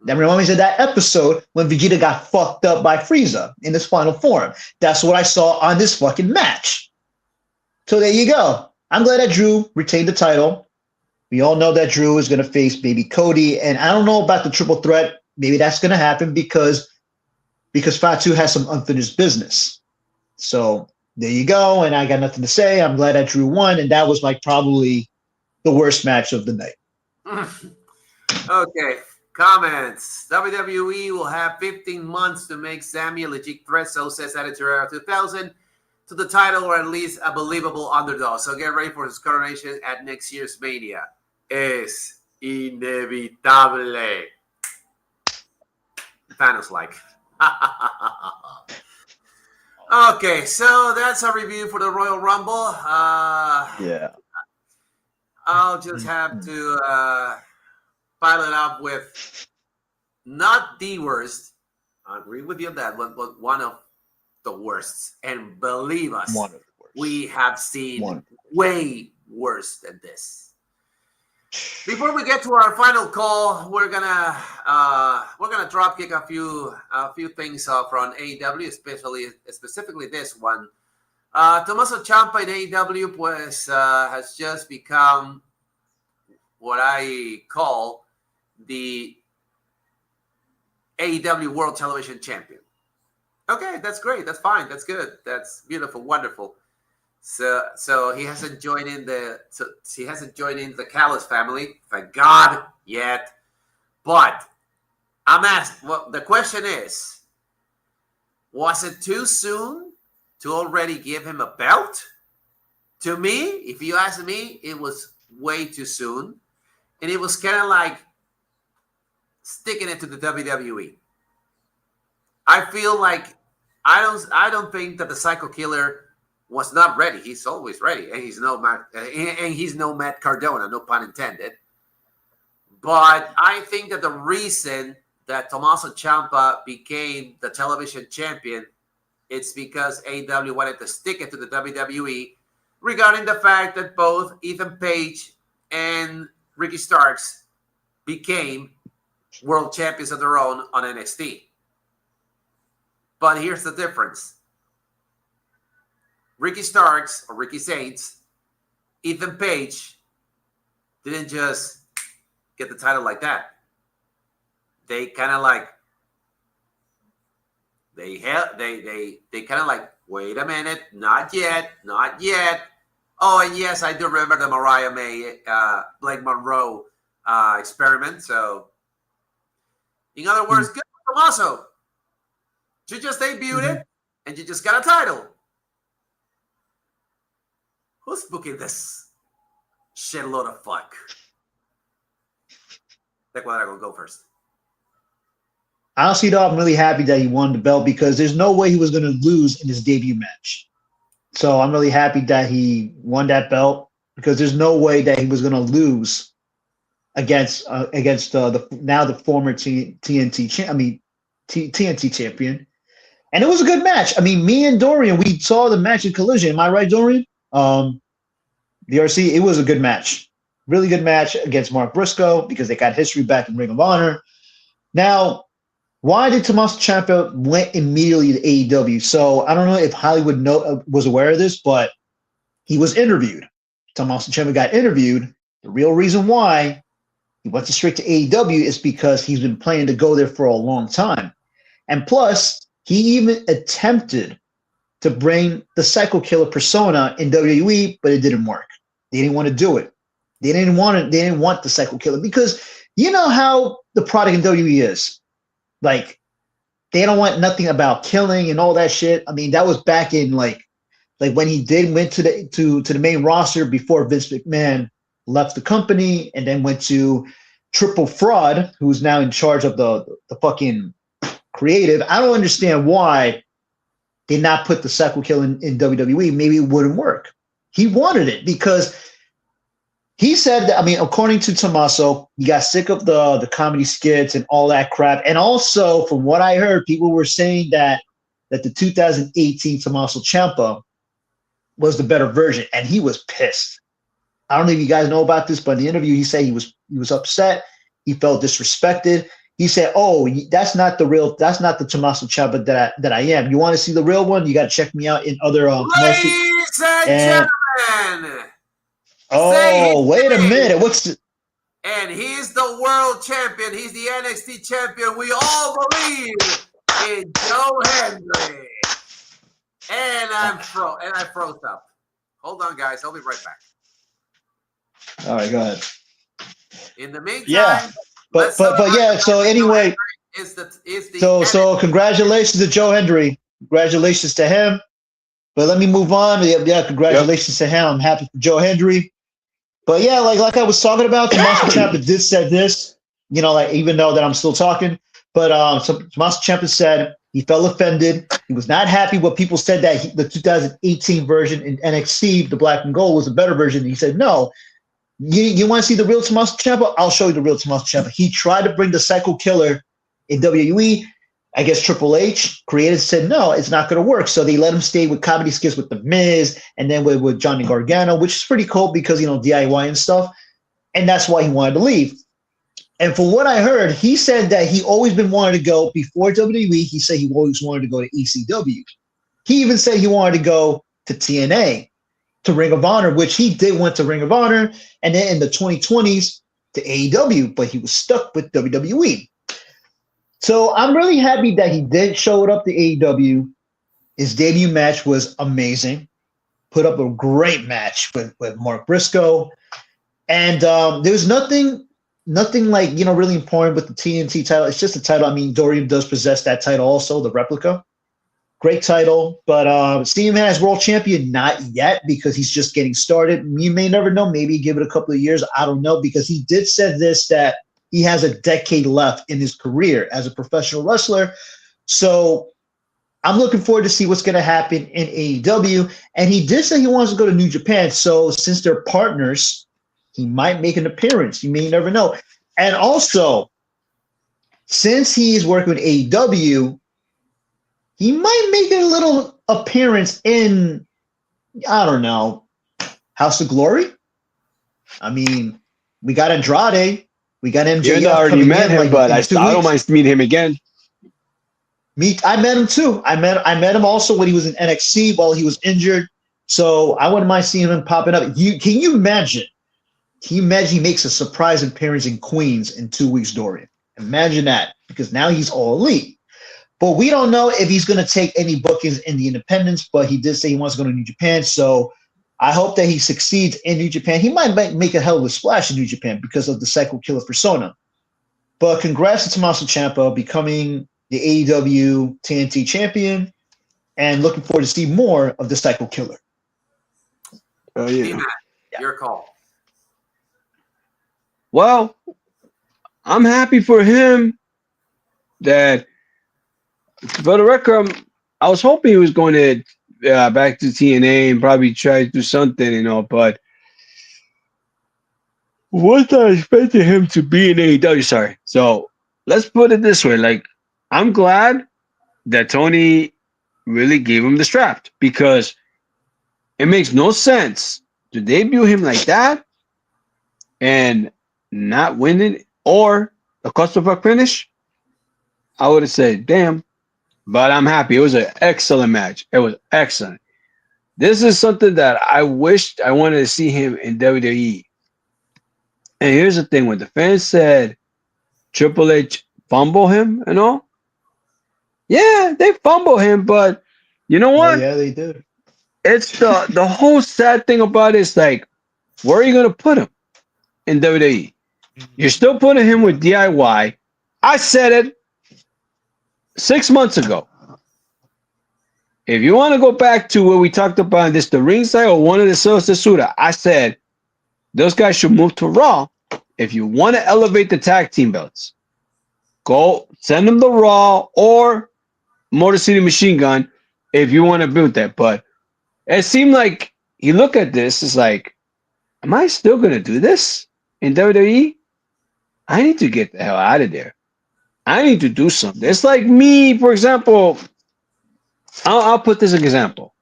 That reminds me of that episode when Vegeta got fucked up by Frieza in his final form. That's what I saw on this fucking match. So there you go. I'm glad that Drew retained the title. We all know that Drew is going to face baby Cody, and I don't know about the triple threat. Maybe that's going to happen because Fatu has some unfinished business. So there you go, and I got nothing to say. I'm glad that Drew won, and that was like probably the worst match of the night. Okay, comments. WWE will have 15 months to make Sammy a legit threat, so says Editor 2000, to the title, or at least a believable underdog. So get ready for his coronation at next year's Mania. Es inevitable. Thanos like. Okay, so that's a review for the Royal Rumble. Yeah. I'll just have to pile it up with not the worst. I agree with you on that one, but one of the worst. And believe us, we have seen way worse than this. Before we get to our final call, we're gonna drop kick a few things from AEW, specifically this one. Tommaso Ciampa in AEW has just become what I call the AEW World Television Champion. Okay, that's great. That's fine. That's good. That's beautiful. Wonderful. So he hasn't joined in the Callis family, thank God, yet. But I'm asked. Well, the question is, was it too soon to already give him a belt? To me, if you ask me, it was way too soon, and it was kind of like sticking it to the WWE. I feel like I don't think that the Psycho Killer was not ready. He's always ready, and he's no Matt Cardona, no pun intended. But I think that the reason that Tommaso Ciampa became the television champion, it's because AEW wanted to stick it to the WWE regarding the fact that both Ethan Page and Ricky Starks became world champions of their own on NXT. But here's the difference. Ricky Starks or Ricky Saints, Ethan Page didn't just get the title like that. They kind of like they kind of like, wait a minute, not yet. Oh, and yes, I do remember the Mariah May Blake Monroe experiment. So, in other words, good for Tommaso. You just debuted it, and you just got a title. Who's booking this shitload of fuck? Tecuadrago, go first. Honestly, though, I'm really happy that he won the belt because there's no way he was going to lose in his debut match. So I'm really happy that he won that belt because there's no way that he was going to lose against the former TNT champion. And it was a good match. I mean, me and Dorian, we saw the match in Collision. Am I right, Dorian? DRC, it was a good match. Really good match against Mark Briscoe because they got history back in Ring of Honor. Now, why did Tommaso Ciampa went immediately to AEW? So I don't know if Hollywood was aware of this, but he was interviewed. Tommaso Ciampa got interviewed. The real reason why he went straight to AEW is because he's been planning to go there for a long time. And plus, he even attempted to bring the Psycho Killer persona in WWE, but it didn't work. They didn't want to do it. They didn't want the Psycho Killer because you know how the product in WWE is. Like, they don't want nothing about killing and all that shit. I mean, that was back in like when he went to the main roster before Vince McMahon left the company and then went to Triple Fraud, who's now in charge of the fucking creative. I don't understand why they not put the Psycho Killer in WWE. Maybe it wouldn't work. He wanted it because he said that, I mean, according to Tommaso, he got sick of the comedy skits and all that crap. And also, from what I heard, people were saying that the 2018 Tommaso Ciampa was the better version, and he was pissed. I don't know if you guys know about this, but in the interview, he said he was upset. He felt disrespected. He said, "Oh, that's not the Tommaso Ciampa that I am. You want to see the real one? You got to check me out in other Ladies and gentlemen." Oh, wait a minute. And he's the world champion. He's the NXT champion. We all believe in Joe Hendry. And I froze up. Hold on, guys. I'll be right back. All right, go ahead. In the meantime, yeah, but yeah. So anyway, so congratulations to Joe Hendry. Congratulations to him. But let me move on. Yeah, congratulations to him. I'm happy for Joe Hendry. But yeah, like I was talking about, Tommaso Ciampa did say this, you know, like even though that I'm still talking, but Tommaso Ciampa said he felt offended. He was not happy what people said that the 2018 version in NXT, the Black and Gold, was a better version. And he said, no, you want to see the real Tommaso Ciampa? I'll show you the real Tommaso Ciampa. He tried to bring the Psycho Killer in WWE. I guess Triple H created said, no, it's not going to work. So they let him stay with comedy skits with The Miz and then with Johnny Gargano, which is pretty cool because, you know, DIY and stuff. And that's why he wanted to leave. And from what I heard, he said that he always been wanting to go before WWE. He said he always wanted to go to ECW. He even said he wanted to go to TNA, to Ring of Honor, which he did went to Ring of Honor. And then in the 2020s to AEW, but he was stuck with WWE. So I'm really happy that he did show up to AEW. His debut match was amazing. Put up a great match with Mark Briscoe. And there's nothing like, you know, really important with the TNT title. It's just a title. I mean, Dorian does possess that title also, the replica. Great title. But seeing him as world champion, not yet, because he's just getting started. You may never know. Maybe give it a couple of years. I don't know, because he did say this, that he has a decade left in his career as a professional wrestler. So I'm looking forward to see what's going to happen in AEW. And he did say he wants to go to New Japan. So since they're partners, he might make an appearance. You may never know. And also, since he's working with AEW, he might make a little appearance in, I don't know, House of Glory. I mean, we got Andrade, we got MJF. Even though I already met him, but I don't mind meeting him again. I met him too. I met him also when he was in NXT while he was injured. So I wouldn't mind seeing him popping up. Can you imagine? Can you imagine he makes a surprise appearance in Queens in 2 weeks, Dorian? Imagine that, because now he's all elite. But we don't know if he's going to take any bookings in the independents, but he did say he wants to go to New Japan. So I hope that he succeeds in New Japan. He might make a hell of a splash in New Japan because of the Psycho Killer persona. But congrats to Tommaso Ciampa becoming the AEW TNT champion, and looking forward to see more of the Psycho Killer. Oh, yeah. Your call. Well, I'm happy for him that, for the record, I was hoping he was going to back to TNA and probably try to do something, but was I expecting him to be in AEW? Sorry. So let's put it this way. Like, I'm glad that Tony really gave him the strap, because it makes no sense to debut him like that and not winning or a clusterfuck finish. I would have said, damn. But I'm happy. It was an excellent match. It was excellent. This is something that I wished I wanted to see him in WWE. And here's the thing. When the fans said Triple H fumble him and all, yeah, they fumble him, but you know what? Oh, yeah, they did. It's the whole sad thing about it is, like, where are you going to put him in WWE? You're still putting him with DIY. I said it 6 months ago. If you want to go back to what we talked about, this the ringside or one of the Zensura, I said those guys should move to Raw. If you want to elevate the tag team belts, go send them to Raw or Motor City Machine Gun if you want to build that. But it seemed like you look at this, it's like, am I still going to do this in WWE? I need to get the hell out of there. I need to do something. It's like me, for example. I'll put this example.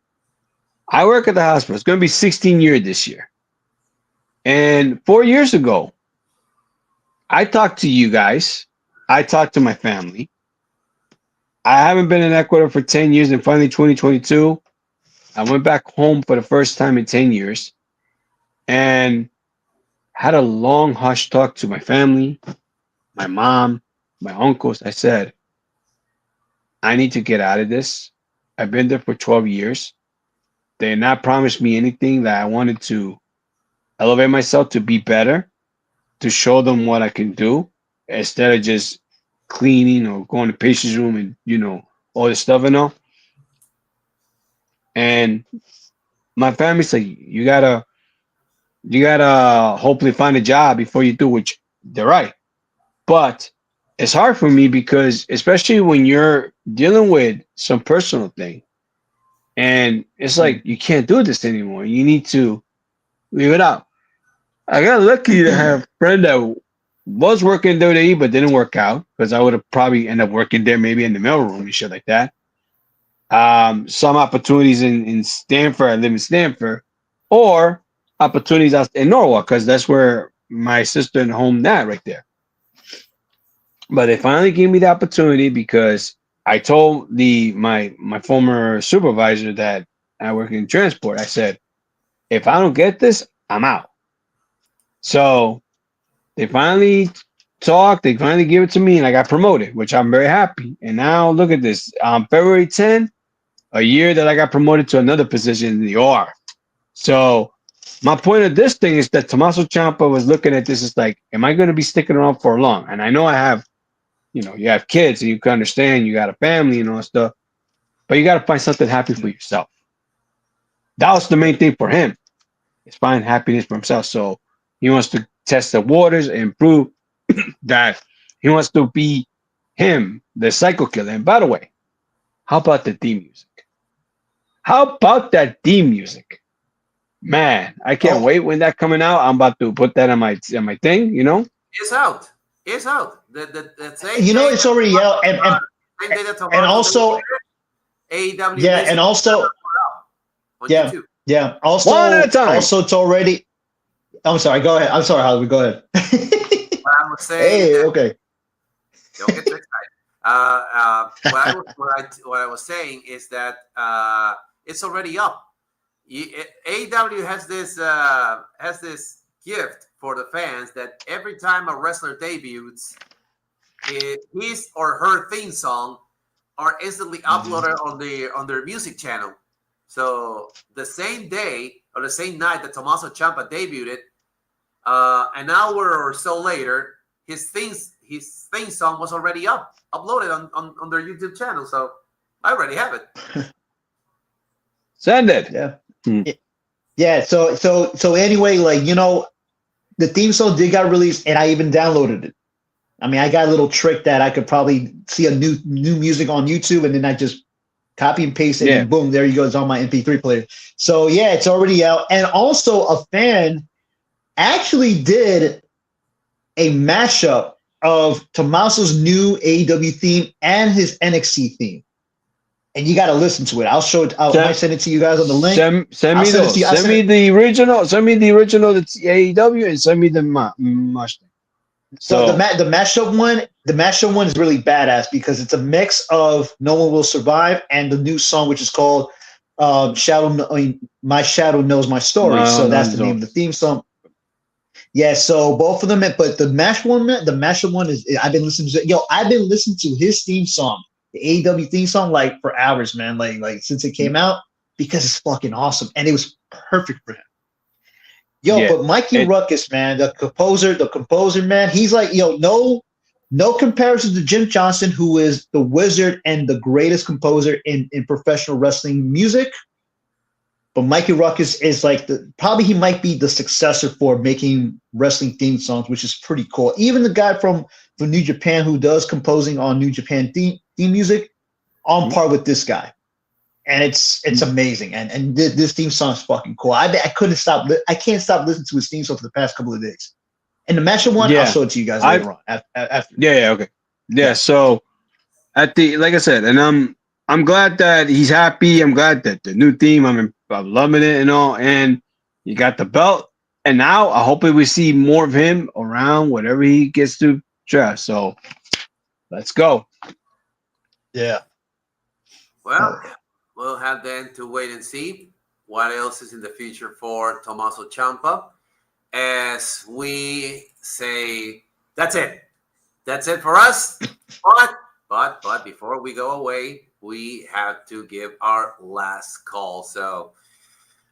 I work at the hospital. It's going to be 16 years this year. And 4 years ago, I talked to you guys. I talked to my family. I haven't been in Ecuador for 10 years, and finally 2022, I went back home for the first time in 10 years and had a long, hush talk to my family, my mom, my uncles. I said, I need to get out of this. I've been there for 12 years. They did not promise me anything, that I wanted to elevate myself to be better, to show them what I can do, instead of just cleaning or going to patient's room and, all this stuff and all. And my family said, you gotta hopefully find a job before you do, which they're right. But it's hard for me because, especially when you're dealing with some personal thing, and it's like, you can't do this anymore. You need to leave it out. I got lucky to have a friend that was working WWE but didn't work out, because I would have probably ended up working there, maybe in the mailroom and shit like that. Some opportunities in Stanford. I live in Stanford, or opportunities out in Norwalk, because that's where my sister and home at right there. But they finally gave me the opportunity, because I told my former supervisor that I work in transport. I said, if I don't get this, I'm out. So they finally talked. They finally gave it to me, and I got promoted, which I'm very happy. And now look at this. February 10th, a year that I got promoted to another position in the OR. So my point of this thing is that Tommaso Ciampa was looking at this as like, am I going to be sticking around for long? And I know I have, you have kids, and you can understand, you got a family and all that stuff, but you got to find something happy for yourself. That was the main thing for him, is find happiness for himself. So he wants to test the waters and improve. that he wants to be him, the Psycho Killer. And by the way, how about the theme music? How about that theme music? Man, I can't Oh, wait when that coming out. I'm about to put that on my thing. You know. It's out. It's out. The same you know, day it's that already out, same day that and Tommaso also, AEW yeah, and Music also, on yeah, YouTube. yeah, One at a time. also, it's already. I'm sorry. Go ahead. I'm sorry, Hollywood. Go ahead. But I was saying Hey, that okay. don't get too excited. What I was saying is that it's already up. AEW has this gift for the fans that every time a wrestler debuts, his or her theme song are instantly uploaded on their music channel. So the same day or the same night that Tommaso Ciampa debuted, an hour or so later, his theme song was already uploaded on their YouTube channel. So I already have it. Send it. Yeah. Hmm. Yeah. So anyway, like, the theme song did got released, and I even downloaded it. I mean, I got a little trick that I could probably see a new music on YouTube, and then I just copy and paste it, Yeah. and boom, there you go. It's on my MP3 player. So yeah, it's already out. And also, a fan actually did a mashup of Tommaso's new AEW theme and his NXT theme. And you got to listen to it. I'll show it. I might send it to you guys on the link. Send I'll me send it to those. you. Send me the original. Send me the original. That's AEW, and send me the mush. So So the mashup one is really badass because it's a mix of "No One Will Survive" and the new song, which is called "My Shadow Knows My Story." no, So no, that's the name of the theme song. Yeah, so both of them, but the mashup one is I've been listening to. I've been listening to his theme song, the AEW theme song, like for hours, man. Like since it came out, because it's fucking awesome, and it was perfect for him. yeah. But Mikey It, Ruckus, man, the composer, man, he's like, no comparison to Jim Johnson, who is the wizard and the greatest composer in professional wrestling music. But Mikey Ruckus is like probably he might be the successor for making wrestling theme songs, which is pretty cool. Even the guy from New Japan who does composing on New Japan theme music, on par with this guy. And it's amazing. And this theme song is fucking cool. I couldn't stop. I can't stop listening to his theme song for the past couple of days. And the matchup one, I'll yeah. show it to you guys later on. After. Yeah. Okay. Yeah. So at the like I said, and I'm glad that he's happy. I'm glad that the new theme. I'm loving it and all. And you got the belt. And now I hope we see more of him around whatever he gets to try. So let's go. Yeah. Well, we'll have then to wait and see what else is in the future for Tommaso Ciampa. As we say, that's it. That's it for us. But before we go away, we have to give our last call. So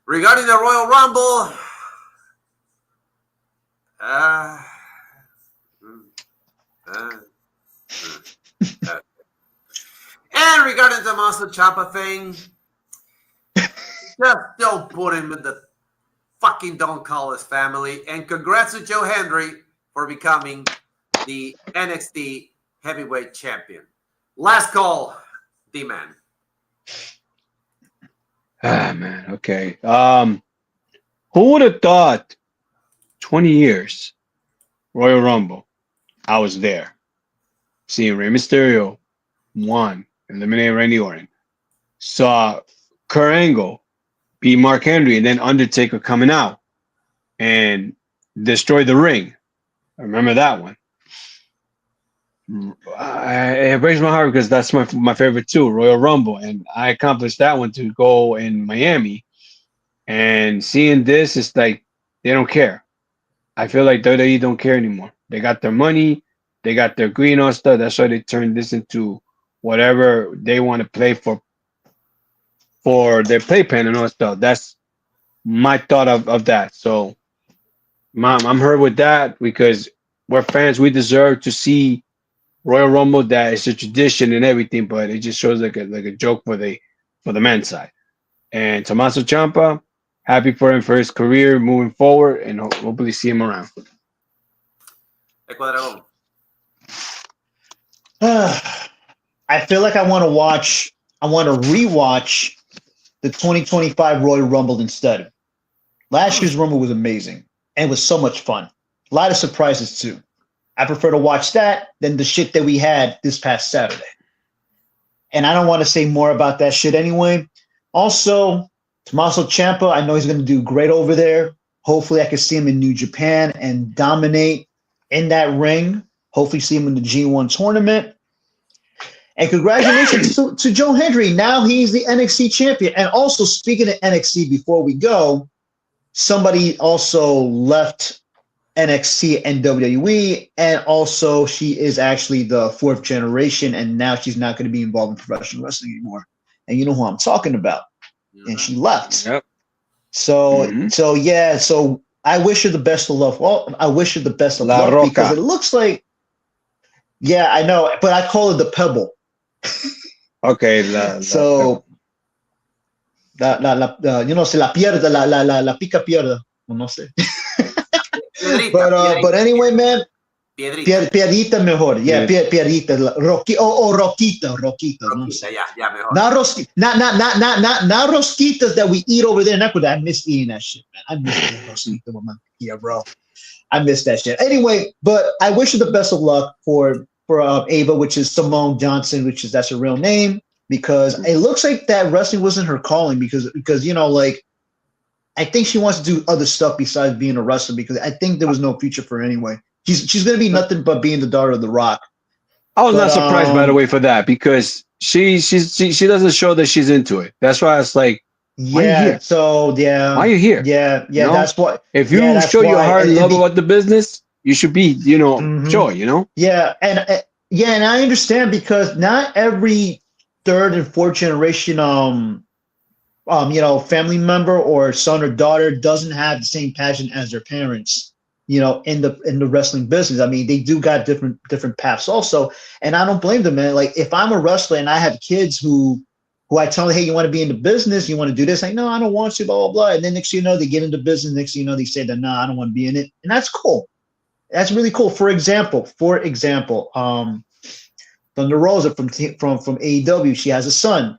regarding the Royal Rumble, and regarding the Tommaso Ciampa thing, just don't put him in the fucking Don't Call Us family. And congrats to Joe Hendry for becoming the NXT Heavyweight Champion. Last call, D-Man. Ah man. Okay. Who would have thought 20 years Royal Rumble? I was there. Seeing Rey Mysterio won, eliminate Randy Orton. Saw Kurt Angle beat Mark Henry, and then Undertaker coming out and destroy the ring. I remember that one. It breaks my heart because that's my favorite too, Royal Rumble, and I accomplished that one to go in Miami. And seeing this, it's like they don't care. I feel like WWE don't care anymore. They got their money, they got their green on stuff. That's why they turned this into whatever they want to play for their playpen and all that stuff. That's my thought of that. So, Mom, I'm hurt with that because we're fans. We deserve to see Royal Rumble. That is a tradition and everything, but it just shows like a joke for the men's side. And Tommaso Ciampa, happy for him for his career moving forward, and hopefully see him around. Ecuador. I feel like I want to rewatch the 2025 Royal Rumble instead. Last year's Rumble was amazing and it was so much fun. A lot of surprises too. I prefer to watch that than the shit that we had this past Saturday. And I don't want to say more about that shit anyway. Also, Tommaso Ciampa, I know he's going to do great over there. Hopefully, I can see him in New Japan and dominate in that ring. Hopefully, see him in the G1 tournament. And congratulations to Joe Hendry. Now he's the NXT champion. And also, speaking of NXT, before we go, somebody also left NXT and WWE, and also she is actually the fourth generation, and now she's not going to be involved in professional wrestling anymore. And you know who I'm talking about. And she left. Yep. So yeah. So I wish her the best of luck. Well, I wish her the best of La luck Roca. because it looks like. Yeah, I know, but I call it the Pebble. Okay. So. You know, se la pierde, la pica pierde. No sé. But anyway, man. Piedrita mejor. Yeah, Piedrita. Roquita. No sé. Yeah, mejor. Not rosquitas that we eat over there in Ecuador. I miss eating that shit, man. I miss eating rosquita with my yeah, bro. I miss that shit. Anyway, but I wish her the best of luck for Ava, which is Simone Johnson, that's her real name, because it looks like that wrestling wasn't her calling because you know, like, I think she wants to do other stuff besides being a wrestler because I think there was no future for her anyway. She's gonna be nothing but being the daughter of The Rock. I was not surprised, by the way, for that because she doesn't show that she's into it. That's why it's like, why are you here? So yeah, why are you here? Yeah, You know? that's what. If you show your heart and love about the business, you should be, show it, Yeah, and I understand because not every third and fourth generation family member or son or daughter doesn't have the same passion as their parents, in the wrestling business. I mean, they do got different paths also, and I don't blame them, man. Like, if I'm a wrestler and I have kids who I tell them, hey, you want to be in the business, you want to do this, like, no, I don't want to, blah blah blah, and then next thing you know, they get into business, next thing you know, they say that, no, I don't want to be in it, and that's cool. That's really cool. For example, Thunder Rosa from AEW, she has a son.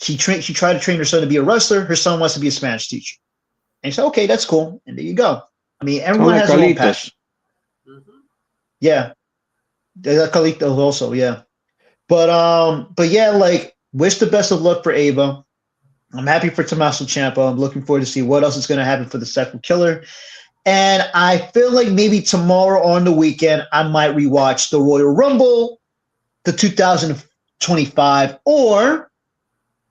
She tried to train her son to be a wrestler. Her son wants to be a Spanish teacher. And she said, okay, that's cool. And there you go. I mean, everyone has their own passion. Mm-hmm. Yeah. Carlitos also, yeah. But yeah, like, wish the best of luck for Ava. I'm happy for Tommaso Ciampa. I'm looking forward to see what else is going to happen for the second killer. And I feel like maybe tomorrow on the weekend, I might rewatch the Royal Rumble, the 2025, or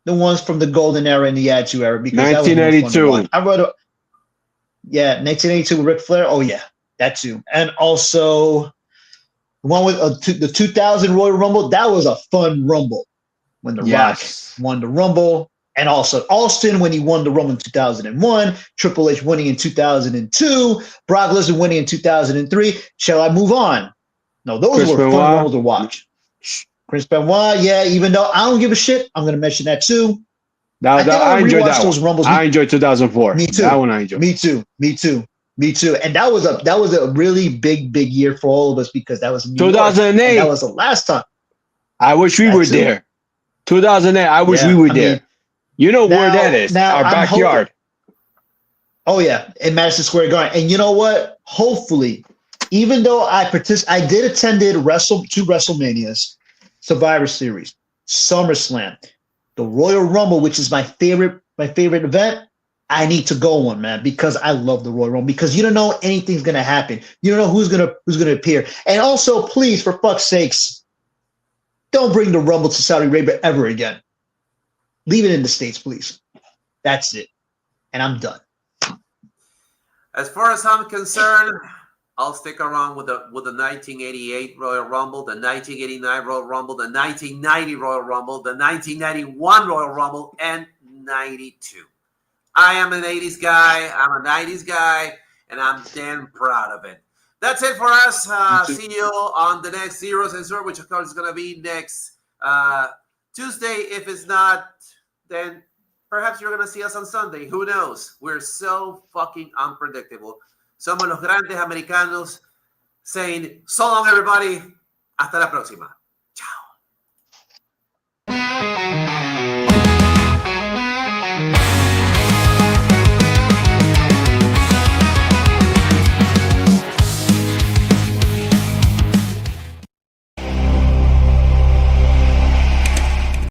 the ones from the Golden Era and the Attitude Era, because 1982. I wrote 1982 with Ric Flair. Oh yeah, that too. And also the one with the 2000 Royal Rumble. That was a fun Rumble when The Rock won the Rumble. And also Austin when he won the Rumble in 2001, Triple H winning in 2002, Brock Lesnar winning in 2003. Shall I move on? No, those were fun Rumbles to watch. Chris Benoit, yeah, even though I don't give a shit, I'm going to mention that too. I enjoyed that those Rumbles. I enjoyed 2004. Me too. That one I enjoyed. Me too. And that was a really big year for all of us because that was 2008. That was the last time. I wish we were there. 2008. I wish we were there. You know where that is? Our backyard. Oh yeah, in Madison Square Garden. And you know what? Hopefully, even though I did attended two WrestleManias, Survivor Series, SummerSlam, the Royal Rumble, which is my favorite event. I need to go one, man, because I love the Royal Rumble. Because you don't know anything's gonna happen. You don't know who's gonna appear. And also, please, for fuck's sakes, don't bring the Rumble to Saudi Arabia ever again. Leave it in the States, please. That's it. And I'm done. As far as I'm concerned, I'll stick around with the 1988 Royal Rumble, the 1989 Royal Rumble, the 1990 Royal Rumble, the 1991 Royal Rumble, and 92. I am an 80s guy. I'm a 90s guy, and I'm damn proud of it. That's it for us. See you on the next Zero Zensura, which of course is going to be next Tuesday. If it's not, then perhaps you're going to see us on Sunday. Who knows? We're so fucking unpredictable. Somos los grandes americanos. saying so long, everybody. Hasta la próxima.